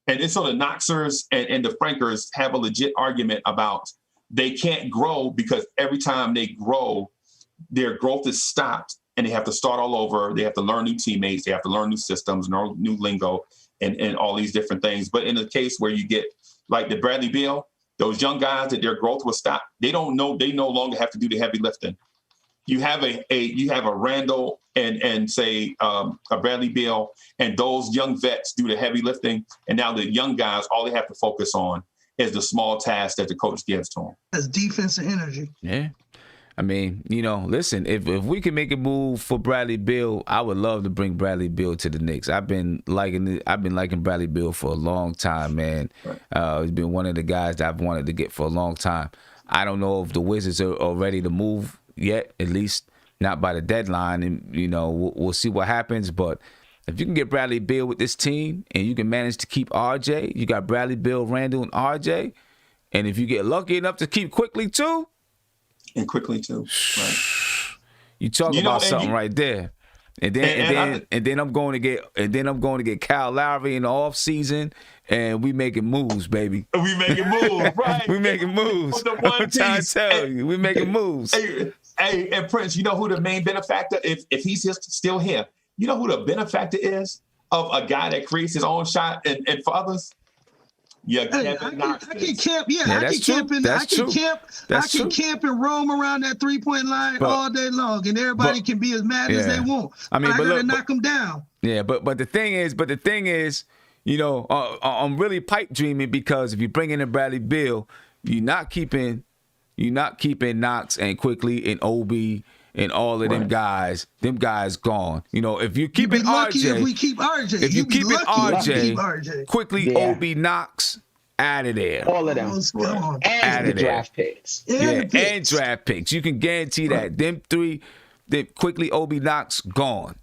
Speaker 8: And so the Knoxers and the Frankers have a legit argument about they can't grow because every time they grow, their growth is stopped and they have to start all over. They have to learn new teammates. They have to learn new systems, new lingo, and all these different things. But in the case where you get like the Bradley Beal, those young guys that their growth was stopped, they no longer have to do the heavy lifting. You have a Randall and say a Bradley Beal, and those young vets do the heavy lifting, and now the young guys, all they have to focus on is the small task that the coach gives to them.
Speaker 5: That's defense and energy.
Speaker 1: Yeah. I mean, listen, if we can make a move for Bradley Beal, I would love to bring Bradley Beal to the Knicks. I've been liking Bradley Beal for a long time, man. Right. He's been one of the guys that I've wanted to get for a long time. I don't know if the Wizards are ready to move yet, at least not by the deadline, and we'll see what happens. But if you can get Bradley Beal with this team and you can manage to keep RJ, you got Bradley Beal, Randall, and RJ, and if you get lucky enough to keep Quickly too, right? You talk about something right there. And then I'm going to get Kyle Lowry in the offseason, and we making moves, baby.
Speaker 8: We making moves, right?
Speaker 1: We making moves. I'm trying to tell you, we making moves.
Speaker 8: Hey, and Prince, you know who the main benefactor, if he's still here, you know who the benefactor is of a guy that creates his own shot and for others? Yeah,
Speaker 5: hey, I can camp. Yeah, I can camp in. I can camp and roam around that 3-point line all day long, and everybody can be as mad as they want. I mean, but I gotta knock them down.
Speaker 1: Yeah, but the thing is, I'm really pipe dreaming because if you bring in a Bradley Beal, you're not keeping Knox and Quickly and Obi and all of them guys. Them guys gone. If you keep it RJ,
Speaker 5: if we keep RJ,
Speaker 1: if you keep it RJ, Quickly, Obi, Knox, out of there.
Speaker 4: All of them. And the draft picks.
Speaker 1: And draft picks. You can guarantee that. Them three, Quickly, Obi, Knox, gone.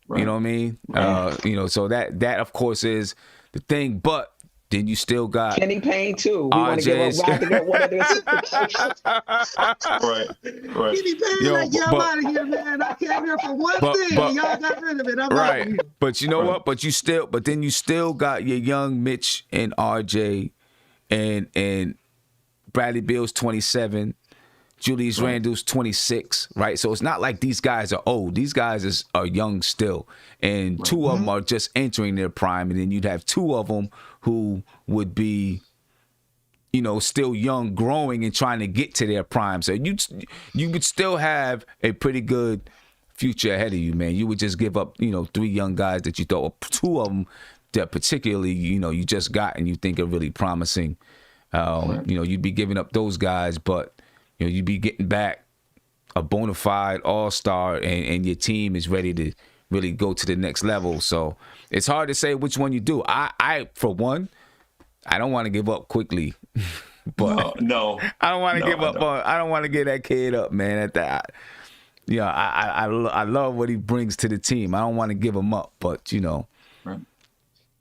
Speaker 1: Right. You know what I mean? Right. So that of course is the thing, but then you still got
Speaker 4: Kenny Payne too. We want to give a to get one of their
Speaker 8: Right.
Speaker 5: Kenny Payne, I'm out of here, man. I came here for one thing. Y'all got rid of it. I'm out of here.
Speaker 1: But you know what? But then you still got your young Mitch and RJ, and Bradley Beal's 27. Julius Randle's 26, right? So it's not like these guys are old. These guys are young still. And two of them are just entering their prime. And then you'd have two of them who would be still young, growing, and trying to get to their prime. So you would still have a pretty good future ahead of you, man. You would just give up, 3 young guys that you thought, or 2 of them that particularly, you just got and you think are really promising. You'd be giving up those guys, but you'd be getting back a bona fide all-star, and your team is ready to really go to the next level. So it's hard to say which one you do. I for one, I don't want to give up quickly, but
Speaker 8: no,
Speaker 1: I don't want to give up. I don't want to get that kid up, man. At that, I love what he brings to the team. I don't want to give him up, but
Speaker 8: right.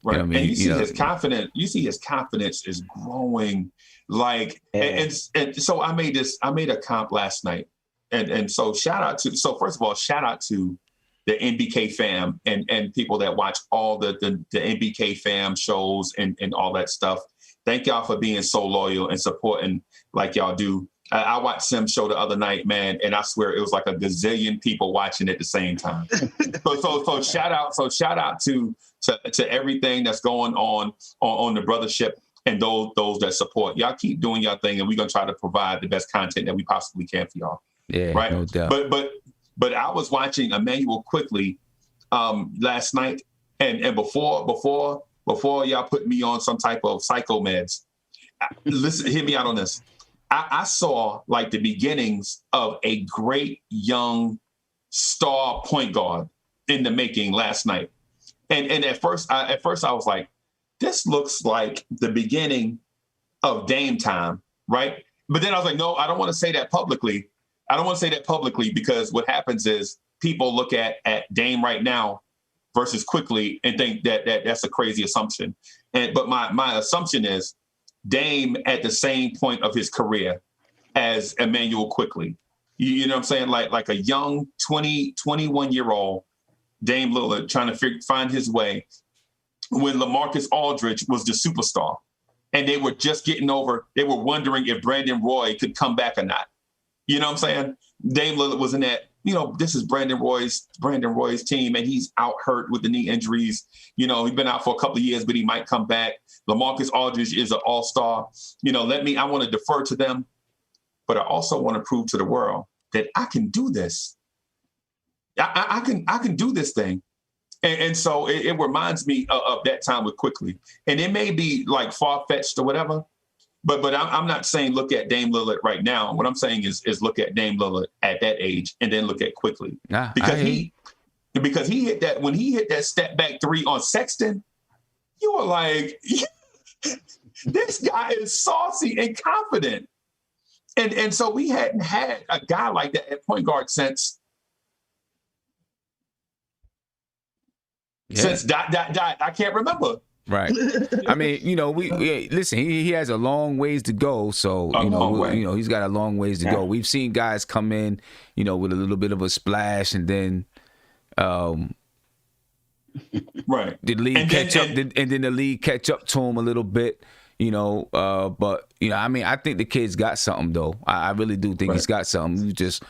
Speaker 1: And
Speaker 8: you see his confidence. You see his confidence is growing. Like, and so I made a comp last night, and so shout out to the NBK fam and people that watch all the NBK fam shows and all that stuff. Thank y'all for being so loyal and supporting like y'all do. I watched Sim's show the other night, man, and I swear it was like a gazillion people watching at the same time. So shout out to everything that's going on the brothership and those that support. Y'all keep doing y'all thing, and we're gonna try to provide the best content that we possibly can for y'all.
Speaker 1: Yeah,
Speaker 8: right.
Speaker 1: No doubt.
Speaker 8: But I was watching Emmanuel quickly last night, and before y'all put me on some type of psycho meds, listen, hear me out on this. I saw like the beginnings of a great young star point guard in the making last night, and at first I was like, this looks like the beginning of Dame time, right? But then I was like, no, I don't want to say that publicly. Because what happens is people look at Dame right now versus quickly and think that's a crazy assumption. But my assumption is Dame at the same point of his career as Emmanuel quickly. You know what I'm saying? Like a young 21-year-old Dame Lillard trying to find his way when LaMarcus Aldridge was the superstar. And they were just they were wondering if Brandon Roy could come back or not. You know what I'm saying? Dame Lillard was in that, this is Brandon Roy's team, and he's out hurt with the knee injuries. He's been out for a couple of years, but he might come back. LaMarcus Aldridge is an all-star. I want to defer to them, but I also want to prove to the world that I can do this. I can do this thing. And so it reminds me of that time with quickly. And it may be like far-fetched or whatever, but I'm not saying look at Dame Lillard right now. What I'm saying is look at Dame Lillard at that age and then look at quickly. Because he hit that, when he hit that step back 3 on Sexton, you were like, this guy is saucy and confident. And so we hadn't had a guy like that at point guard since I can't remember.
Speaker 1: Right. I mean, we listen. He has a long ways to go. So he's got a long ways to go. We've seen guys come in, with a little bit of a splash, and then,
Speaker 8: right,
Speaker 1: the league and then the league catch up to him a little bit. But I mean, I think the kid's got something though. I really do think he's got something. You just,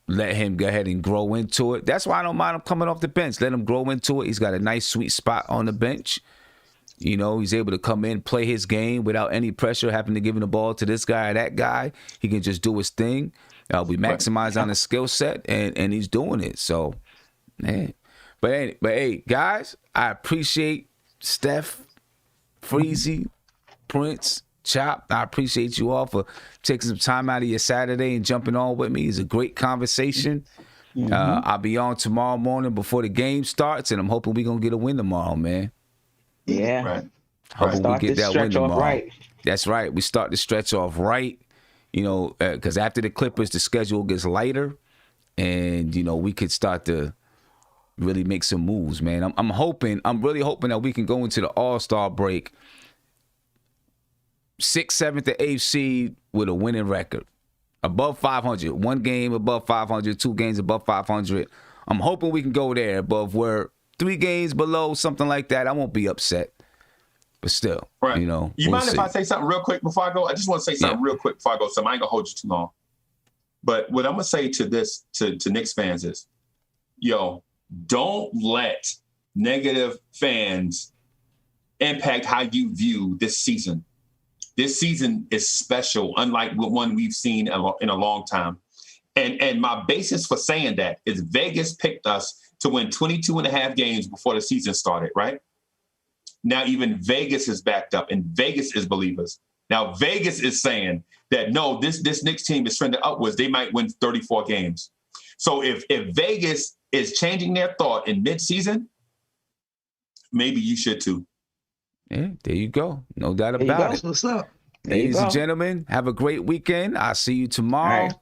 Speaker 1: let him go ahead and grow into it. That's why I don't mind him coming off the bench. Let him grow into it. He's got a nice, sweet spot on the bench. He's able to come in, play his game without any pressure, having to give the ball to this guy or that guy. He can just do his thing. We maximize on his skill set, and he's doing it. So, man. But hey, guys, I appreciate Steph, Freezy, Prince, Chop. I appreciate you all for taking some time out of your Saturday and jumping on with me. It's a great conversation. Mm-hmm. I'll be on tomorrow morning before the game starts, and I'm hoping we're going to get a win tomorrow, man.
Speaker 4: Yeah.
Speaker 8: Right.
Speaker 1: Hoping we get that win tomorrow.
Speaker 4: Right.
Speaker 1: That's right. We start the stretch off right, because after the Clippers, the schedule gets lighter, and, we could start to really make some moves, man. I'm really hoping that we can go into the All-Star break 6th, 7th, or 8th seed with a winning record. Above 500. 1 game above 500, 2 games above 500. I'm hoping we can go there, above where 3 games below, something like that. I won't be upset. But still,
Speaker 8: right. You mind if I say something real quick before I go? I just want to say something real quick before I go. So I ain't going to hold you too long. But what I'm going to say to Knicks fans is, don't let negative fans impact how you view this season. This season is special, unlike one we've seen in a long time. And my basis for saying that is Vegas picked us to win 22 and a half games before the season started, right? Now even Vegas is backed up, and Vegas is believers. Now Vegas is saying that, no, this Knicks team is trending upwards. They might win 34 games. So if Vegas is changing their thought in midseason, maybe you should too.
Speaker 1: Yeah, there you go. No doubt about it.
Speaker 5: What's up?
Speaker 1: Ladies and gentlemen, have a great weekend. I'll see you tomorrow.
Speaker 4: Right.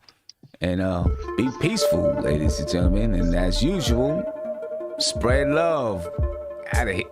Speaker 1: And be peaceful, ladies and gentlemen. And as usual, spread love. Out of here.